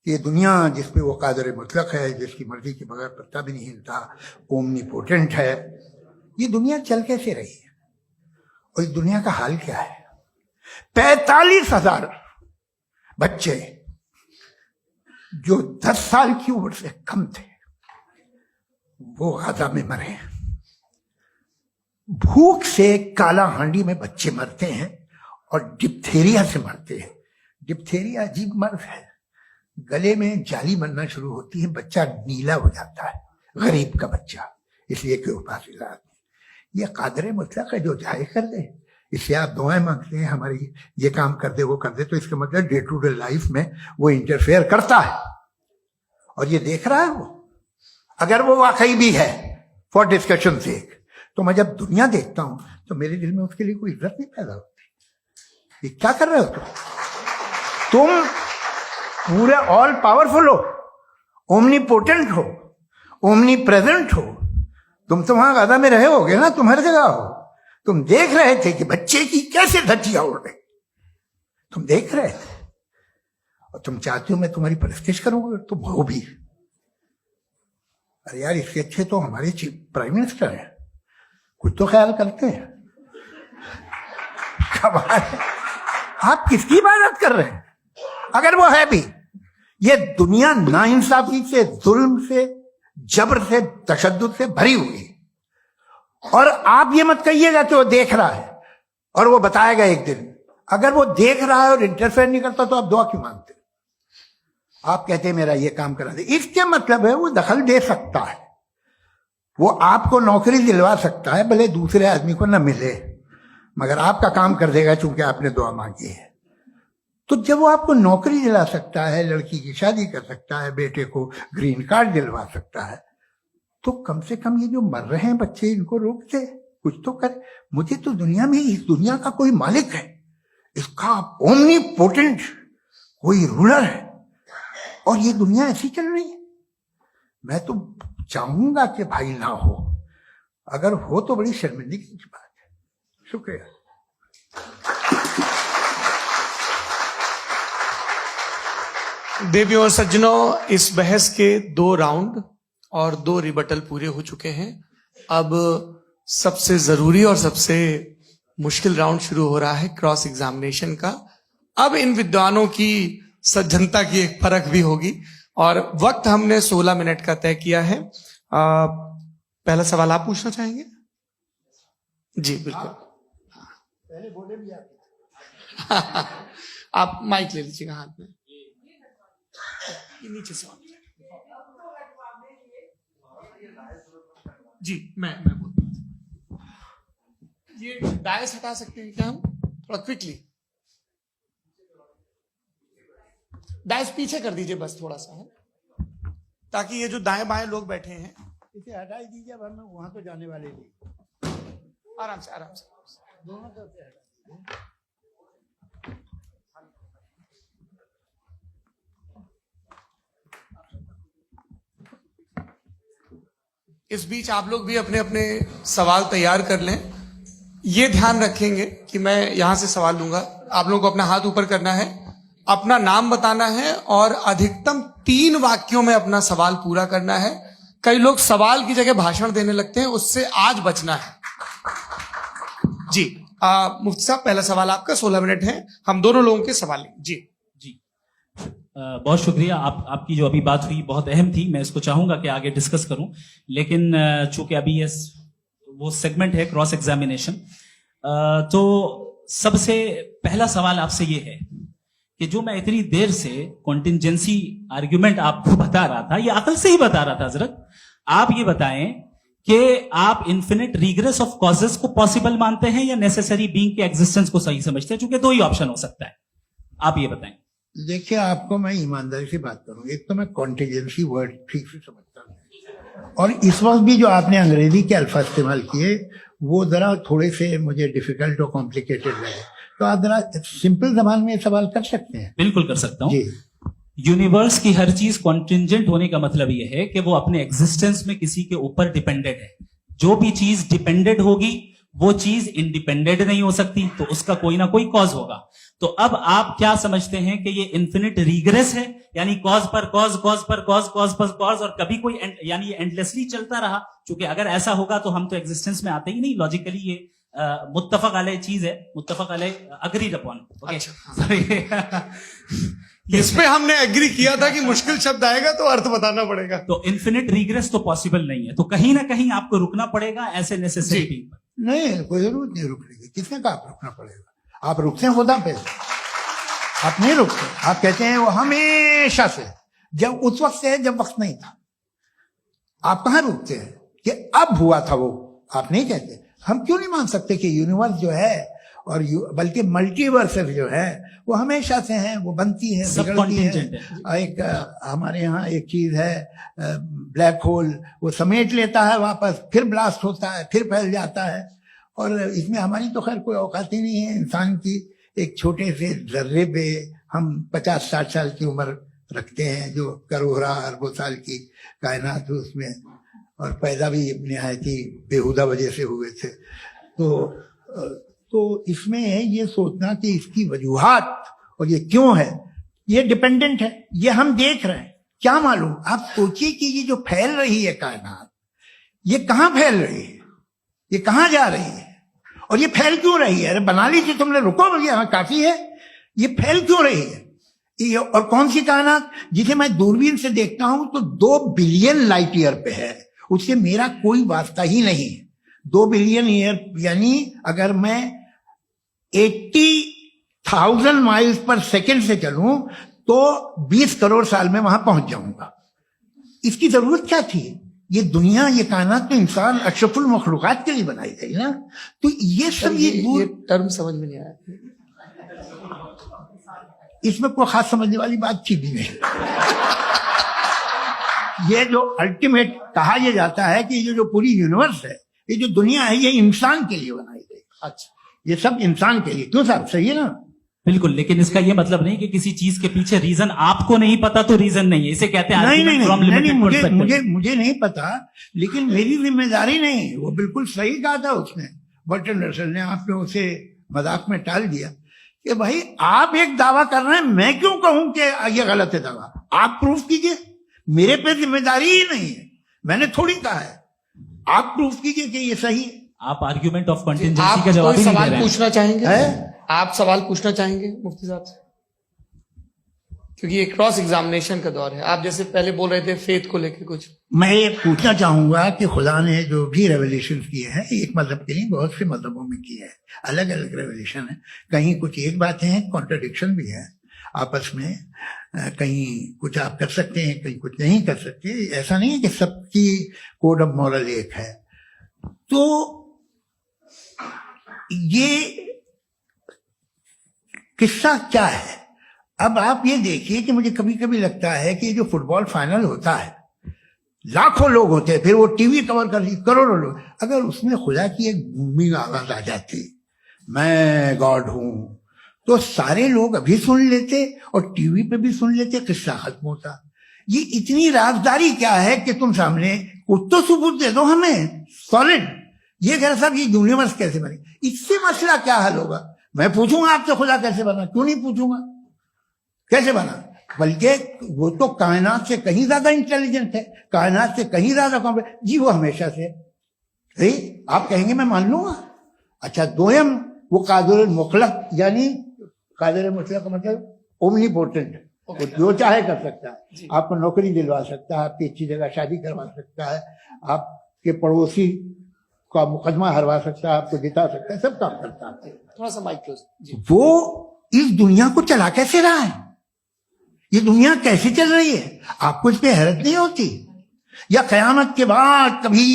कि ये दुनिया जिसपे वो कादर मुतलक है, जिसकी मर्जी के बगैर पत्ता भी नहीं हिलता, ओमनीपोटेंट है, ये दुनिया चल कैसे रही है? और इस दुनिया का हाल क्या है? 45,000 बच्चे जो 10 साल की उम्र से कम थे वो गाजा में मरे। भूख से काला हांडी में बच्चे मरते हैं और डिप्थेरिया से मरते हैं। डिप्थेरिया अजीब मर्ज है, गले में जाली बनना शुरू होती है, बच्चा नीला हो जाता है, गरीब का बच्चा, इसलिए कि उपास इलाज। ये कादर मुतलक है जो चाहे कर दे, इससे आप दुआएं मांगते हैं हमारी ये काम कर दे वो कर दे, तो इसका मतलब डे टू डे लाइफ में वो इंटरफेयर करता है और ये देख रहा है वो। अगर वो वाकई भी है फॉर डिस्कशन सेक, तो मैं जब दुनिया देखता हूं तो मेरे दिल में उसके लिए कोई इज्जत नहीं पैदा होती। ये क्या कर रहे हो तुम पूरे ऑल पावरफुल हो, ओमनीपोटेंट हो, ओमनी प्रेजेंट हो। तुम तो वहां गाजा में रहे होगे ना, तुम हर जगह हो। तुम देख रहे थे कि बच्चे की कैसे धज्जियां उड़ रही, तुम देख रहे थे और तुम चाहते हो मैं तुम्हारी परस्तिश करूंगा, तुम हो भी। अरे यार, इसके अच्छे तो हमारे चीफ प्राइम मिनिस्टर हैं, कुछ तो ख्याल करते हैं। कमाल है, आप किसकी इबादत कर रहे हैं? अगर वो है भी, ये दुनिया नाइंसाफी से, जुल्म से, जबर से, तशद्दुद से भरी हुई। और आप ये मत कहिएगा कि वो देख रहा है और वो बताएगा एक दिन। अगर वो देख रहा है और इंटरफेयर नहीं करता तो आप दुआ क्यों मांगते? आप कहते हैं मेरा ये काम करा दे, इसके मतलब है वो दखल दे सकता है, वो आपको नौकरी दिलवा सकता है, भले दूसरे आदमी को ना मिले, मगर आपका काम कर देगा चूंकि आपने दुआ मांगी है। तो जब वो आपको नौकरी दिला सकता है, लड़की की शादी कर सकता है, बेटे को ग्रीन कार्ड दिलवा सकता है, तो कम से कम ये जो मर रहे हैं बच्चे, इनको रोक दे, कुछ तो करे। मुझे तो दुनिया में, इस दुनिया का कोई मालिक है, इसका ओमनीपोटेंट कोई रूलर है, और ये दुनिया ऐसी चल रही है। मैं तो चाहूंगा कि भाई ना हो, अगर हो तो बड़ी शर्मिंदगी की बात है। शुक्रिया। देवियों और सज्जनों, इस बहस के 2 राउंड और 2 रिबटल पूरे हो चुके हैं। अब सबसे जरूरी और सबसे मुश्किल राउंड शुरू हो रहा है, क्रॉस एग्जामिनेशन का। अब इन विद्वानों की सज्जनता की एक परख भी होगी और वक्त हमने 16 मिनट का तय किया है। पहला सवाल आप पूछना चाहेंगे? जी बिल्कुल। पहले बोले भी आप माइक ले लीजिएगा हाथ में, नीचे से। जी मैं बोलता हूं, ये डायस हटा सकते हैं क्या हम थोड़ा क्विकली? डायस पीछे कर दीजिए बस थोड़ा सा, है ताकि ये जो दाएं बाएं लोग बैठे हैं इसे हटा ही दीजिए, वरना वहां तो जाने वाले नहीं। आराम से आराम से दोनों तरफ से हटा। इस बीच आप लोग भी अपने अपने सवाल तैयार कर लें। ये ध्यान रखेंगे कि मैं यहां से सवाल लूंगा, आप लोगों को अपना हाथ ऊपर करना है, अपना नाम बताना है और अधिकतम 3 वाक्यों में अपना सवाल पूरा करना है। कई लोग सवाल की जगह भाषण देने लगते हैं, उससे आज बचना है। जी मुफ्ती साहब, पहला सवाल आपका, 16 मिनट है, हम दोनों लोगों के सवाल लेंगे। जी बहुत शुक्रिया। आपकी जो अभी बात हुई बहुत अहम थी, मैं इसको चाहूंगा कि आगे डिस्कस करूं, लेकिन चूंकि अभी ये वो सेगमेंट है क्रॉस एग्जामिनेशन, तो सबसे पहला सवाल आपसे ये है कि जो मैं इतनी देर से कॉन्टिंजेंसी आर्ग्यूमेंट आपको बता रहा था, ये अकल से ही बता रहा था हजरत, आप ये बताएं कि आप इन्फिनिट रिग्रेस ऑफ कॉजेस को पॉसिबल मानते हैं या नेसेसरी बीइंग के एग्जिस्टेंस को सही समझते हैं? क्योंकि दो ही ऑप्शन हो सकता है, आप ये बताएं। देखिए, आपको मैं ईमानदारी से बात करूं, एक तो मैं कॉन्टिजेंसी वर्ड ठीक से समझता हूं, और इस वक्त भी जो आपने अंग्रेजी के अल्फाज इस्तेमाल किए वो जरा थोड़े से मुझे डिफिकल्ट और कॉम्प्लिकेटेड लगे, तो आप जरा सिंपल जबान में सवाल कर सकते हैं? बिल्कुल कर सकता हूं। जी। यूनिवर्स की हर चीज कॉन्टिंजेंट होने का मतलब यह है कि वो अपने एग्जिस्टेंस में किसी के ऊपर डिपेंडेंट है। जो भी चीज डिपेंडेंट होगी वो चीज इंडिपेंडेंट नहीं हो सकती, तो उसका कोई ना कोई कॉज होगा। तो अब आप क्या समझते हैं कि ये इन्फिनिट रिग्रेस है, यानी कॉज पर कॉज, कॉज पर कॉज, कॉज पर कॉज, और कभी कोई यानी ये एंडलेसली चलता रहा? क्योंकि अगर ऐसा होगा तो हम तो एग्जिस्टेंस में आते ही नहीं। लॉजिकली ये मुत्तफक अलैह चीज है, मुत्तफक अलैह अग्रीड अपॉन। इस पे हमने एग्री किया था कि मुश्किल शब्द आएगा तो अर्थ बताना पड़ेगा। तो इन्फिनिट रिग्रेस तो पॉसिबल नहीं है, तो कहीं ना कहीं आपको रुकना पड़ेगा ऐसे नेसेसिटी पर। नहीं, कोई जरूरत नहीं रुकने की। किसने कहा आप रुकना पड़ेगा? आप रुकते हैं खुदा पे, आप नहीं रुकते। आप कहते हैं वो हमेशा से, जब उस वक्त से है जब वक्त नहीं था। आप कहाँ रुकते हैं कि अब हुआ था वो? आप नहीं कहते। हम क्यों नहीं मान सकते कि यूनिवर्स जो है और बल्कि मल्टीवर्सेस जो है वो हमेशा से हैं, वो बनती है, बिगड़ती है। एक हमारे यहाँ एक चीज है ब्लैक होल, वो समेट लेता है वापस, फिर ब्लास्ट होता है, फिर फैल जाता है। और इसमें हमारी तो खैर कोई औकात ही नहीं है इंसान की। एक छोटे से जर्रे पे हम 50-60 साल की उम्र रखते हैं, जो करोड़ों अरबों साल की कायनात उसमें, और पैदा भी निहायत ही बेहुदा वजह से हुए थे। तो इसमें है ये सोचना कि इसकी वजूहात और ये क्यों है, ये डिपेंडेंट है, ये हम देख रहे हैं। क्या मालूम, आप सोचिए कि ये जो फैल रही है कायनात, ये कहाँ फैल रही है, ये कहाँ जा रही है, और ये फैल क्यों रही है? अरे बना लीजिए तुमने, रुको भैया, हाँ काफी है। ये फैल क्यों रही है? ये और कौन सी कायनात जिसे मैं दूरबीन से देखता हूं तो 2 बिलियन लाइट ईयर पे है, उससे मेरा कोई वास्ता ही नहीं है। 2 बिलियन ईयर यानी अगर मैं 80,000 माइल्स पर सेकेंड से चलूं तो 20 करोड़ साल में वहां पहुंच जाऊंगा। इसकी जरूरत क्या थी? ये दुनिया, ये कायनात तो इंसान अशरफुल मखलूकात के लिए बनाई गई ना। तो ये सब ये टर्म समझ में नहीं आया, इसमें कोई खास समझने वाली बात थी भी नहीं। ये जो अल्टीमेट कहा यह जाता है कि ये जो पूरी यूनिवर्स है, ये जो दुनिया है, ये इंसान के लिए बनाई गई। अच्छा, ये सब इंसान के लिए। क्यों साहब, सही है ना? बिल्कुल, लेकिन इसका ये मतलब नहीं कि किसी चीज के पीछे रीजन आपको नहीं पता तो रीजन नहीं है, इसे कहते हैं नहीं, मुझे नहीं पता, लेकिन मेरी जिम्मेदारी नहीं। वो बिल्कुल सही कहा था उसने, बर्टन रसल ने। आपने उसे मजाक में टाल दिया कि भाई आप एक दावा कर रहे हैं, मैं क्यों कहूं कि ये गलत है दावा? आप प्रूफ कीजिए, मेरे पे जिम्मेदारी ही नहीं है, मैंने थोड़ी कहा है। आप प्रूफ कीजिए कि ये सही है। आप आर्ग्यूमेंट ऑफ कंटिजेंसी का जवाब ही नहीं दे रहे हैं। पूछना चाहेंगे? आप सवाल पूछना चाहेंगे मुफ्ती साहब से? क्योंकि ये क्रॉस एग्जामिनेशन का दौर है। आप जैसे पहले बोल रहे थे फेथ को लेकर कुछ, मैं ये पूछना चाहूंगा कि खुदा ने जो भी रेवल्यूशन किए हैं, एक मजहब के लिए बहुत से मजहबों में किए हैं, अलग अलग रेवल्यूशन है। कहीं कुछ एक बातें हैं, कॉन्ट्रडिक्शन भी है आपस में, कहीं कुछ आप कर सकते हैं, कहीं कुछ नहीं कर सकते। ऐसा नहीं है कि सबकी कोड ऑफ मॉरल एक है। तो ये किस्सा क्या है? अब आप ये देखिए कि मुझे कभी कभी लगता है कि जो फुटबॉल फाइनल होता है, लाखों लोग होते हैं, फिर वो टीवी कवर कर ली, करोड़ों लोग, अगर उसमें खुदा की एक गूंगी आवाज आ जाती, मैं गॉड हूं, तो सारे लोग अभी सुन लेते और टीवी पे भी सुन लेते, किस्सा खत्म होता। ये इतनी राजदारी क्या है कि तुम सामने कुछ तो सबूत दे दो हमें सॉलिड। ये कह साहब ये यूनिवर्स कैसे बनी, इससे मसला क्या हल होगा? मैं पूछूंगा आपसे खुदा कैसे बना? क्यों नहीं पूछूंगा कैसे बना? बल्कि वो तो कायनात से कहीं ज्यादा इंटेलिजेंट है, कायनात से कहीं ज्यादा कॉम्प्लेक्स। जी वो हमेशा से है। आप कहेंगे मैं मान लूंगा। अच्छा, दोयम वो कादिर मुतलक, यानी कादिर मुतलक का मतलब ओमनीपोटेंट, वो जो चाहे कर सकता है। आपको नौकरी दिलवा सकता है, आपकी अच्छी जगह शादी करवा सकता है, आपके पड़ोसी का मुकदमा हरवा सकता है, आपको जिता सकता है, सब काम करता है। थोड़ा सा माइक क्लोज जी। वो इस दुनिया को चला कैसे रहा है, ये दुनिया कैसे चल रही है, आपको इस पे हैरत नहीं होती? या कयामत के बाद कभी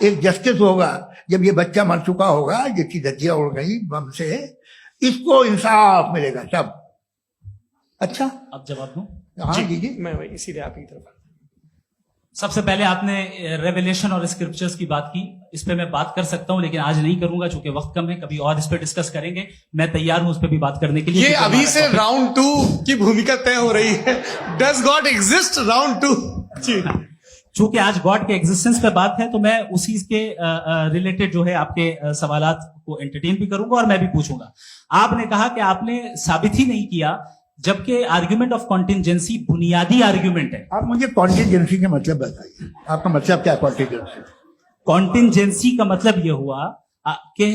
एक जस्टिस होगा, जब ये बच्चा मर चुका होगा, जिसकी धज्जियां उड़ गई बम से, इसको इंसाफ मिलेगा सब। अच्छा, अब जवाब दूं? हाँ दीजिए। मैं वही सीधे आप की तरफ। सबसे पहले आपने रेवलेशन और स्क्रिप्चर्स की बात की, इस पे मैं बात कर सकता हूं, लेकिन आज नहीं करूंगा चूंकि वक्त कम है, कभी और इस पे डिस्कस करेंगे। मैं तैयार हूं उस पे भी बात करने के लिए। ये अभी से राउंड 2 की भूमिका तय हो रही है। डज गॉड एग्जिस्ट राउंड 2 जी। चूंकि आज गॉड के एग्जिस्टेंस पे बात है, तो मैं उसी के रिलेटेड जो है आपके सवालात को एंटरटेन भी करूंगा और मैं भी पूछूंगा। आपने कहा कि आपने साबित ही नहीं किया, जबकि आर्ग्यूमेंट ऑफ कॉन्टिजेंसी बुनियादी आर्ग्यूमेंट है। आप मुझे कॉन्टिजेंसी का मतलब बताइए, आपका मतलब क्या है कॉन्टिजेंसी? कॉन्टिजेंसी का मतलब यह हुआ कि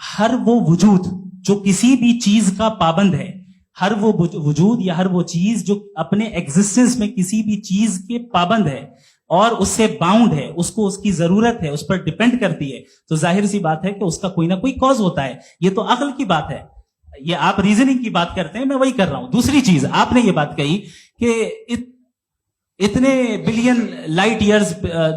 हर वो वजूद जो किसी भी चीज का पाबंद है, हर वो वजूद या हर वो चीज जो अपने एग्जिस्टेंस में किसी भी चीज के पाबंद है और उससे बाउंड है, उसको उसकी जरूरत है, उस पर डिपेंड करती है, तो जाहिर सी बात है कि उसका कोई ना कोई कॉज होता है। ये तो अक्ल की बात है, ये आप रीजनिंग की बात करते हैं, मैं वही कर रहा हूं। दूसरी चीज, आपने ये बात कही कि इतने बिलियन लाइट ईयर्स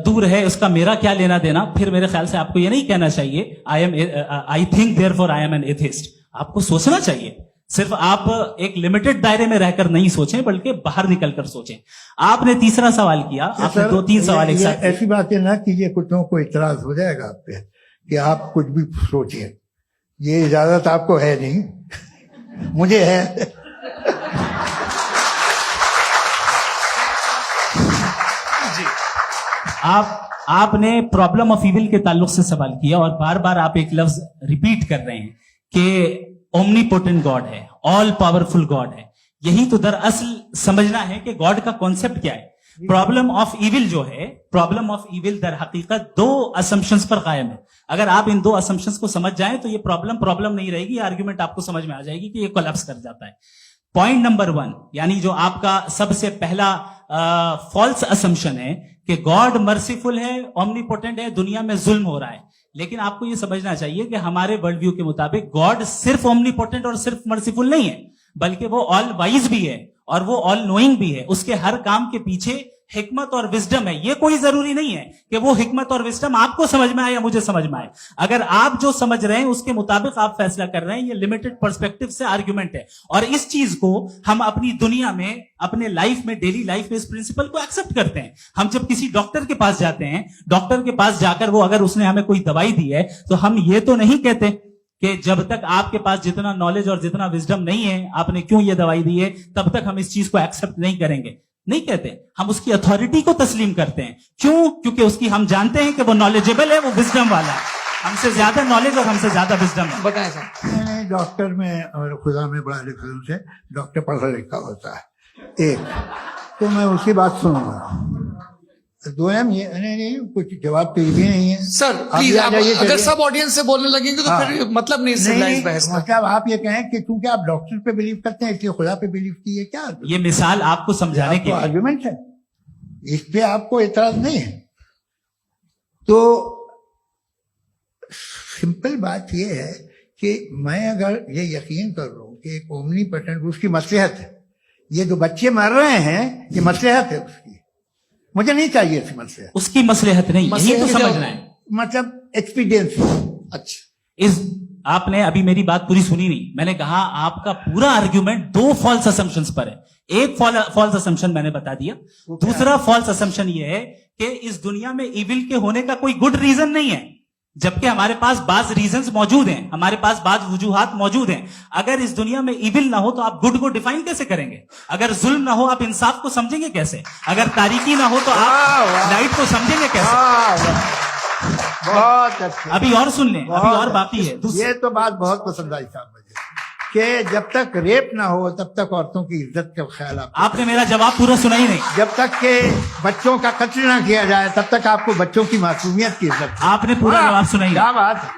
दूर है, उसका मेरा क्या लेना देना। फिर मेरे ख्याल से आपको ये नहीं कहना चाहिए I think therefore I am an atheist. आपको सोचना चाहिए, सिर्फ आप एक लिमिटेड दायरे में रहकर नहीं सोचें, बल्कि बाहर निकलकर सोचें। आपने तीसरा सवाल किया, आपने 2-3 सवाल एक साथ। ऐसी बातें ना कीजिए, कुत्तों को इतराज हो जाएगा आप पे कि आप कुछ भी सोचिए। ये इजाजत आपको है नहीं, मुझे है। आपने प्रॉब्लम ऑफ इविल के ताल्लुक से सवाल किया और बार बार आप एक लफ्ज रिपीट कर रहे हैं कि ओमनीपोटेंट गॉड है, ऑल पावरफुल गॉड है। यही तो दरअसल समझना है कि गॉड का कॉन्सेप्ट क्या है। प्रॉब्लम ऑफ इविल जो है, प्रॉब्लम ऑफ इविल दर हकीकत 2 असम्पशंस पर कायम है। अगर आप इन 2 असम्पशंस को समझ जाएं तो ये प्रॉब्लम नहीं रहेगी, आर्ग्यूमेंट आपको समझ में आ जाएगी कि ये कोलैप्स कर जाता है। पॉइंट नंबर 1, यानी जो आपका सबसे पहला फॉल्स असम्पशन है कि गॉड मर्सीफुल है, ओमनीपोटेंट है, दुनिया में जुल्म हो रहा है। लेकिन आपको यह समझना चाहिए कि हमारे वर्ल्ड व्यू के मुताबिक गॉड सिर्फ ओमनीपोटेंट और सिर्फ मर्सीफुल नहीं है, बल्कि वो ऑल वाइज भी है और वो ऑल नोइंग भी है। उसके हर काम के पीछे हिकमत और विजडम है। ये कोई जरूरी नहीं है कि वो हिकमत और विजडम आपको समझ में आए या मुझे समझ में आए। अगर आप जो समझ रहे हैं उसके मुताबिक आप फैसला कर रहे हैं, ये लिमिटेड पर्सपेक्टिव से आर्ग्यूमेंट है। और इस चीज को हम अपनी दुनिया में, अपने लाइफ में, डेली लाइफ में इस प्रिंसिपल को एक्सेप्ट करते हैं। हम जब किसी डॉक्टर के पास जाते हैं, डॉक्टर के पास जाकर वो अगर उसने हमें कोई दवाई दी है, तो हम ये तो नहीं कहते कि जब तक आपके पास जितना नॉलेज और जितना विजडम नहीं है, आपने क्यों ये दवाई दी है, तब तक हम इस चीज को एक्सेप्ट नहीं करेंगे। नहीं कहते, हम उसकी अथॉरिटी को तस्लीम करते हैं। क्यों? क्योंकि उसकी हम जानते हैं कि वो नॉलेजेबल है, वो विजडम वाला है, हमसे ज्यादा नॉलेज और हमसे ज्यादा विजडम है। बताएं सर। मैंने डॉक्टर में और खुदा में बड़ा लिखा से डॉक्टर पढ़ा लिखा होता है एक, तो मैं उसकी बात सुनूंगा। 2 ये नहीं, कुछ जवाब तो ये भी नहीं है सर। आप प्लीज, आ आप जाइए, अगर चलिए। सब ऑडियंस से बोलने लगेंगे तो फिर मतलब नहीं सिविलाइज्ड बहस का। मतलब आप ये कहें कि क्योंकि आप डॉक्टर पे बिलीव करते हैं इसलिए खुदा पे बिलीव कीजिए, क्या ये मिसाल आपको समझाने के लिए आर्गुमेंट है, इस पे आपको इतराज नहीं है। तो सिंपल बात ये है कि मैं अगर ये यकीन कर रहा हूं कि एक ओमनीपोटेंट, उसकी मसलहत है, ये जो बच्चे मर रहे हैं ये मसलहत है उसकी, मुझे नहीं चाहिए इसकी मसलहत। उसकी मसलहत नहीं, यही तो समझना है, मतलब एक्सपीरियंस। अच्छा, इस आपने अभी मेरी बात पूरी सुनी नहीं। मैंने कहा आपका पूरा आर्ग्यूमेंट 2 फॉल्स असम्पशंस पर है। एक फॉल्स असम्पशन मैंने बता दिया, दूसरा फॉल्स असम्पशन ये है कि इस दुनिया में इविल के होने का कोई गुड रीजन नहीं है, जबकि हमारे पास बाज रीजंस मौजूद हैं, हमारे पास बाज वजूहात मौजूद हैं। अगर इस दुनिया में इविल ना हो तो आप गुड को डिफाइन कैसे करेंगे? अगर जुल्म ना हो आप इंसाफ को समझेंगे कैसे? अगर तारीकी ना हो तो आप लाइट को समझेंगे कैसे? बहुत अच्छा। अभी और सुन लें, अभी और बाकी है। ये तो बात बहुत पसंद आई साहब मुझे कि जब तक रेप ना हो तब तक औरतों की इज्जत का ख्याल आपने मेरा जवाब पूरा सुना ही नहीं। जब तक के बच्चों का कत्ल ना किया जाए तब तक आपको बच्चों की मासूमियत की इज्जत। आपने पूरा जवाब सुना ही नहीं। क्या बात है,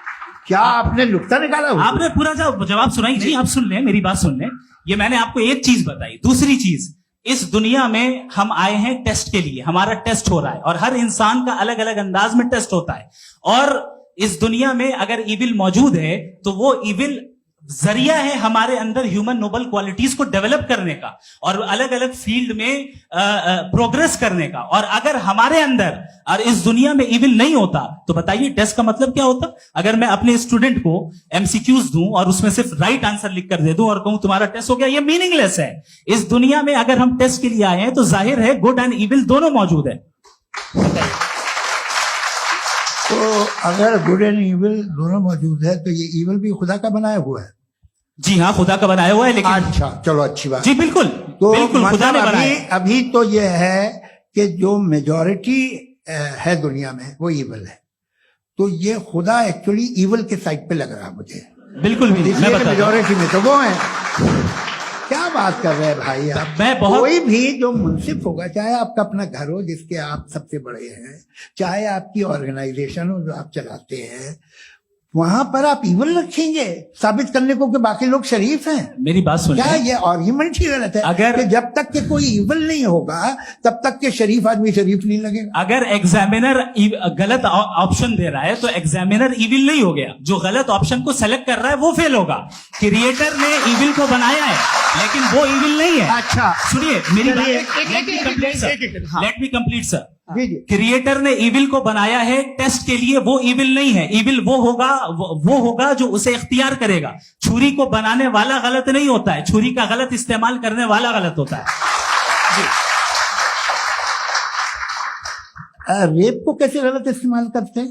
क्या आपने नुक्ता निकाला हुआ? आपने पूरा जवाब सुना ही नहीं। आप सुन लें, मेरी बात सुन लें। ये मैंने आपको एक चीज बताई। दूसरी चीज, इस दुनिया में हम आए हैं टेस्ट के लिए, हमारा टेस्ट हो रहा है और हर इंसान का अलग अलग अंदाज में टेस्ट होता है। और इस दुनिया में अगर इविल मौजूद है तो वो इविल जरिया है हमारे अंदर ह्यूमन नोबल क्वालिटीज को डेवलप करने का और अलग अलग फील्ड में प्रोग्रेस करने का। और अगर हमारे अंदर और इस दुनिया में इविल नहीं होता तो बताइए टेस्ट का मतलब क्या होता? अगर मैं अपने स्टूडेंट को एमसीक्यूज दूं और उसमें सिर्फ राइट आंसर लिख कर दे दूं और कहूं तुम्हारा टेस्ट हो गया, ये मीनिंगलेस है। इस दुनिया में अगर हम टेस्ट के लिए आए हैं तो जाहिर है गुड एंड इविल दोनों मौजूद है। तो अगर गुड एंड इविल दोनों मौजूद है तो ये इविल भी खुदा का बनाया हुआ है। जी हाँ, खुदा का बनाया हुआ है, लेकिन अच्छा चलो अच्छी बात। जी बिल्कुल, तो बिल्कुल खुदा ने मतलब बनाया। अभी तो ये है कि जो मेजॉरिटी है दुनिया में वो इविल है, तो ये खुदा एक्चुअली इविल के साइड पे लग रहा है मुझे। बिल्कुल भी, मैं बता मेजॉरिटी में तो वो है। क्या बात कर रहे हैं भाई आप? मैं बहुत कोई भी जो मुंसिफ होगा, चाहे आपका अपना घर हो जिसके आप सबसे बड़े हैं, चाहे आपकी ऑर्गेनाइजेशन हो जो आप चलाते हैं, वहां पर आप इविल रखेंगे साबित करने को कि बाकी लोग शरीफ हैं। मेरी बात सुनिए, क्या ये आर्ग्यूमेंट ही गलत है? अगर कि जब तक के कोई इविल नहीं होगा तब तक के शरीफ आदमी शरीफ नहीं लगेगा। अगर एग्जामिनर गलत ऑप्शन दे रहा है तो एग्जामिनर इविल नहीं हो गया, जो गलत ऑप्शन को सेलेक्ट कर रहा है वो फेल होगा। क्रिएटर ने इविल को बनाया है लेकिन वो इविल नहीं है। अच्छा सुनिए मेरी बात, let me complete sir. Creator ने इविल को बनाया है टेस्ट के लिए, वो इविल नहीं है। इविल वो होगा जो उसे इख्तियार करेगा। छुरी को बनाने वाला गलत नहीं होता है, छुरी का गलत इस्तेमाल करने वाला गलत होता है। रेप को कैसे गलत इस्तेमाल करते हैं?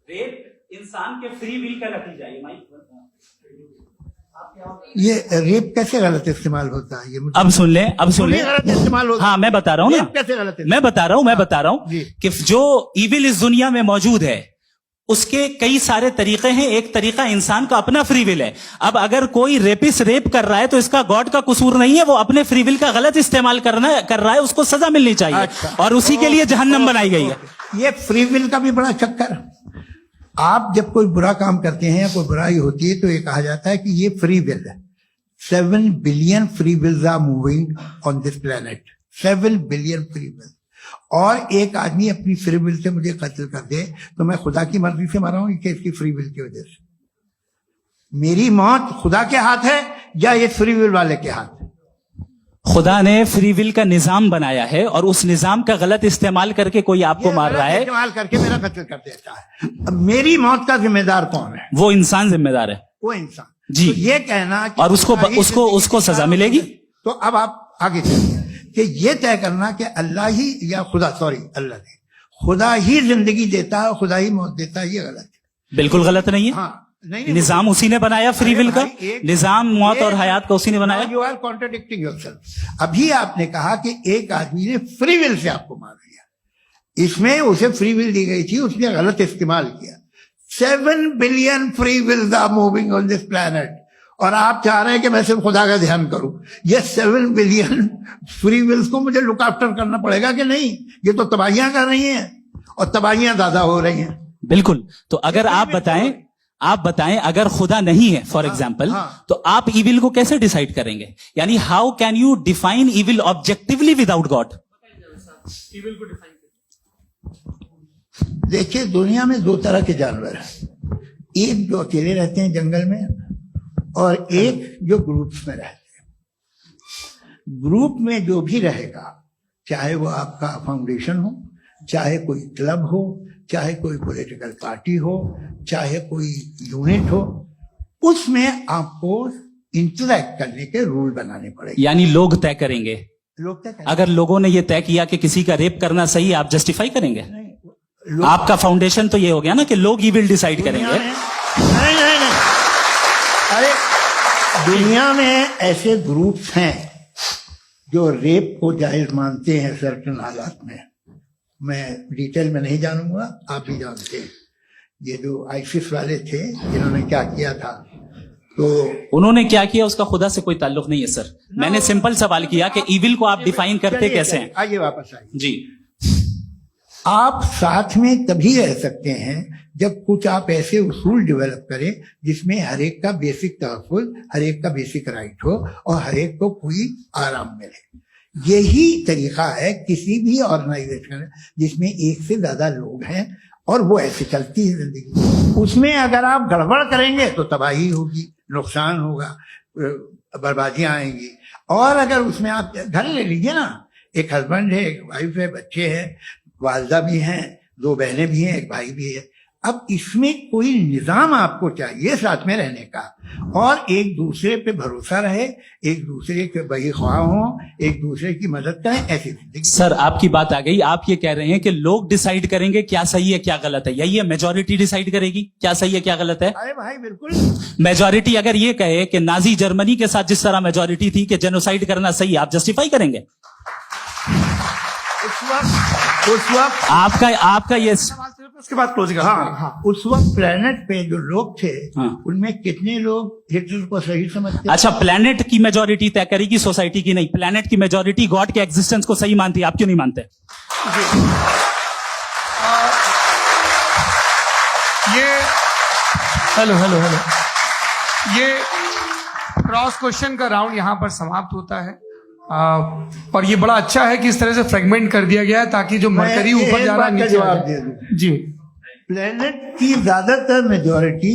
रेप इंसान के फ्री विल का नतीजा है। ये रेप कैसे गलत इस्तेमाल होता है? ये मुझे अब सुन ले गलत इस्तेमाल होता है। हाँ मैं बता रहा हूँ ना, कैसे गलत मैं बता रहा हूँ कि जो इविल इस दुनिया में मौजूद है उसके कई सारे तरीके हैं। एक तरीका इंसान का अपना फ्री विल है। अब अगर कोई रेपिस्ट रेप कर रहा है तो इसका गॉड का कसूर नहीं है, वो अपने फ्री विल का गलत इस्तेमाल कर रहा है, उसको सजा मिलनी चाहिए। अच्छा। और उसी के लिए जहन्नम बनाई गई है। ये फ्री विल का भी बड़ा चक्कर। आप जब कोई बुरा काम करते हैं या कोई बुराई होती है तो ये कहा जाता है कि ये फ्री विल है। 7 billion free wills are moving on this planet. 7 billion free will. और एक आदमी अपनी फ्री विल से मुझे कत्ल कर दे तो मैं खुदा की मर्जी से मरा हूं कि इसकी फ्री विल की वजह से? मेरी मौत खुदा के हाथ है या ये फ्री विल वाले के हाथ है? खुदा ने फ्री विल का निजाम बनाया है और उस निजाम का गलत इस्तेमाल करके कोई आपको मार रहा है, इस्तेमाल करके मेरा कत्ल कर देता है। अब मेरी मौत का जिम्मेदार कौन है? वो इंसान जिम्मेदार है। वो इंसान। जी। तो ये कहना कि और उसको सजा मिलेगी। तो अब आप आगे चलिए कि ये तय करना कि अल्लाह ही या अल्लाह ने खुदा ही जिंदगी देता है, खुदा ही मौत देता है, ये गलत है। बिल्कुल गलत नहीं है। हाँ, नहीं, निजाम उसी ने बनाया फ्री विल का। निजाम मौत और हयात का उसी ने बनाया। You are contradicting yourself. अभी आपने कहा कि एक आदमी ने फ्री विल से आपको मार दिया, इसमें उसे फ्री विल दी गई थी, उसने गलत इस्तेमाल किया। 7 billion free wills are moving on this planet और आप चाह रहे हैं कि मैं सिर्फ खुदा का ध्यान करूं। ये 7 बिलियन फ्री विल्स को मुझे लुक आफ्टर करना पड़ेगा कि नहीं? ये तो तबाहियां कर रही हैं और तबाहियां ज्यादा हो रही हैं। बिल्कुल। तो अगर आप बताएं अगर खुदा नहीं है फॉर एग्जाम्पल, तो आप इविल को कैसे डिसाइड करेंगे? यानी how can you define evil objectively without God? देखिए दुनिया में 2 तरह के जानवर हैं। एक जो अकेले रहते हैं जंगल में और एक जो ग्रुप्स में रहते हैं। ग्रुप में जो भी रहेगा, चाहे वो आपका फाउंडेशन हो, चाहे कोई क्लब हो, चाहे कोई पॉलिटिकल पार्टी हो, चाहे कोई यूनिट हो, उसमें आपको इंटरैक्ट करने के रूल बनाने पड़ेंगे। यानी लोग तय करेंगे। लोग तय करेंगे। अगर लोगों ने ये तय किया कि किसी का रेप करना सही है, आप जस्टिफाई करेंगे? आपका फाउंडेशन तो ये हो गया ना कि लोग ही विल डिसाइड करेंगे। नहीं। अरे दुनिया में ऐसे ग्रुप्स हैं जो रेप को जायज मानते हैं सर्टेन हालात में। मैं डिटेल में नहीं जानूंगा, आप भी जानते हैं। ये जो आईसिस वाले थे जिन्होंने क्या किया था, तो उन्होंने क्या किया उसका खुदा से कोई ताल्लुक नहीं है सर। मैंने सिंपल सवाल किया कि इविल को आप डिफाइन करते कैसे हैं? आइए वापस आइए जी। आप साथ में तभी रह सकते हैं जब कुछ आप ऐसे उसूल डेवलप करें जिसमें हर एक का बेसिक तहफ़्फ़ुज़, हर एक का बेसिक राइट हो और हर एक को कोई आराम मिले। यही तरीका है किसी भी ऑर्गेनाइजेशन जिसमें एक से ज्यादा लोग हैं और वो ऐसे चलती है जिंदगी। उसमें अगर आप गड़बड़ करेंगे तो तबाही होगी, नुकसान होगा, बर्बादियां आएंगी। और अगर उसमें आप घर ले लीजिए ना, एक हस्बैंड है, एक वाइफ है, बच्चे हैं, वालदा भी हैं, 2 बहनें भी हैं, एक भाई भी है। अब इसमें कोई निजाम आपको चाहिए साथ में रहने का, और एक दूसरे पे भरोसा रहे, एक दूसरे के बहीख्वाह हों, एक दूसरे की मदद करें, ऐसी जिंदगी। सर आपकी बात आ गई, आप ये कह रहे हैं कि लोग डिसाइड करेंगे क्या सही है क्या गलत है, यही है मेजोरिटी डिसाइड करेगी क्या सही है क्या गलत है? अरे भाई बिल्कुल। मेजोरिटी अगर ये कहे कि नाजी जर्मनी के साथ जिस तरह मेजोरिटी थी कि जेनोसाइड करना सही है, आप जस्टिफाई करेंगे? उस वक्त आपका ये उसके बाद क्लोजिंग। हाँ, उस वक्त प्लेनेट पे जो लोग थे, हाँ। उनमें कितने लोग हिटलर को सही समझते? अच्छा, प्लेनेट की मेजोरिटी तय करेगी सोसाइटी की नहीं, प्लेनेट की मेजोरिटी गॉड के एग्जिस्टेंस को सही मानती है, आप क्यों नहीं मानते? ये हेलो ये क्रॉस क्वेश्चन का राउंड यहां पर समाप्त होता है। और ये बड़ा अच्छा है कि इस तरह से फ्रेगमेंट कर दिया गया है ताकि जो मरकरी ऊपर जा रहा है नीचे जवाब दे दूं। जी, प्लेनेट की ज्यादातर मेजोरिटी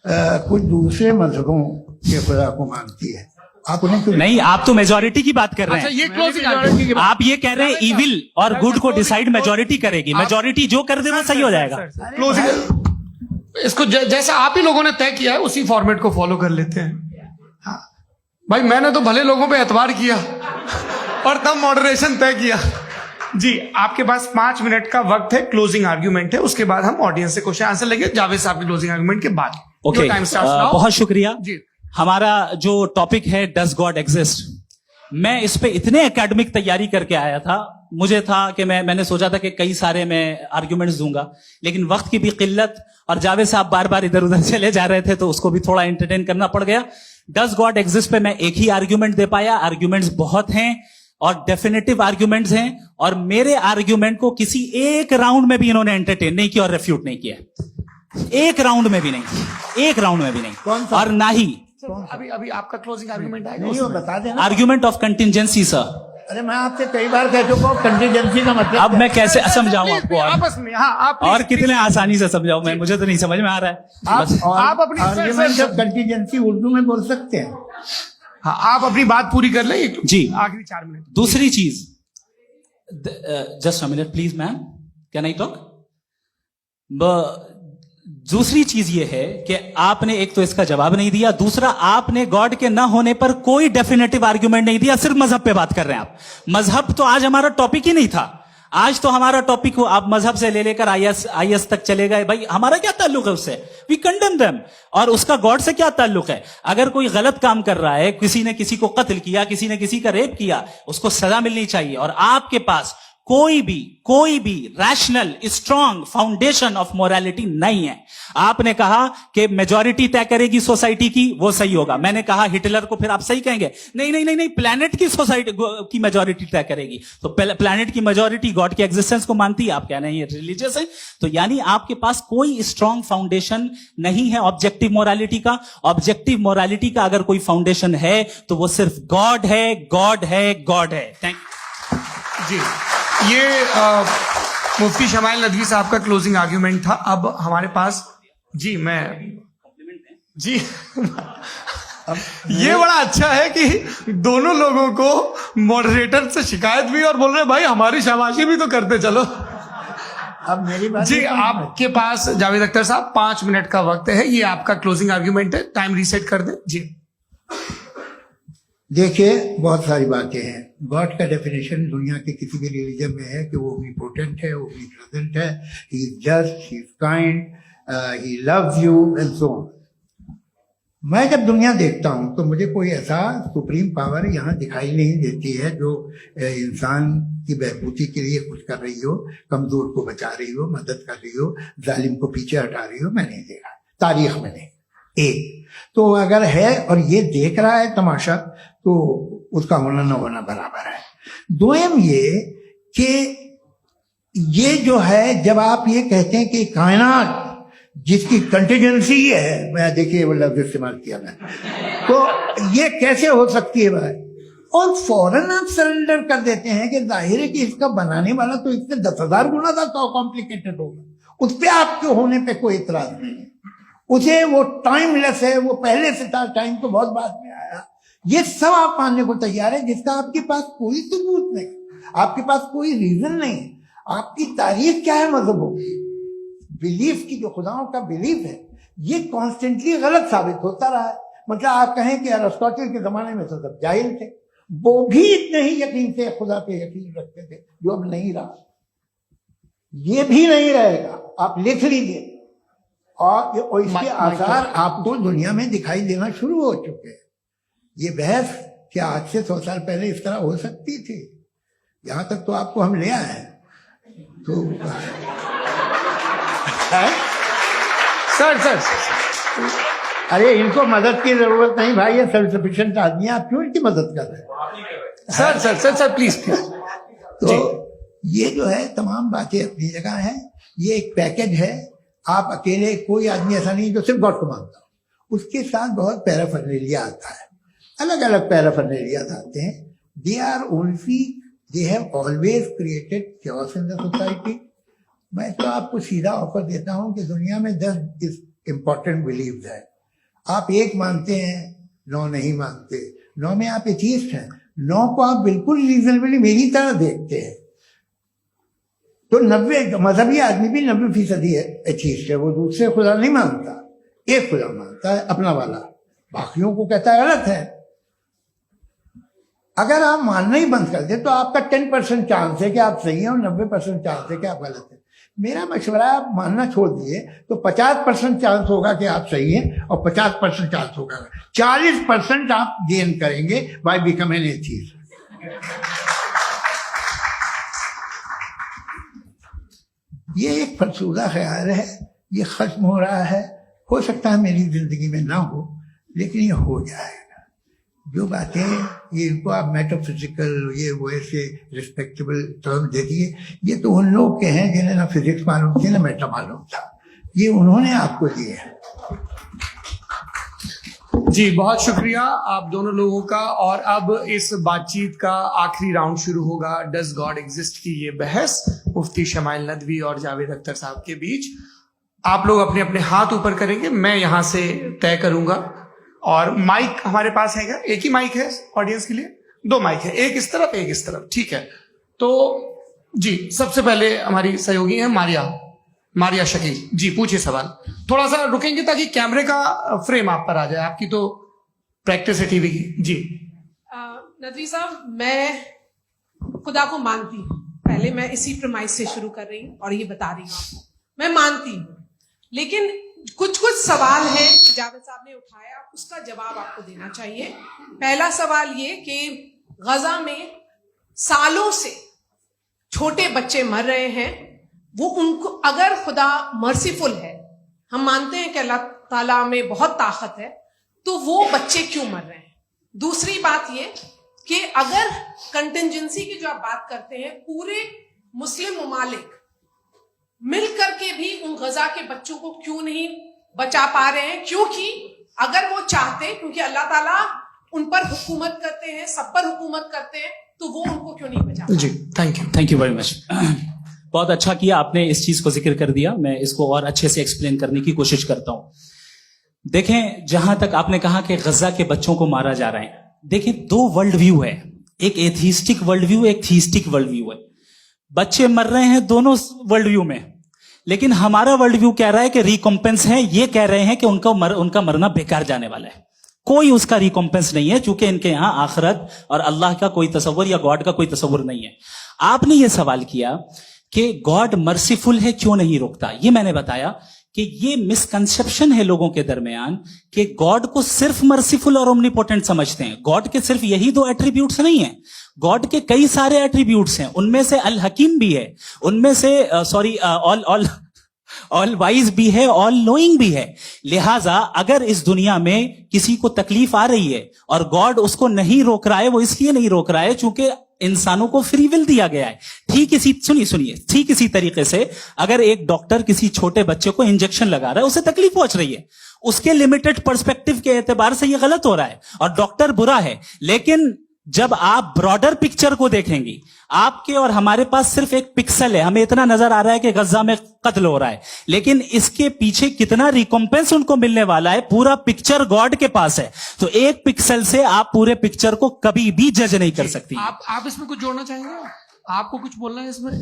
कुछ दूसरे मजहबों के खुदा को मानती है। आप उन्हें क्यों नहीं, आप तो मेजोरिटी की बात कर रहे अच्छा हैं। ये क्लोजिंग आप ये कह रहे हैं इविल और गुड को डिसाइड मेजोरिटी करेगी, मेजोरिटी जो कर दे वो सही हो जाएगा। क्लोजिंग इसको जैसा आप ही लोगों ने तय किया है उसी फॉर्मेट को फॉलो कर लेते हैं। भाई मैंने तो भले लोगों पे एतबार किया और तब मॉडरेशन तय किया। जी, आपके पास 5 मिनट का वक्त है, क्लोजिंग आर्ग्यूमेंट है, उसके बाद हम ऑडियंस से क्वेश्चन आंसर लेंगे जावेद साहब की क्लोजिंग आर्ग्यूमेंट के बाद। ओके, बहुत शुक्रिया जी। हमारा जो टॉपिक है डज गॉड एग्जिस्ट, मैं इस पे इतने एकेडमिक तैयारी करके आया था, मुझे था कि मैंने सोचा था कि कई सारे मैं आर्ग्यूमेंट्स दूंगा, लेकिन वक्त की भी किल्लत और जावेद साहब बार बार इधर उधर चले जा रहे थे तो उसको भी थोड़ा एंटरटेन करना पड़ गया। डज गॉड एग्जिस्ट पे मैं एक ही आर्ग्यूमेंट दे पाया, आर्ग्यूमेंट्स बहुत हैं और डेफिनेटिव आर्ग्यूमेंट्स हैं, और मेरे आर्ग्यूमेंट को किसी एक राउंड में भी इन्होंने एंटरटेन नहीं किया और रेफ्यूट नहीं किया, एक राउंड में भी नहीं, एक राउंड में भी नहीं, और ना ही अभी आपका क्लोजिंग आर्ग्यूमेंट आएगा, नहीं हो बता देना। Argument of contingency sir. अरे मैं आपसे कई बार कह चुका हूँ कंटीजेंसी का मतलब अब मैं कैसे समझाऊं आपको आपस में? हाँ, आप और कितने आसानी से समझाऊं मैं, मुझे तो नहीं समझ में आ रहा है। आप अपनी आर्ग्यूमेंट ऑफ कंटीजेंसी उर्दू में बोल सकते हैं। हाँ, आप अपनी बात पूरी कर लें जी, आखिरी 4 मिनट। दूसरी चीज, just a minute please ma'am, can I talk? दूसरी चीज ये है कि आपने एक तो इसका जवाब नहीं दिया, दूसरा आपने गॉड के ना होने पर कोई डेफिनेटिव आर्ग्यूमेंट नहीं दिया, सिर्फ मजहब पे बात कर रहे हैं आप। मजहब तो आज हमारा टॉपिक ही नहीं था, आज तो हमारा टॉपिक हो, आप मजहब से ले लेकर आईएस तक चले गए। भाई हमारा क्या ताल्लुक है उससे? We condemn them. और उसका गॉड से क्या ताल्लुक है? अगर कोई गलत काम कर रहा है, किसी ने किसी को कत्ल किया, किसी ने किसी का रेप किया, उसको सजा मिलनी चाहिए। और आपके पास कोई भी rational strong foundation of morality नहीं है। आपने कहा कि मेजॉरिटी तय करेगी सोसाइटी की, वो सही होगा। मैंने कहा हिटलर को फिर आप सही कहेंगे, नहीं, प्लैनेट की सोसाइटी की मेजॉरिटी तय करेगी। तो प्लैनेट की मेजॉरिटी गॉड के एग्जिस्टेंस को मानती है, आप कह रहे हैं ये रिलीजियस है। तो यानी आपके पास कोई स्ट्रॉन्ग फाउंडेशन नहीं है ऑब्जेक्टिव मोरालिटी का। ऑब्जेक्टिव मोरालिटी का अगर कोई फाउंडेशन है तो वो सिर्फ गॉड है, गॉड है, गॉड है। थैंक यू जी। ये मुफ्ती शमाइल नदवी साहब का क्लोजिंग आर्ग्यूमेंट था। अब हमारे पास जी ये बड़ा अच्छा है कि दोनों लोगों को मॉडरेटर से शिकायत भी और बोल रहे भाई हमारी शाबाशी भी तो करते चलो। अब मेरी बात जी, आपके पास जावेद अख्तर साहब 5 मिनट का वक्त है, ये आपका क्लोजिंग आर्ग्यूमेंट है, टाइम रीसेट कर दें। जी देखिए, बहुत सारी बातें हैं। गॉड का डेफिनेशन दुनिया के किसी भी रिलीजन में है कि वो ओमनीपोटेंट है, ओमनीप्रेजेंट है, he is just, he is kind, he loves you and so on. मैं जब दुनिया देखता हूँ तो मुझे कोई ऐसा सुप्रीम पावर यहाँ दिखाई नहीं देती है जो इंसान की बहबूदी के लिए कुछ कर रही हो, कमजोर को बचा रही हो, मदद कर रही हो, जालिम को पीछे हटा रही हो। मैं नहीं देखा, तारीख में नहीं। एक तो अगर है और ये देख रहा है तमाशा, तो उसका होना न होना बराबर है। दोयम ये कि ये जो है, जब आप ये कहते हैं कि कायनात जिसकी कंटीजेंसी है, मैं देखिए वो लफ्ज इस्तेमाल किया मैं, तो ये कैसे हो सकती है भाई? और फौरन आप सरेंडर कर देते हैं कि जाहिर है कि इसका बनाने वाला तो इससे 10,000 गुना ज्यादा कॉम्प्लिकेटेड होगा, उस पर आपके होने पे कोई इतराज नहीं है। उसे वो टाइमलेस है, वो पहले से था, टाइम तो बहुत बाद में आया, ये सब आप मानने को तैयार है, जिसका आपके पास कोई सबूत नहीं, आपके पास कोई रीजन नहीं। आपकी तारीख क्या है मजहबों की, बिलीफ की, जो खुदाओं का बिलीफ है, ये कॉन्स्टेंटली गलत साबित होता रहा है। मतलब आप कहें कि अरिस्टोटल के जमाने में तो सब जाहिल थे, वो भी इतने ही यकीन से खुदा पे यकीन रखते थे, जो अब नहीं रहा, ये भी नहीं रहेगा, आप लिख लीजिए। और इसके आसार आपको दुनिया में दिखाई देना शुरू हो चुके हैं। ये बहस क्या आज से 100 साल पहले इस तरह हो सकती थी? यहां तक तो आपको हम ले आए हैं। तो सर अरे इनको मदद की जरूरत नहीं भाई, ये सेल्फ सफिशिएंट आदमी है, आप क्यों इनकी मदद कर रहे हैं? Sir please. तो ये जो है तमाम बातें अपनी जगह है, ये एक पैकेज है। आप अकेले, कोई आदमी ऐसा नहीं जो सिर्फ गॉड को मानता हो, उसके साथ बहुत पैराफर्नेलिया आता है, अलग अलग पैराफर्नेलिया आते हैं। They have always created chaos in the society. मैं तो आपको सीधा ऑफर देता हूं कि दुनिया में 10 इंपॉर्टेंट बिलीव्स है, आप एक मानते हैं, 9 नहीं मानते, 9 में आप एथीस्ट हैं, 9 को आप बिल्कुल रीजनेबली मेरी तरह देखते हैं। तो 90 मजहबी आदमी भी 90% एथीस्ट है, वो दूसरे खुदा नहीं मानता, एक खुदा मानता है अपना वाला, बाकियों को कहता है गलत है। अगर आप मानना ही बंद कर दे तो आपका 10% चांस है कि आप सही हैं और 90% चांस है कि आप गलत हैं। मेरा मशवरा है, आप मानना छोड़ दिए तो 50% चांस होगा कि आप सही हैं और 50% चांस होगा, 40% आप गेन करेंगे बाय बिकमिंग एथीस्ट। ये एक फरसूदा ख्याल है, ये खत्म हो रहा है, हो सकता है मेरी जिंदगी में ना हो, लेकिन ये हो जाएगा। जो बातें ये इनको आप मेटाफिजिकल, ये वो ऐसे रिस्पेक्टेबल टर्म दे दिए, ये तो उन लोग के हैं जिन्हें ना फिजिक्स मालूम थी ना मेटा मालूम था, ये उन्होंने आपको दिए हैं। जी बहुत शुक्रिया आप दोनों लोगों का। और अब इस बातचीत का आखिरी राउंड शुरू होगा, डज गॉड एग्जिस्ट की ये बहस मुफ्ती शमाइल नदवी और जावेद अख्तर साहब के बीच। आप लोग अपने अपने हाथ ऊपर करेंगे, मैं यहां से तय करूंगा। और माइक हमारे पास है क्या? एक ही माइक है ऑडियंस के लिए? 2 माइक है, एक इस तरफ एक इस तरफ, ठीक है। तो जी सबसे पहले हमारी सहयोगी है मारिया शकील जी, पूछिए सवाल। थोड़ा सा रुकेंगे ताकि कैमरे का फ्रेम आप पर आ जाए, आपकी तो प्रैक्टिस है टीवी की। जी नदवी साहब, मैं खुदा को मानती हूँ, पहले मैं इसी प्रमाइस से शुरू कर रही हूँ और ये बता रही हूँ मैं मानती हूँ, लेकिन कुछ सवाल हैं जो जावेद साहब ने उठाया, उसका जवाब आपको देना चाहिए। पहला सवाल ये कि गजा में सालों से छोटे बच्चे मर रहे हैं, वो उनको, अगर खुदा मर्सीफुल है, हम मानते हैं कि अल्लाह ताला में बहुत ताकत है, तो वो बच्चे क्यों मर रहे हैं? दूसरी बात ये कि अगर कंटिजेंसी की जो आप बात करते हैं, पूरे मुस्लिम ममालिक मिल करके भी उन गजा के बच्चों को क्यों नहीं बचा पा रहे हैं? क्योंकि अगर वो चाहते, क्योंकि अल्लाह ताला उन पर हुकूमत करते हैं, सब पर हुकूमत करते हैं, तो वो उनको क्यों नहीं बचा? जी थैंक यू वेरी मच। बहुत अच्छा किया आपने इस चीज को जिक्र कर दिया, मैं इसको और अच्छे से एक्सप्लेन करने की कोशिश करता हूं। देखें, जहां तक आपने कहा कि गजा के बच्चों को मारा जा रहा है, देखिए 2 वर्ल्ड व्यू है, एक एथीस्टिक वर्ल्ड व्यू, एक थीस्टिक वर्ल्ड व्यू है। बच्चे मर रहे हैं दोनों वर्ल्ड व्यू में, लेकिन हमारा वर्ल्ड व्यू कह रहा है कि रिकॉम्पेंस है, ये कह रहे हैं कि उनका मरना बेकार जाने वाला है, कोई उसका रिकॉम्पेंस नहीं है, चूंकि इनके यहां आखिरत और अल्लाह का कोई तसव्वुर या गॉड का कोई तसव्वुर नहीं है। आपने ये सवाल किया कि गॉड मर्सीफुल है, क्यों नहीं रोकता? ये मैंने बताया कि ये मिसकंसेप्शन है लोगों के दरमियान कि गॉड को सिर्फ मर्सीफुल और ओमनीपोटेंट समझते हैं। गॉड के सिर्फ यही 2 एट्रीब्यूट्स नहीं है, गॉड के कई सारे एट्रीब्यूट्स हैं, उनमें से अल हकीम भी है, उनमें से ऑल वाइज भी है, ऑल नोइंग भी है। लिहाजा अगर इस दुनिया में किसी को तकलीफ आ रही है और गॉड उसको नहीं रोक रहा है, वो इसलिए नहीं रोक रहा है चूंकि इंसानों को फ्री विल दिया गया है। ठीक इसी तरीके से अगर एक डॉक्टर किसी छोटे बच्चे को इंजेक्शन लगा रहा है, उसे तकलीफ पहुंच रही है, उसके लिमिटेड पर्सपेक्टिव के एतबार से ये गलत हो रहा है और डॉक्टर बुरा है, लेकिन जब आप ब्रॉडर पिक्चर को देखेंगी, आपके और हमारे पास सिर्फ एक पिक्सल है, हमें इतना नजर आ रहा है कि गजा में कत्ल हो रहा है, लेकिन इसके पीछे कितना रिकॉम्पेंस उनको मिलने वाला है, पूरा पिक्चर गॉड के पास है। तो एक पिक्सल से आप पूरे पिक्चर को कभी भी जज नहीं कर सकती। आप इसमें कुछ जोड़ना चाहेंगे? आपको कुछ बोलना है इसमें?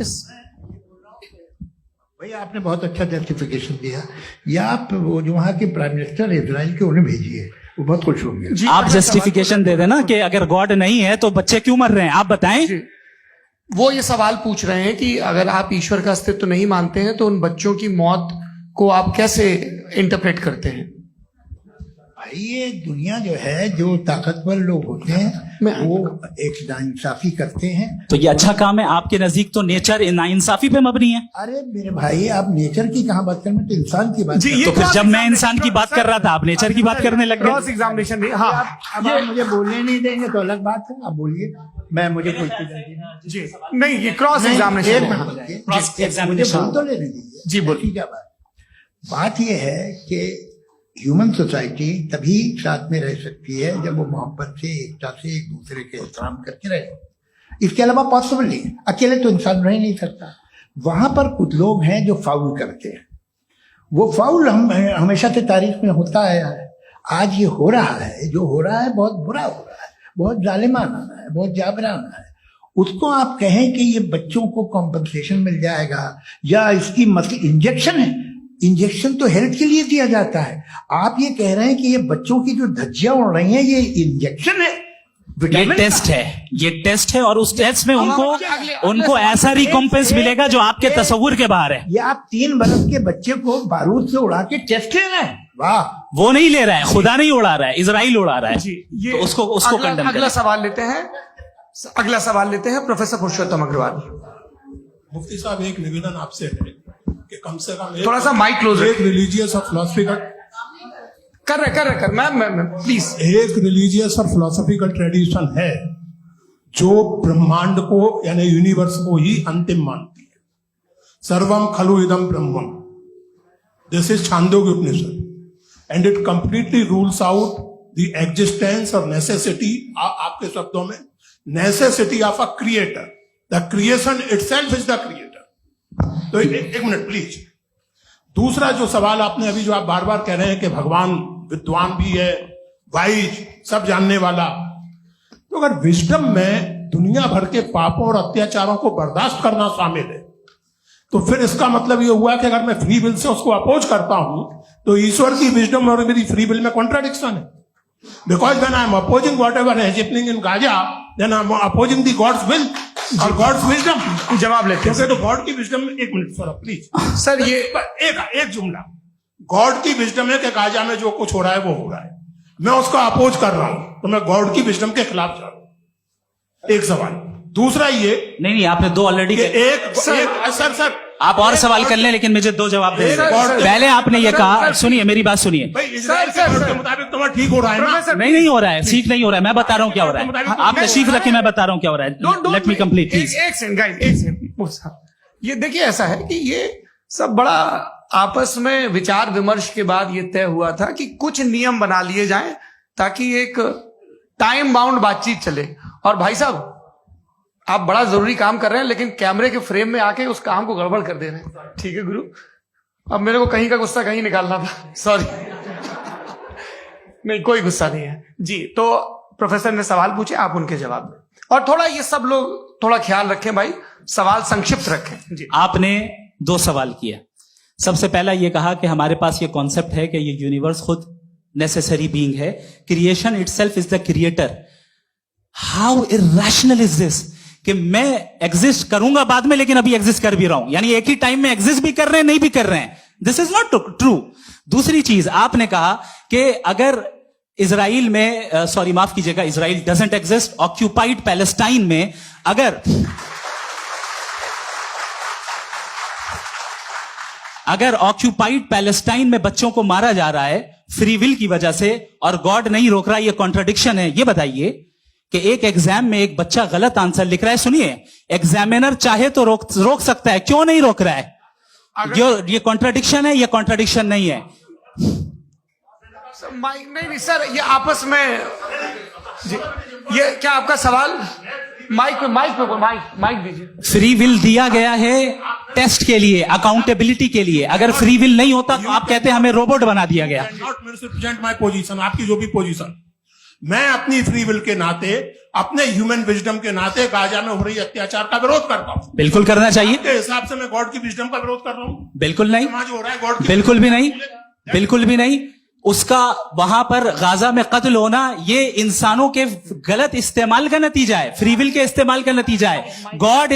भैया आपने बहुत अच्छा जस्टिफिकेशन दिया। या आप वो जो वहाँ के प्राइम मिनिस्टर इजराइल के उन्हें भेजिए, वो बहुत खुश होंगे। आप जस्टिफिकेशन दे देना कि अगर गॉड नहीं है तो बच्चे क्यों मर रहे हैं, आप बताएं। वो ये सवाल पूछ रहे हैं कि अगर आप ईश्वर का अस्तित्व नहीं मानते हैं तो उन बच्चों की मौत को आप कैसे इंटरप्रेट करते हैं? भाई ये दुनिया जो है, जो ताकतवर लोग होते हैं वो एक नाइंसाफी करते हैं। तो ये अच्छा काम है आपके नजदीक, तो नेचर नाइंसाफी पे मबनी है। अरे मेरे भाई, आप नेचर की कहाँ बात कर रहे हैं, तो इंसान की बात कर रहे हैं। तो फिर जब मैं इंसान की बात कर रहा था, आप नेचर की बात करने लग क्रॉस गए। एग्जामिनेशन नहीं। हाँ, अब आप मुझे बोलने नहीं देंगे तो अलग बात है, आप बोलिए, मैं मुझे कोई जी नहीं, ये क्रॉस एग्जामिनेशन है। हाँ, मुझे बोल तो लेने दीजिए। जी, बोलिए। ठीक है। बात यह है कि ह्यूमन सोसाइटी तभी साथ में रह सकती है जब वो मोहब्बत से, एकता से, एक दूसरे के एहतराम करके रहे। इसके अलावा पॉसिबल नहीं है, अकेले तो इंसान रह नहीं सकता। वहां पर कुछ लोग हैं जो फाउल करते हैं। वो फाउल हमेशा से तारीख में होता आया है। आज ये हो रहा है, जो हो रहा है बहुत बुरा हो रहा है, बहुत जालिमाना है, बहुत जाबराना है। उसको आप कहें कि ये बच्चों को कॉम्पनसेशन मिल जाएगा या इसकी इंजेक्शन है, इंजेक्शन तो हेल्थ के लिए दिया जाता है। आप ये कह रहे हैं कि ये बच्चों की जो धज्जियां उड़ रही हैं ये इंजेक्शन है, ये टेस्ट है, ये टेस्ट है, और उस टेस्ट में उनको ऐसा रिकॉम्पेंस मिलेगा जो आपके तस्वुर के बाहर है। ये आप 3 बरस के बच्चे को बारूद से उड़ा के टेस्ट ले रहे हैं। वाह, वो नहीं ले रहा है, खुदा नहीं उड़ा रहा है, इजराइल उड़ा रहा है। जी, ये तो उसको कंडेम अगला सवाल लेते हैं। अगला सवाल लेते हैं प्रोफेसर पुरुषोत्तम अग्रवाल। मुफ्ती साहब, एक निवेदन आपसे है कि कम से कम थोड़ा सा माइक क्लोज एक रिलीजियस और फिलोसफिकल कर मैं प्लीज। एक रिलीजियस और फिलोसफिकल ट्रेडिशन है जो ब्रह्मांड को यानी यूनिवर्स को ही अंतिम मानती है। सर्वम खलु इदम ब्रह्मम, this is Chandogya Upanishad, and it completely rules out the existence और नेसेसिटी, आपके शब्दों में necessity of a creator. The creation itself is the creator. तो एक मिनट प्लीज। दूसरा जो सवाल आपने अभी, जो आप बार बार कह रहे हैं कि भगवान विद्वान भी है, वाइज, सब जानने वाला, तो अगर विजडम में दुनिया भर के पापों और अत्याचारों को बर्दाश्त करना शामिल है, तो फिर इसका मतलब यह हुआ कि अगर मैं फ्री विल से उसको अपोज करता हूं तो ईश्वर की विजडम और मेरी फ्री विल में कॉन्ट्राडिक्शन है। Because when I am opposing whatever is happening in Gaza, then I am opposing the God's will और गॉड्स विजडम। जवाब लेते हैं। तो गॉड की विजडम में, एक मिनट सर प्लीज सर, ये एक जुमला, गॉड की विजडम है कि गाजा में जो कुछ हो रहा है वो हो रहा है, मैं उसको अपोज कर रहा हूं, तो मैं गॉड की विजडम के खिलाफ जा रहा हूं। एक सवाल। दूसरा ये नहीं, आपने 2 ऑलरेडी। सर आप और सवाल कर लें, लेकिन मुझे 2 जवाब दे। पहले आपने ये कहा, सुनिए मेरी बात सुनिए। इजराइल के गॉड के मुताबिक तुम्हारा ठीक हो रहा है ना? नहीं हो रहा है, ठीक नहीं हो रहा है। मैं बता रहा हूँ क्या हो रहा है, आप तशरीफ रखिए, मैं बता रहा हूँ क्या हो रहा है। Let me complete please. एक सेकंड गाइस, एक सेकंड। ये देखिए, ऐसा है कि ये सब बड़ा आपस में विचार विमर्श के बाद ये तय हुआ था कि कुछ नियम बना लिए जाएं ताकि एक टाइम बाउंड बातचीत चले। और भाई साहब, आप बड़ा जरूरी काम कर रहे हैं लेकिन कैमरे के फ्रेम में आके उस काम को गड़बड़ कर दे रहे हैं। ठीक है गुरु, अब मेरे को कहीं का गुस्सा कहीं निकालना था, सॉरी। नहीं, कोई गुस्सा नहीं है जी। तो प्रोफेसर ने सवाल पूछे, आप उनके जवाब दें। और थोड़ा ये सब लोग थोड़ा ख्याल रखें भाई, सवाल संक्षिप्त रखें जी। आपने 2 सवाल किए। सबसे पहला ये कहा कि हमारे पास ये कॉन्सेप्ट है कि ये यूनिवर्स खुद नेसेसरी बीइंग है, creation itself is the creator. How irrational is this कि मैं एग्जिस्ट करूंगा बाद में, लेकिन अभी एग्जिस्ट कर भी रहा हूं, यानी एक ही टाइम में एग्जिस्ट भी कर रहे हैं, नहीं भी कर रहे हैं। This is not true. दूसरी चीज, आपने कहा कि अगर इजराइल में, सॉरी माफ कीजिएगा, Israel doesn't exist, occupied Palestine में अगर ऑक्यूपाइड पैलेस्टाइन में बच्चों को मारा जा रहा है फ्री विल की वजह से और गॉड नहीं रोक रहा, ये कॉन्ट्रडिक्शन है। ये बताइए कि एक एग्जाम में एक बच्चा गलत आंसर लिख रहा है, सुनिए, एग्जामिनर चाहे तो रोक सकता है, क्यों नहीं रोक रहा है? ये कॉन्ट्रडिक्शन है, ये कॉन्ट्रडिक्शन नहीं है। नहीं सर, ये आपस में जी, ये क्या आपका सवाल? माइक दीजिए। फ्री विल दिया गया है टेस्ट के लिए, अकाउंटेबिलिटी के लिए। अगर फ्री विल नहीं होता तो आप कहते हैं हमें रोबोट बना दिया गया। नॉट मिसरिप्रेजेंट माय पोजीशन, आपकी जो भी पोजीशन, मैं अपनी फ्री विल के नाते, अपने ह्यूमन विजडम के नाते गाजा में हो रही अत्याचार का विरोध करता हूं। बिल्कुल करना चाहिए। के हिसाब से मैं गॉड की विजडम का विरोध कर रहा हूं। बिल्कुल नहीं, समाज हो रहा है गॉड की, बिल्कुल भी नहीं, बिल्कुल भी नहीं। उसका वहां पर गाजा में कत्ल होना ये इंसानों के गलत इस्तेमाल का नतीजा है, फ्री विल के इस्तेमाल का नतीजा है। गॉड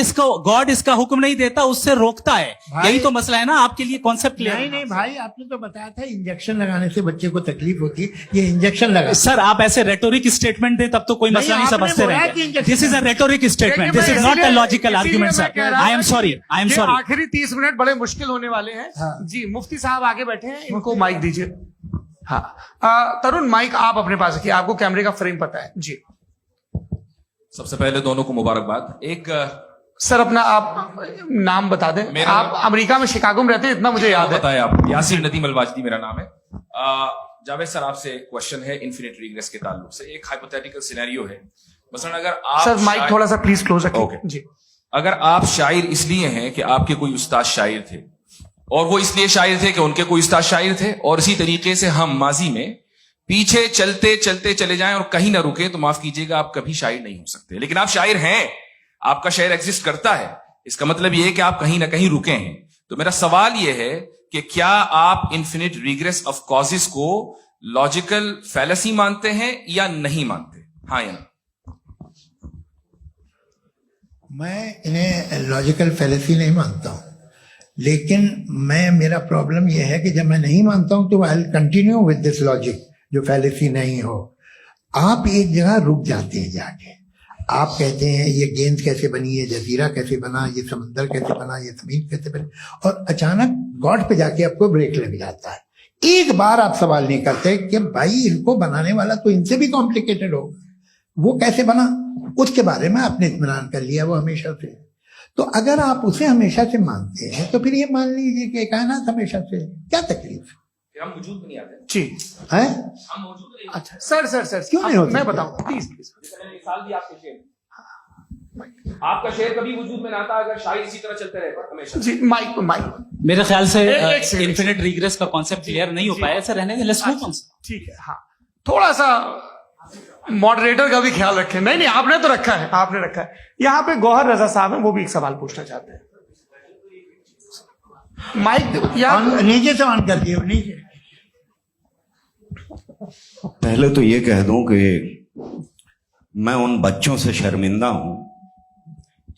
इसका हुक्म नहीं देता, उससे रोकता है। यही तो मसला है ना, आपके लिए कॉन्सेप्ट क्लियर है? नहीं भाई, आपने तो बताया था इंजेक्शन लगाने से बच्चे को तकलीफ होती है, ये इंजेक्शन लगा। सर आप ऐसे रेटोरिक स्टेटमेंट दे तब तो कोई मसला नहीं समझते रहेंगे। This is a rhetoric statement, this is not a logical argument sir. I am sorry, I am sorry. आखिरी 30 मिनट बड़े मुश्किल होने वाले हैं। जी, मुफ्ती साहब आगे बैठे हैं, इनको माइक दीजिए। हाँ, तरुण माइक आप अपने पास रखिए, आपको कैमरे का फ्रेम पता है। जी, सबसे पहले दोनों को मुबारकबाद। एक सर अपना आप नाम बता दें। आप अमेरिका में शिकागो में रहते हैं, इतना मुझे याद है। बताया आप, यासिर नदीम अलवाजदी मेरा नाम है। जावेद सर, आपसे क्वेश्चन है इन्फिनिट रिग्रेस के ताल्लुक से। एक हाइपोथेटिकल सिनेरियो है, मसलन अगर आप सर माइक थोड़ा सा प्लीज क्लोज रखिए। ओके। जी, अगर आप शायर इसलिए हैं कि आपके कोई उस्ताद शायर थे, और वो इसलिए शायर थे कि उनके कोई उस्ताद शायर थे, और इसी तरीके से हम माजी में पीछे चलते चलते चले जाएं और कहीं ना रुके, तो माफ कीजिएगा आप कभी शायर नहीं हो सकते। लेकिन आप शायर हैं, आपका शायर एग्जिस्ट करता है, इसका मतलब यह है कि आप कहीं ना कहीं रुके हैं। तो मेरा सवाल यह है कि क्या आप इन्फिनिट रिग्रेस ऑफ कॉजेस को लॉजिकल फैलेसी मानते हैं या नहीं मानते? हाँ या ना? मैं इन्हें लॉजिकल फैलेसी नहीं मानता हूं, लेकिन मेरा प्रॉब्लम यह है कि जब मैं नहीं मानता हूं तो I will continue with this logic जो फैलेसी नहीं हो। आप एक जगह रुक जाते हैं जाके, आप कहते हैं ये गेंद कैसे बनी, ये जजीरा कैसे बना, ये समंदर कैसे बना, ये जमीन कैसे बनी, और अचानक गॉड पे जाके आपको ब्रेक लग जाता है। एक बार आप सवाल नहीं करते कि भाई इनको बनाने वाला तो इनसे भी कॉम्प्लिकेटेड होगा, वो कैसे बना, उसके बारे में आपने इत्मीनान कर लिया वो हमेशा से। तो अगर आप उसे हमेशा से मानते हैं तो फिर ये मान लीजिए कि कायनात हमेशा से, क्या तकलीफ हम वजूद में नहीं आते जी है? हम मौजूद नहीं। अच्छा सर क्यों नहीं होता? मैं बताऊं प्लीज। मिसाल दी आपके शेर, आपका शेर कभी वजूद में ना आता अगर शायर इसी तरह चलते रहे हमेशा। जी, माइक मेरे ख्याल से एक सेकंड। इन्फिनिट रिग्रेस का कॉन्सेप्ट क्लियर नहीं हो पाया सर, रहने दें, लेट्स मूव ऑन। ठीक है। हाँ, थोड़ा सा मॉडरेटर का भी ख्याल रखें। नहीं आपने तो रखा है, आपने रखा है। यहाँ पे गौहर रजा साहब हैं, वो भी एक सवाल पूछना चाहते हैं। माइक यहाँ नीचे से ऑन कर दिए, नीचे। पहले तो ये कह दूं कि मैं उन बच्चों से शर्मिंदा हूं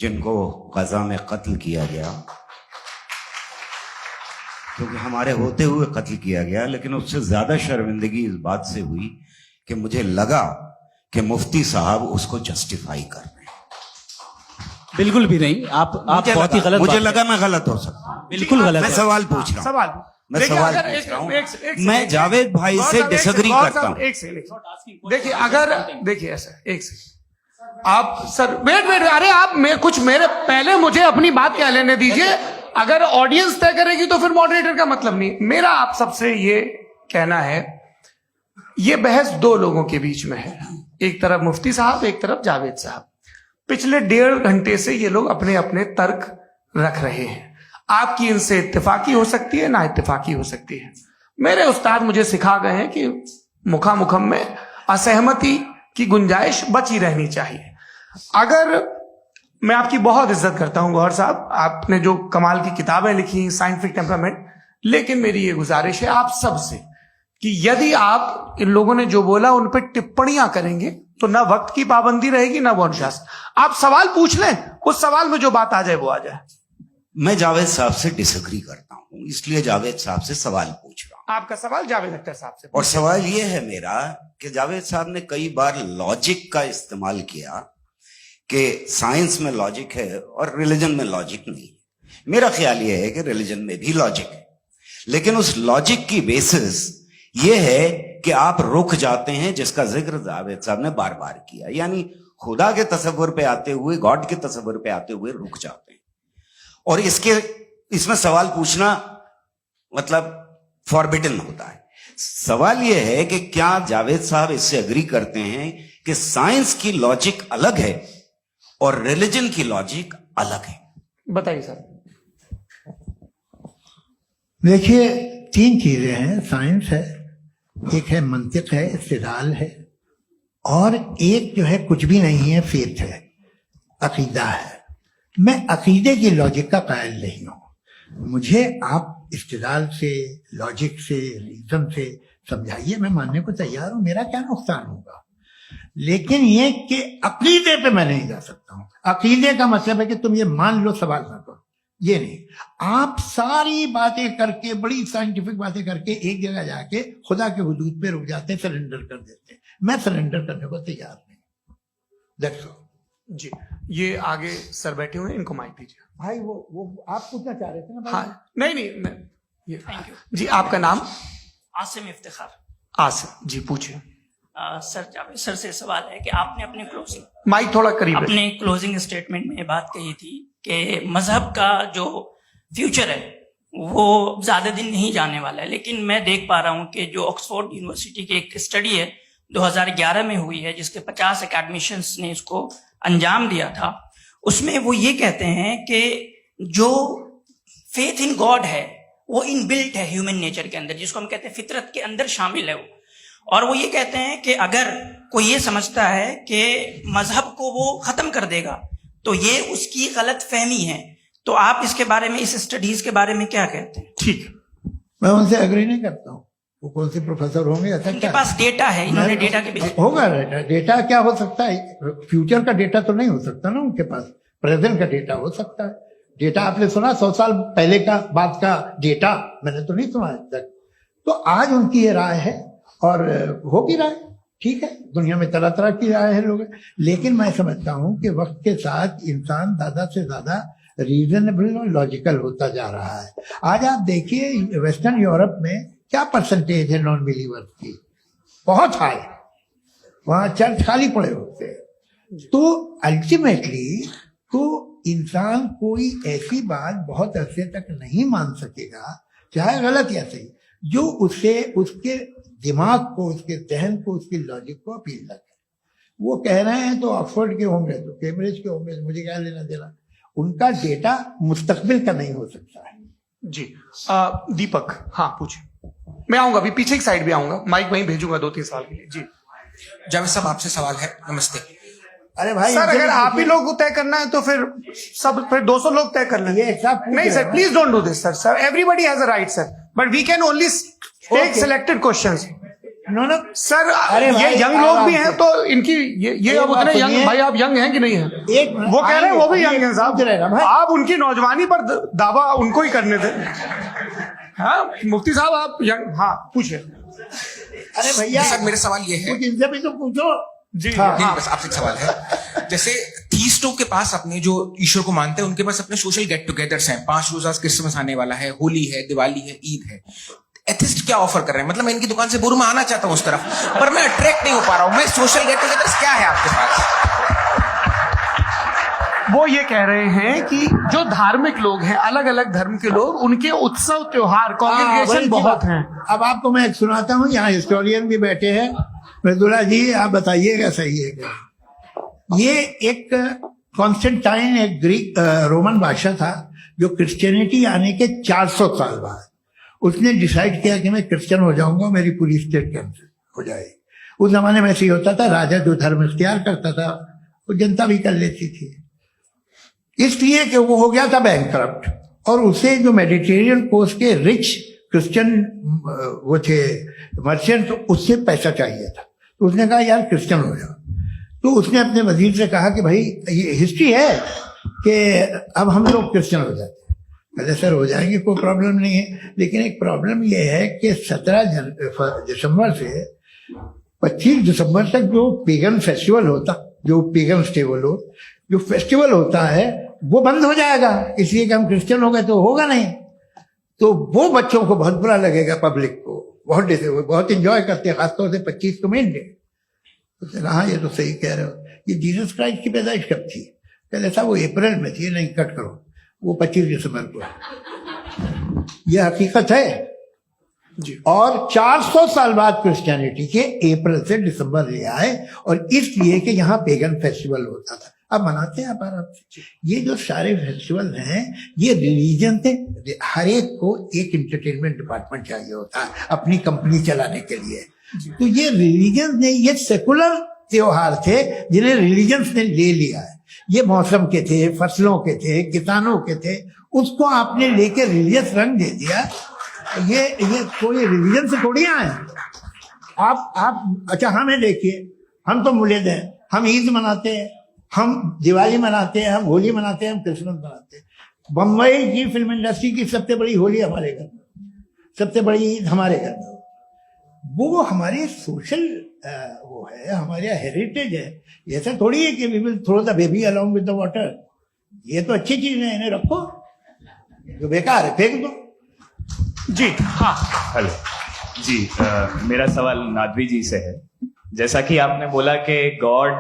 जिनको गजा में कत्ल किया गया, क्योंकि हमारे होते हुए कत्ल किया गया। लेकिन उससे ज्यादा शर्मिंदगी इस बात से हुई कि मुझे लगा कि मुफ्ती साहब उसको जस्टिफाई कर रहे हैं। बिल्कुल भी नहीं, आप बहुत ही गलत। मुझे लगा मैं गलत हो सकता हूं, बिल्कुल गलत मैं है। सवाल पूछ रहा हूं, सवाल मैं देखिए, सवाल अगर पूछ रहा हूं। एक मैं जावेद भाई से डिसएग्री करता हूं। एक सेकंड देखिए, अगर देखिए ऐसा एक सेकंड आप सर वेट अरे आप कुछ मेरे पहले मुझे अपनी बात कह लेने दीजिए। अगर ऑडियंस तय करेगी तो फिर मॉडरेटर का मतलब नहीं। मेरा आप सबसे ये कहना है, ये बहस दो लोगों के बीच में है, एक तरफ मुफ्ती साहब, एक तरफ जावेद साहब। पिछले 1.5 घंटे से ये लोग अपने अपने तर्क रख रहे हैं। आपकी इनसे इत्तेफाकी हो सकती है, ना इत्तेफाकी हो सकती है। मेरे उस्ताद मुझे सिखा गए हैं कि मुखामुखम में असहमति की गुंजाइश बची रहनी चाहिए। अगर मैं आपकी बहुत इज्जत करता हूं गौहर साहब, आपने जो कमाल की किताबें लिखी, साइंटिफिक टेम्परामेंट, लेकिन मेरी ये गुजारिश है आप सबसे कि यदि आप इन लोगों ने जो बोला उन पर टिप्पणियां करेंगे तो ना वक्त की पाबंदी रहेगी, ना वो अनुशासन। आप सवाल पूछ लें, उस सवाल में जो बात आ जाए वो आ जाए। मैं जावेद साहब से डिसएग्री करता हूं, इसलिए जावेद साहब से सवाल पूछ रहा हूं। आपका सवाल जावेद अख्तर साहब से। और सवाल यह है मेरा कि जावेद साहब ने कई बार लॉजिक का इस्तेमाल किया कि साइंस में लॉजिक है और रिलीजन में लॉजिक नहीं है। मेरा ख्याल यह है कि रिलीजन में भी लॉजिक है, लेकिन उस लॉजिक की बेसिस यह है कि आप रुक जाते हैं, जिसका जिक्र जावेद साहब ने बार बार किया, यानी खुदा के तसव्वुर पे आते हुए, गॉड के तसव्वुर पे आते हुए रुक जाते हैं। और इसमें सवाल पूछना मतलब फॉरबिडन होता है। सवाल यह है कि क्या जावेद साहब इससे अग्री करते हैं कि साइंस की लॉजिक अलग है और रिलीजन की लॉजिक अलग है। बताइए सर। देखिए, तीन चीजें हैं, साइंस है, एक है मंतिक है, इस्तिदलाल है, और एक जो है कुछ भी नहीं है, फेथ है, अकीदा है। मैं अकीदे की लॉजिक का कायल नहीं हूं। मुझे आप इस्तिदलाल से, लॉजिक से, रीजन से समझाइए, मैं मानने को तैयार हूं, मेरा क्या नुकसान होगा। लेकिन ये कि अकीदे पे मैं नहीं जा सकता हूं। अकीदे का मतलब है कि तुम ये मान लो, सवाल ना करो, ये नहीं। आप सारी बातें करके, बड़ी साइंटिफिक बातें करके एक जगह जाके खुदा के हुदूद पे रुक जाते, सरेंडर कर देते। मैं सरेंडर करने को तैयार नहीं। That's all. जी, ये आगे सर बैठे हुए हैं, इनको माइक दीजिए। भाई वो आप पूछना चाह रहे थे ना भाई? हाँ, नहीं ये थैंक यू जी, आपका नाम? आसिम इफ्तिखार। आसिम जी, पूछिए। सर, जावेद सर से सवाल है कि आपने माइक थोड़ा करीब है। अपने क्लोजिंग स्टेटमेंट में बात कही थी कि मजहब का जो फ्यूचर है वो ज्यादा दिन नहीं जाने वाला है, लेकिन मैं देख पा रहा हूँ कि जो ऑक्सफोर्ड यूनिवर्सिटी की एक स्टडी है 2011 में हुई है, जिसके 50 एकेडमिशियंस ने इसको अंजाम दिया था, उसमें वो ये कहते हैं कि जो फेथ इन गॉड है वो इनबिल्ट है ह्यूमन नेचर के अंदर, जिसको हम कहते हैं फितरत के अंदर शामिल है वो। और वो ये कहते हैं कि अगर कोई ये समझता है कि मजहब को वो खत्म कर देगा तो ये उसकी गलत फहमी है। तो आप इसके बारे में, इस स्टडीज के बारे में क्या कहते हैं? ठीक, मैं उनसे एग्री नहीं करता हूँ। वो कौन से प्रोफेसर होंगे ऐसा? उनके पास डेटा है, इन्होंने डेटा के बेसिस होगा। डेटा क्या हो सकता है? फ्यूचर का डेटा तो नहीं हो सकता ना उनके पास, प्रेजेंट का डेटा हो सकता है। डेटा आपने सुना 100 साल पहले का बाद का डेटा? मैंने तो नहीं सुना आज तक। तो आज उनकी ये राय है और हो भी रहा है, ठीक है। दुनिया में तरह तरह की राय है लोग, लेकिन मैं समझता हूं कि वक्त के साथ इंसान ज्यादा से ज्यादा रीजनेबल और लॉजिकल होता जा रहा है। आज आप देखिए वेस्टर्न यूरोप में क्या परसेंटेज है नॉन बिलीवर्स की, बहुत हाई। वहां चर्च खाली पड़े होते हैं। तो अल्टीमेटली तो इंसान कोई ऐसी बात बहुत अरसे तक नहीं मान सकेगा, चाहे गलत या सही, जो उससे उसके दिमाग को, उसके जहन को, उसकी लॉजिक को अपील न करे। वो कह रहे हैं तो ऑक्सफोर्ड के होंगे तो कैम्ब्रिज के होंगे, मुझे क्या लेना देना। उनका डेटा मुस्तकबिल का नहीं हो सकता है। जी, दीपक, हाँ पूछिए। मैं आऊंगा अभी, पीछे की साइड भी आऊंगा, माइक वहीं भेजूंगा 2-3 साल के लिए। जी जावेद साहब, आपसे सवाल है। नमस्ते। अरे भाई सर, अगर आप ही लोग को तय करना है तो फिर 200 लोग तय कर लेंगे। नहीं sir, please don't do this sir. Sir, everybody has a right sir, but we can only take selected questions. No sir, अरे ये भाई, यंग लोग भी हैं तो इनकी ये अब उतने यंग, भाई आप यंग हैं कि नहीं है? वो कह रहे हैं वो भी यंग हैं साहब, आप उनकी नौजवानी पर दावा उनको ही करने थे। हाँ मुफ्ती साहब, आप यंग, हाँ पूछिए। अरे भैया सर, मेरा सवाल ये है, कुछ इनसे भी तो पूछो। जी नहीं, बस आपसे एक सवाल है। जैसे थीस्टों के पास अपने जो ईश्वर को मानते हैं, उनके पास अपने सोशल गेट टुगेदर्स हैं। 5 रोजा क्रिसमस आने वाला है, होली है, दिवाली है, ईद है। एथिस्ट क्या ऑफर कर रहे हैं? मतलब मैं इनकी दुकान से बोलूं, मैं आना चाहता हूं उस तरफ, पर मैं अट्रैक्ट नहीं हो पा रहा हूं। मैं सोशल गेट टुगेदर्स क्या है आपके पास? वो ये कह रहे हैं कि जो धार्मिक लोग हैं, अलग अलग धर्म के लोग, उनके उत्सव त्योहार, कॉन्ग्रेगेशन बहुत हैं। अब आपको मैं एक सुनाता हूँ, यहाँ हिस्टोरियन भी बैठे हैं। मृदुला जी, आप बताइएगा सही है क्या? ये एक कॉन्स्टेंटाइन, एक ग्रीक रोमन बादशाह था, जो क्रिश्चियनिटी आने के 400 साल बाद उसने डिसाइड किया कि मैं क्रिश्चियन हो जाऊंगा, मेरी पूरी स्टेट कैंसिल हो जाएगी। उस जमाने में ऐसे ही होता था, राजा जो धर्म इख्तियार करता था वो जनता भी कर लेती थी, इसलिए कि वो हो गया था बैंकरप्ट। और उसे जो मेडिटेरियन कोस्ट के रिच क्रिश्चियन वो थे मर्चेंट, उससे पैसा चाहिए था। तो उसने कहा यार क्रिश्चियन हो जाओ। तो उसने अपने वजीर से कहा कि भाई ये हिस्ट्री है कि अब हम लोग क्रिश्चियन हो जाते हैं। कहते सर हो जाएंगे, कोई प्रॉब्लम नहीं है, लेकिन एक प्रॉब्लम ये है कि 17 दिसंबर से 25 दिसंबर तक जो पेगन फेस्टिवल होता, जो पेगन जो फेस्टिवल होता है वो बंद हो जाएगा, इसलिए कि हम क्रिश्चियन हो गए तो होगा नहीं। तो वो बच्चों को बहुत बुरा लगेगा, पब्लिक को बहुत इंजॉय करते हैं, खासतौर से 25 को मेन डे। तो हाँ ये तो सही कह रहे हो। ये जीसस क्राइस्ट की पैदाइश कब थी? कहते साहब वो अप्रैल में थी। नहीं, कट करो, वो 25 दिसंबर को। ये हकीकत है। जी। और 400 साल बाद क्रिश्चियनिटी के अप्रैल से दिसंबर ले आए, और इसलिए कि यहाँ पेगन फेस्टिवल होता था। अब मनाते हैं आप आराम से। ये जो सारे फेस्टिवल हैं ये रिलीजन थे। हर एक को एक एंटरटेनमेंट डिपार्टमेंट चाहिए होता है अपनी कंपनी चलाने के लिए। तो ये रिलीजन ने, ये सेकुलर त्योहार थे जिन्हें रिलीजन ने ले लिया है। ये मौसम के थे, फसलों के थे, किसानों के थे, उसको आपने लेके रिलीजियस रंग दे दिया। ये कोई रिलीजन से थोड़ी आए आप। अच्छा हमें देखिए, हम तो मुल्द हैं, हम ईद मनाते हैं, हम दिवाली मनाते हैं, हम होली मनाते हैं, हम क्रिसमस मनाते हैं। बम्बई की फिल्म इंडस्ट्री की सबसे बड़ी होली हमारे घर में, सबसे बड़ी ईद हमारे घर में। वो हमारे सोशल वो है, हमारे हेरिटेज है। ऐसा थोड़ी है कि we will throw the baby along with the water. ये तो अच्छी चीज है, इन्हें रखो, जो बेकार है फेंक दो। जी हाँ हेलो जी, मेरा सवाल नादवी जी से है। जैसा कि आपने बोला कि गॉड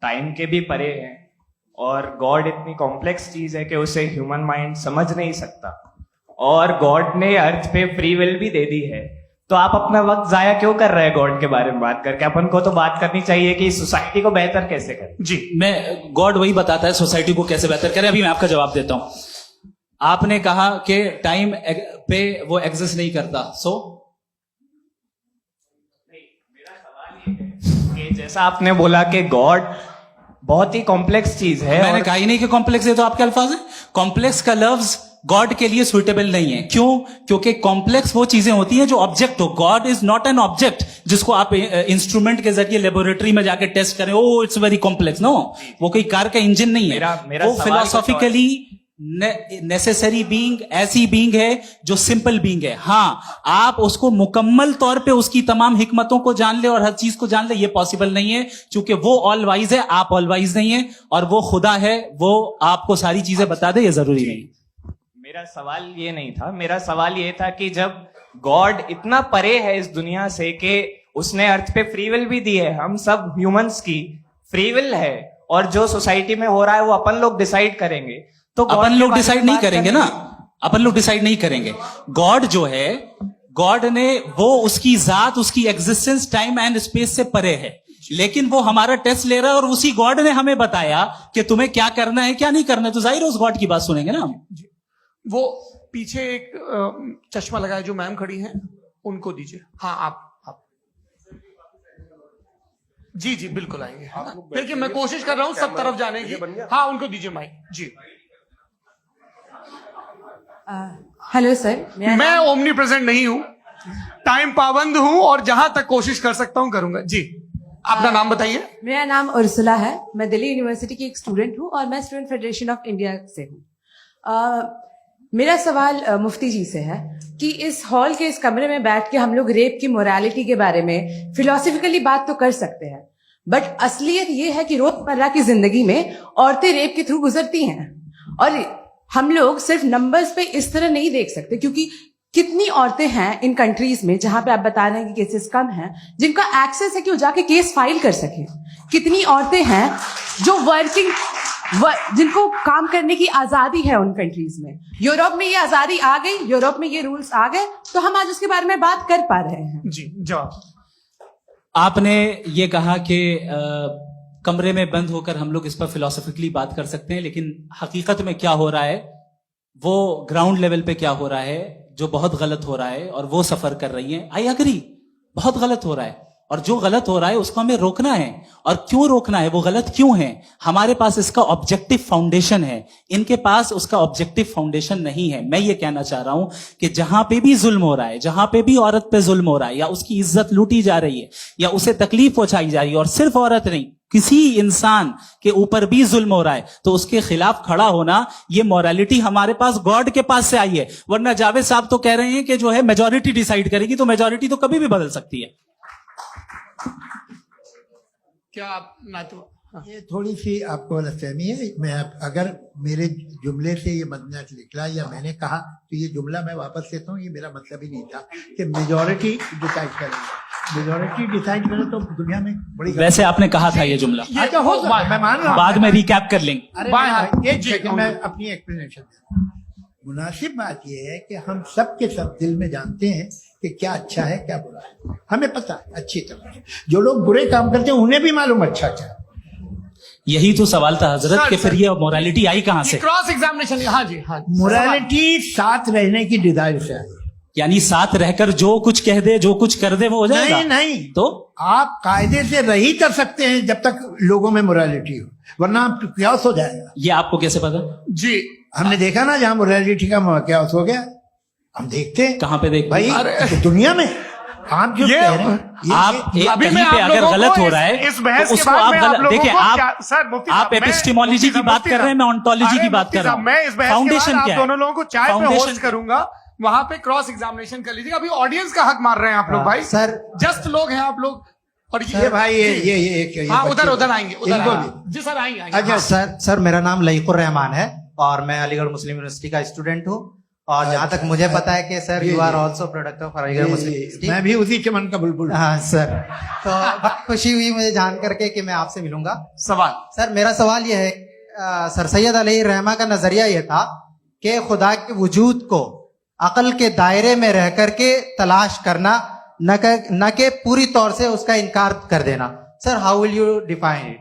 टाइम के भी परे है और गॉड इतनी कॉम्प्लेक्स चीज है कि उसे ह्यूमन माइंड समझ नहीं सकता, और गॉड ने अर्थ पे फ्री विल भी दे दी है, तो आप अपना वक्त जाया क्यों कर रहे हैं गॉड के बारे में बात करके? अपन को तो बात करनी चाहिए कि सोसाइटी को बेहतर कैसे करें। जी, मैं गॉड वही बताता है सोसाइटी को कैसे बेहतर करें। अभी मैं आपका जवाब देता हूं। आपने कहा कि टाइम पे वो एग्जिस्ट नहीं करता, सो मेरा सवाल ये है कि जैसा आपने बोला कि गॉड बहुत ही कॉम्प्लेक्स चीज है, मैंने और कहा ही नहीं कि कॉम्प्लेक्स है, तो आपके अल्फाज है। कॉम्प्लेक्स का लफ्ज गॉड के लिए सुइटेबल नहीं है। क्यों? क्योंकि कॉम्प्लेक्स वो चीजें होती हैं जो ऑब्जेक्ट हो। God is not an object जिसको आप इंस्ट्रूमेंट के जरिए लेबोरेटरी में जाके टेस्ट करें, oh it's very complex. No, वो कोई कार का इंजन नहीं है। मेरा वो सवाल फिलोसॉफिकली नेसेसरी बीइंग ऐसी बीइंग है जो सिंपल बीइंग है। हाँ, आप उसको मुकम्मल तौर पे उसकी तमाम हिकमतों को जान ले और हर चीज को जान ले, ये पॉसिबल नहीं है, क्योंकि वो ऑल वाइज है, आप ऑल वाइज नहीं है, और वो खुदा है, वो आपको सारी चीजें बता दे, ये जरूरी नहीं। मेरा सवाल ये नहीं था। मेरा सवाल ये था कि जब गॉड इतना परे है इस दुनिया से कि उसने अर्थ पे फ्री विल भी दी है, हम सब ह्यूमंस की फ्री विल है, और जो सोसाइटी में हो रहा है वो अपन लोग डिसाइड करेंगे, तो अपन लोग डिसाइड नहीं करेंगे ना, अपन लोग डिसाइड नहीं करेंगे। गॉड जो है, गॉड ने वो उसकी जात, उसकी एग्जिस्टेंस टाइम एंड स्पेस से परे है, लेकिन वो हमारा टेस्ट ले रहा है और उसी गॉड ने हमें बताया कि तुम्हें क्या करना है क्या नहीं करना है, तो जाहिर है उस गॉड की बात सुनेंगे ना हम। वो पीछे एक चश्मा लगाए जो मैम खड़ी हैं, उनको दीजिए। हाँ आप जी जी बिल्कुल आएंगे। देखिए मैं कोशिश कर रहा हूं सब तरफ जाने की। हाँ उनको दीजिए माइक जी। हेलो सर, मैं ओमनी प्रेजेंट नहीं हूं, टाइम पाबंद हूं, और जहां तक कोशिश कर सकता हूं करूंगा। जी अपना नाम बताइए। मेरा नाम उर्सुला है, मैं दिल्ली यूनिवर्सिटी की एक स्टूडेंट हूं और मैं स्टूडेंट फेडरेशन ऑफ इंडिया से हूं। मेरा सवाल मुफ्ती जी से है कि इस हॉल के इस कमरे में बैठ के हम लोग रेप की मोरालिटी के बारे में फिलोसफिकली बात तो कर सकते हैं, बट असलियत ये है कि रोजमर्रा की जिंदगी में औरतें रेप के थ्रू गुजरती हैं, और हम लोग सिर्फ नंबर्स पे इस तरह नहीं देख सकते, क्योंकि कितनी औरतें हैं इन कंट्रीज में जहां पे आप बता रहे हैं कि केसेस कम हैं, जिनका एक्सेस है कि वो जाके केस फाइल कर सके। कितनी औरतें हैं जो जिनको काम करने की आजादी है उन कंट्रीज में। यूरोप में ये आजादी आ गई, यूरोप में ये रूल्स आ गए, तो हम आज उसके बारे में बात कर पा रहे हैं। जी जवाब। आपने ये कहा कि कमरे में बंद होकर हम लोग इस पर फिलोसफिकली बात कर सकते हैं, लेकिन हकीकत में क्या हो रहा है, वो ग्राउंड लेवल पे क्या हो रहा है जो बहुत गलत हो रहा है, और वो सफर कर रही हैं। आई अग्री, बहुत गलत हो रहा है, और जो गलत हो रहा है उसको हमें रोकना है। और क्यों रोकना है, वो गलत क्यों है? हमारे पास इसका ऑब्जेक्टिव फाउंडेशन है, इनके पास उसका ऑब्जेक्टिव फाउंडेशन नहीं है। मैं ये कहना चाह रहा हूं कि जहां पे भी जुल्म हो रहा है, जहां पे भी औरत पे जुल्म हो रहा है, या उसकी इज्जत लूटी जा रही है, या उसे तकलीफ पहुंचाई जा रही है, और सिर्फ औरत नहीं, किसी इंसान के ऊपर भी जुल्म हो रहा है, तो उसके खिलाफ खड़ा होना, ये मोरालिटी हमारे पास गॉड के पास से आई है। वरना जावेद साहब तो कह रहे हैं कि जो है मेजॉरिटी डिसाइड करेगी, तो मेजॉरिटी तो कभी भी बदल सकती है। क्या आप ना तो ये थोड़ी सी आपको गलतफहमी है। मैं अगर मेरे जुमले से ये मदनत निकला या मैंने कहा, तो ये जुमला मैं वापस लेता हूँ, ये मेरा मतलब ही नहीं था कि मेजॉरिटी डिसाइड करेगी। मेजॉरिटी डिसाइड करे तो दुनिया में बड़ी, वैसे आपने कहा था ये जुमला, अच्छा हो सकता है, मैं मान रहा हूं, बाद में रिकैप कर लेंगे। अरे एक सेकंड, मैं अपनी एक्सप्लेनेशन देता हूं। मुनासिब बात यह है कि हम सब के सब दिल में जानते हैं कि क्या अच्छा है क्या बुरा है, हमें पता है अच्छी तरह से। जो लोग बुरे काम करते हैं उन्हें भी मालूम अच्छा क्या है। यही तो सवाल था हजरत सर, कि फिर ये मोरालिटी आई कहाँ से? क्रॉस एग्जामिनेशन, हाँ जी हाँ जी। मोरालिटी साथ रहने की डिजाइन से आई। यानी साथ रहकर जो कुछ कह दे जो कुछ कर दे वो हो जाएगा? नहीं नहीं, तो आप कायदे से रही कर सकते हैं जब तक लोगों में मोरालिटी हो, वरना आप क्यास हो जाएगा। ये आपको कैसे पता? जी हमने देखा ना जहां मोरालिटी का क्यास हो गया, हम देखते हैं कहाँ पे देख भाई तो दुनिया में। आप जो ये- कह रहे हैं आप एक अभी कहीं मैं पे आप अगर लोगों गलत को हो रहा है इस बहस तो के उसको बाद आप में आप गलत लोगों देखिए। को आप क्या- सर, मुफ्ती आप साहब, मैं- एपिस्टिमोलॉजी की मुफ्ती बात साहब, कर रहे हैं, मैं ऑन्टोलॉजी अरे की बात मुफ्ती कर रहा साहब, मैं इस हूँ। बहस के बाद फाउंडेशन आप क्या दोनों है? लोगों को चाय पे फाउंडेशन होस्ट करूंगा, वहां पे क्रॉस एग्जामिनेशन कर लीजिएगा। अभी ऑडियंस का हक मार रहे हैं आप लोग भाई। सर जस्ट लोग हैं आप लोग। और ये भाई ये हाँ बच्चे- उधर आएंगे, उधर इनको आएंगे। भी। जी सर आएंगे अच्छा सर मेरा नाम लईकुर रहमान है और मैं अलीगढ़ मुस्लिम यूनिवर्सिटी का स्टूडेंट हूँ। और जहाँ तक मुझे पता है कि sir you are also product of Aligarh Muslim University. मैं भी उसी चमन का बुलबुल। हाँ सर, तो बहुत खुशी हुई मुझे जान करके कि मैं आपसे मिलूंगा। सवाल सर मेरा सवाल यह है, सर सैयद अली रहमा का नजरिया यह था कि खुदा के वजूद को अकल के दायरे में रह करके तलाश करना, न कि पूरी तौर से उसका इनकार कर देना। Sir how will you define it?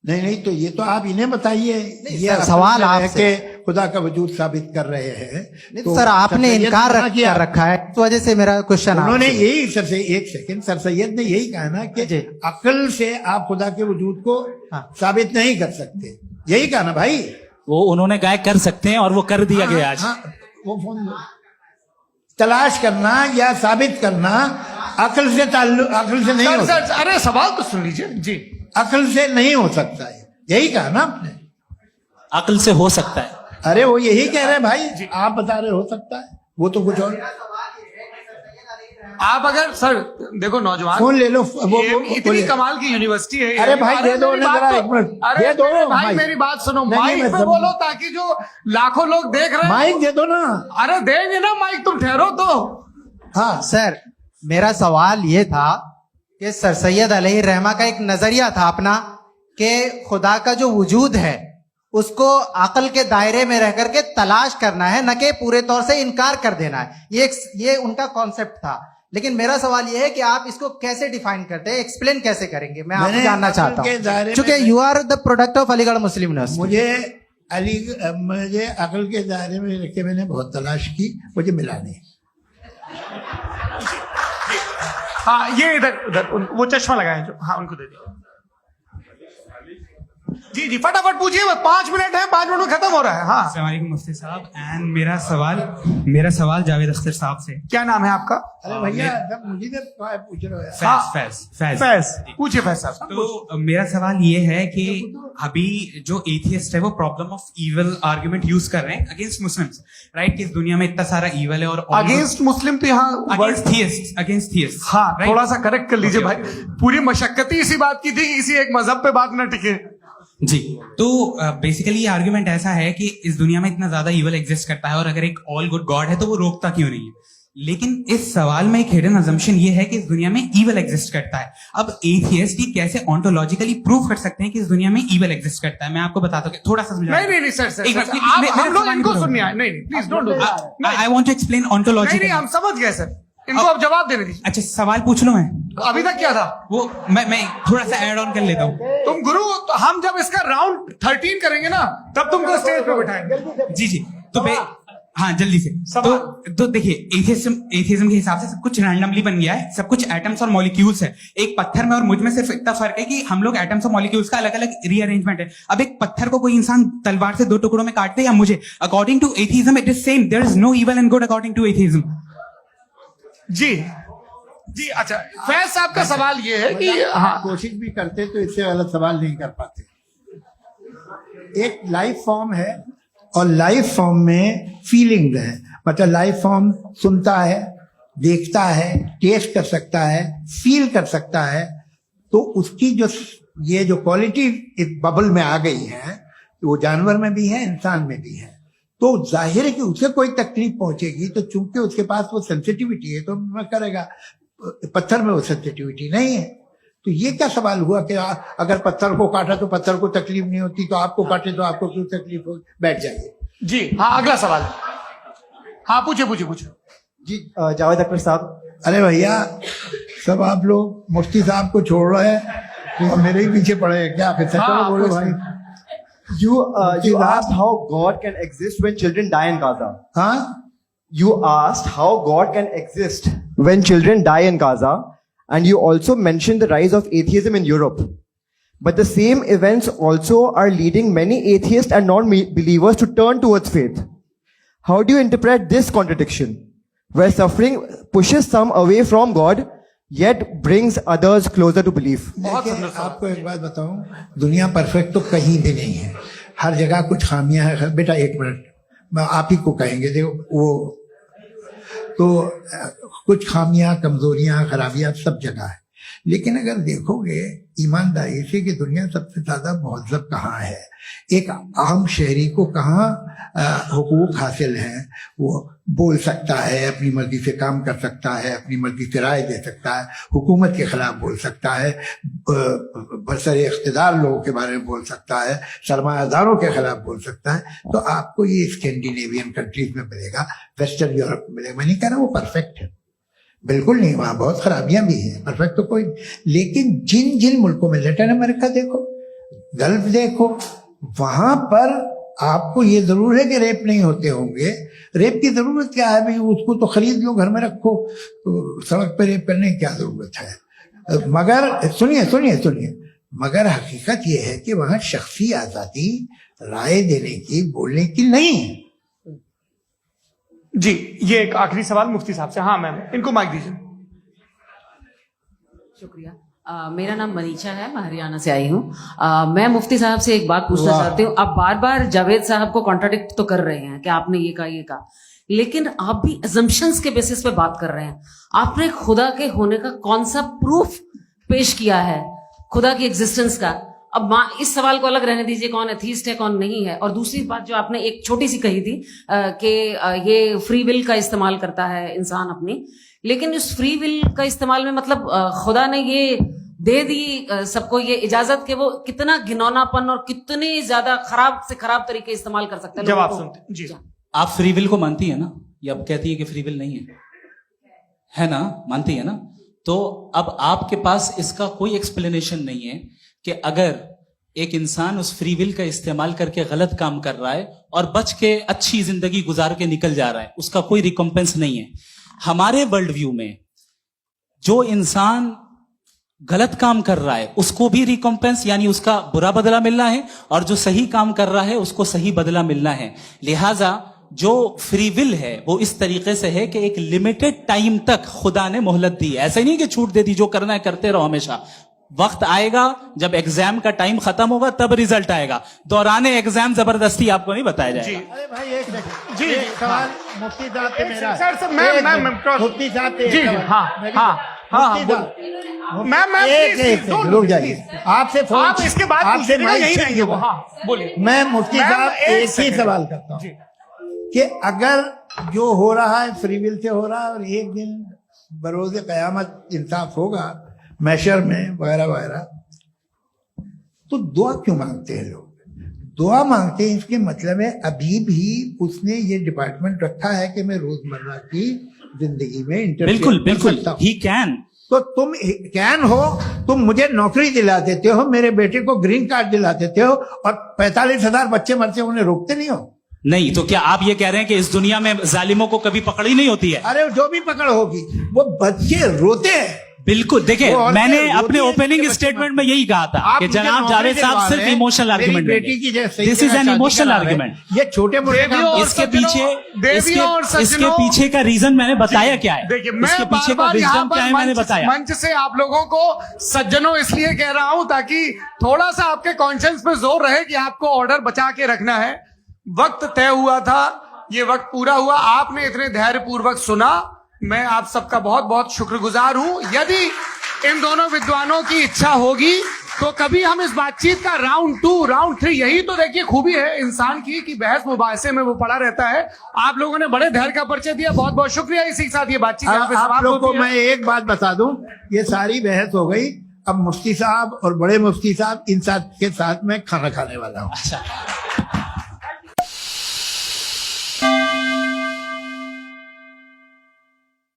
नहीं तो ये तो आप इन्हें बताइए। ये सर, असल सवाल में है आपसे। कि खुदा का वजूद साबित कर रहे हैं। तो सर आपने सैयद इनकार ने क्या किया? कर रखा है, इस वजह से मेरा क्वेश्चन उन्होंने यही सर से एक सेकंड, सर सैयद ने यही कहा ना कि जी। अकल से आप खुदा के वजूद को हाँ। साबित नहीं कर सकते, यही कहा ना भाई। वो उन्होंने कहा कर सकते हैं और वो कर दिया गया आज। हाँ, वो फोन दो। तलाश करना या साबित करना अकल से अकल से नहीं सर हो सर अरे सवाल तो सुन लीजिए जी। अकल से नहीं हो सकता है, यही कहा ना आपने। अकल से हो सकता है। अरे वो यही कह रहे हैं भाई, आप बता रहे हो सकता है, वो तो कुछ और। आप अगर सर देखो नौजवान फोन ले लो, इतनी कमाल की यूनिवर्सिटी है। अरे भाई दे दो मेरी ना बात जरा तो- एक मिनट, अरे दे दो मेरे भाई माइक। मेरी बात सुनो, नहीं, माइक मैं पे समझ- बोलो ताकि जो लाखों लोग देख रहे हैं। माइक दे दो ना। अरे देंगे ना माइक, तुम ठहरो तो। हाँ सर मेरा सवाल ये था कि सर सैयद अली रहमा का एक नजरिया था अपना कि खुदा का जो वजूद है उसको अकल के दायरे में रह करके तलाश करना है, न कि पूरे तौर से इनकार कर देना है। ये उनका कॉन्सेप्ट था। लेकिन मेरा सवाल ये है कि आप इसको कैसे डिफाइन करते हैं, एक्सप्लेन कैसे करेंगे, मैं आपसे जानना चाहता हूँ, क्योंकि you are the product of Aligarh Muslim University. मुझे अकल के दायरे में रख के मैंने बहुत तलाश की, मुझे मिला नहीं। हाँ ये इधर वो चश्मा लगाए जो, हाँ उनको दे दिया। जी जी फटाफट पूछिए, 5 मिनट है, 5 मिनट में खत्म हो रहा है। हाँ अस्सलाम वालेकुम मुफ्ती साहब। एंड मेरा सवाल जावेद अख्तर साहब से। क्या नाम है आपका? अरे भैया मुझे पूछ रहे हो यार। फैज पूछिए फैज साहब। तो मेरा सवाल ये है कि अभी जो एथियस्ट है वो problem of evil argument use कर रहे हैं अगेंस्ट मुस्लिम्स, राइट? कि इस दुनिया में इतना सारा इविल है और अगेंस्ट मुस्लिम तो यहाँ अगेंस्ट थियस्ट। हाँ थोड़ा सा करेक्ट कर लीजिए भाई, पूरी मशक्कत ही इसी बात की थी कि किसी एक मजहब पे बात न टिके। जी, तो बेसिकली ये आर्गुमेंट ऐसा है कि इस दुनिया में इतना ज्यादा इविल एग्जिस्ट करता है और अगर एक ऑल गुड गॉड है तो वो रोकता क्यों नहीं है? लेकिन इस सवाल में एक हिडन अजम्पशन ये है कि इस दुनिया में इविल एग्जिस्ट करता है। अब एथियस्ट ही कैसे ऑन्टोलॉजिकली प्रूव कर सकते हैं कि इस दुनिया में इविल एग्जिस्ट करता है? मैं आपको बताता हूँ, थोड़ा सा समझा। नहीं सर हम लोग इनको सुनने आए। नहीं please don't do that. I want to explain ontology. हम समझ गए सर, इनको अब जवाब देने दीजिए। अच्छा सवाल पूछ लो। मैं अभी तक क्या था वो मैं थोड़ा सा ऐड ऑन कर लेता हूँ। तुम गुरु, तो हम जब इसका राउंड 13 करेंगे ना तब तुमको स्टेज पे बिठाएंगे। जी तो हाँ जल्दी से। तो देखिए एथियज्म के हिसाब से सब कुछ रैंडमली बन गया है, सब कुछ एटम्स और मॉलिक्यूल्स है। एक पत्थर में और मुझ में सिर्फ इतना फर्क है कि हम लोग एटम्स और मॉलिक्यूल्स का अलग अलग रीअरेंजमेंट है। अब एक पत्थर को कोई इंसान तलवार से 2 टुकड़ों में काट दे या मुझे, according to atheism it is same. There is no evil and good according to atheism. जी अच्छा, फैज साहब का सवाल ये है कि हाँ कोशिश भी करते तो इससे गलत सवाल नहीं कर पाते। एक लाइफ फॉर्म है और लाइफ फॉर्म में फीलिंग है, मतलब लाइफ फॉर्म सुनता है, देखता है, टेस्ट कर सकता है, फील कर सकता है। तो उसकी जो ये जो क्वालिटी इस बबल में आ गई है वो जानवर में भी है, इंसान में भी है। तो जाहिर है कि उसे कोई तकलीफ पहुंचेगी, तो चूंकि उसके पास वो सेंसिटिविटी है तो मैं करेगा। पत्थर में वो सेंसिटिविटी नहीं है। तो ये क्या सवाल हुआ कि अगर पत्थर को काटा तो पत्थर को तकलीफ नहीं होती, तो आपको काटे तो आपको क्यों तकलीफ हो? बैठ जाइए। जी हाँ अगला सवाल। हाँ पूछे। जी जावेद अख्तर साहब, अरे भैया, सब आप लोग मुफ्ती साहब को छोड़ रहे हैं तो मेरे ही पीछे पड़े हैं क्या? फिर चलो बोलो भाई। You asked how God can exist when children die in Gaza. हाँ, You asked how God can exist when children die in Gaza, and you also mentioned the rise of atheism in Europe. But the same events also are leading many atheists and non-believers to turn towards faith. How do you interpret this contradiction, where suffering pushes some away from God, yet brings others closer to belief? देखिए, आपको एक बात बताऊं, दुनिया perfect तो कहीं भी नहीं है, हर जगह कुछ खामियां हैं। बेटा एक मिनट, मैं आप ही को कहेंगे, देखो वो तो कुछ खामियां, कमजोरियां, खराबियां सब जगह है। लेकिन अगर देखोगे ईमानदारी से कि दुनिया सबसे ज्यादा महजब कहाँ है, एक आम शहरी को कहाँ हुकूक हासिल हैं, वो बोल सकता है, अपनी मर्जी से काम कर सकता है, अपनी मर्जी से राय दे सकता है, हुकूमत के खिलाफ बोल सकता है, बरसरे इख्तिदार लोगों के बारे में बोल सकता है, सरमायादारों के खिलाफ बोल सकता है। तो आपको ये स्कैंडिनेवियन कंट्रीज में मिलेगा, वेस्टर्न यूरोप में मिलेगा। मैं नहीं कह रहा वो परफेक्ट है, बिल्कुल नहीं, वहां बहुत खराबियां भी हैं, परफेक्ट तो कोई। लेकिन जिन जिन मुल्कों में, लैटिन अमेरिका देखो, गल्फ देखो, वहां पर आपको ये जरूर है कि रेप नहीं होते होंगे। रेप की जरूरत क्या है भाई? उसको तो खरीद लो, घर में रखो, तो सड़क पर रेप करने की क्या जरूरत है? मगर सुनिए सुनिए सुनिए, मगर हकीकत ये है कि वहां शख्सी आजादी राय देने की, बोलने की नहीं है। जी, ये एक आखिरी सवाल मुफ्ती साहब से। हाँ मैम, इनको माइक दीजिए। शुक्रिया। मेरा नाम मनीषा है, मैं हरियाणा से आई हूँ। मैं मुफ्ती साहब से एक बात पूछना चाहती हूँ। आप बार बार जावेद साहब को कॉन्ट्राडिक्ट तो कर रहे हैं कि आपने ये कहा, लेकिन आप भी अजम्पशंस के बेसिस पे बात कर रहे हैं। आपने खुदा के होने का कौन सा प्रूफ पेश किया है, खुदा की एग्जिस्टेंस का? अब इस सवाल को अलग रहने दीजिए, कौन एथीस्ट है कौन नहीं है। और दूसरी बात जो आपने एक छोटी सी कही थी कि ये फ्री विल का इस्तेमाल करता है इंसान अपनी, लेकिन इस फ्री विल का इस्तेमाल में मतलब खुदा ने ये दे दी सबको ये इजाजत कि वो कितना घिनौनापन और कितनी ज्यादा खराब से खराब तरीके इस्तेमाल कर सकते हैं। जवाब सुनते जी। आप फ्री विल को मानती है ना, या अब कहती है कि फ्री विल नहीं है ना? मानती है ना? तो अब आपके पास इसका कोई एक्सप्लेनेशन नहीं है कि अगर एक इंसान उस फ्री विल का इस्तेमाल करके गलत काम कर रहा है और बच के अच्छी जिंदगी गुजार के निकल जा रहा है, उसका कोई रिकॉम्पेंस नहीं है। हमारे वर्ल्ड व्यू में जो इंसान गलत काम कर रहा है उसको भी रिकॉम्पेंस यानी उसका बुरा बदला मिलना है, और जो सही काम कर रहा है उसको सही बदला मिलना है। लिहाजा जो फ्री विल है वो इस तरीके से है कि एक लिमिटेड टाइम तक खुदा ने मोहलत दी। ऐसे नहीं कि छूट दे दी, जो करना है करते रहो हमेशा। वक्त आएगा जब एग्जाम का टाइम खत्म होगा तब रिजल्ट आएगा। दौराने एग्जाम जबरदस्ती आपको नहीं बताया जाएगा। अरे भाई एक सेकंड, जी, एक सवाल मुफ्ती साहब से मेरा। सर मैम मुफ्ती साहब से जी, हाँ, रुक जाइए। आपसे फोन, आप इसके बाद आपसे यही रहेंगे वो। हाँ बोलिए। मैं मुफ्ती साहब एक ही सवाल करता हूँ कि अगर जो हो रहा है फ्री विल से हो रहा है और एक दिन बरोज़ क़यामत इंसाफ होगा मैशर में वगैरह वगैरह, तो दुआ क्यों मांगते हैं लोग? दुआ मांगते हैं इसके मतलब है अभी भी उसने ये डिपार्टमेंट रखा है कि मैं रोजमर्रा की जिंदगी में बिल्कुल बिल्कुल ही कैन। तो तुम कैन हो, तुम मुझे नौकरी दिला देते हो, मेरे बेटे को ग्रीन कार्ड दिला देते हो, और 45,000 बच्चे मरते हो, उन्हें रोकते नहीं हो। नहीं तो क्या आप ये कह रहे हैं कि इस दुनिया में जालिमों को कभी पकड़ ही नहीं होती है? अरे जो भी पकड़ होगी वो बच्चे रोते हैं। बिल्कुल, देखिए मैंने अपने ओपनिंग स्टेटमेंट में यही कहा था कि जनाब जावेद साहब सिर्फ इमोशनल आर्गुमेंट देंगे। This is an emotional argument. ये छोटे मोटे इसके पीछे का रीजन मैंने बताया क्या है, इसके पीछे का विजडम क्या है मैंने बताया। मंच से आप लोगों को सज्जनों इसलिए कह रहा हूं ताकि थोड़ा सा आपके कॉन्शियंस पे जोर रहे कि आपको ऑर्डर बचा के रखना है। वक्त तय हुआ था, ये वक्त पूरा हुआ, आपने इतने धैर्यपूर्वक सुना, मैं आप सबका बहुत बहुत शुक्रगुजार हूं। यदि इन दोनों विद्वानों की इच्छा होगी तो कभी हम इस बातचीत का राउंड 2, राउंड 3, यही तो देखिए खूबी है इंसान की कि बहस मुबाहसे में वो पड़ा रहता है। आप लोगों ने बड़े धैर्य का परिचय दिया, बहुत बहुत शुक्रिया। इसी के साथ ये बातचीत आप लोग को मैं एक बात बता दूं, ये सारी बहस हो गई, अब मुफ्ती साहब और बड़े मुफ्ती साहब इन के साथ में खाना खाने वाला हूँ।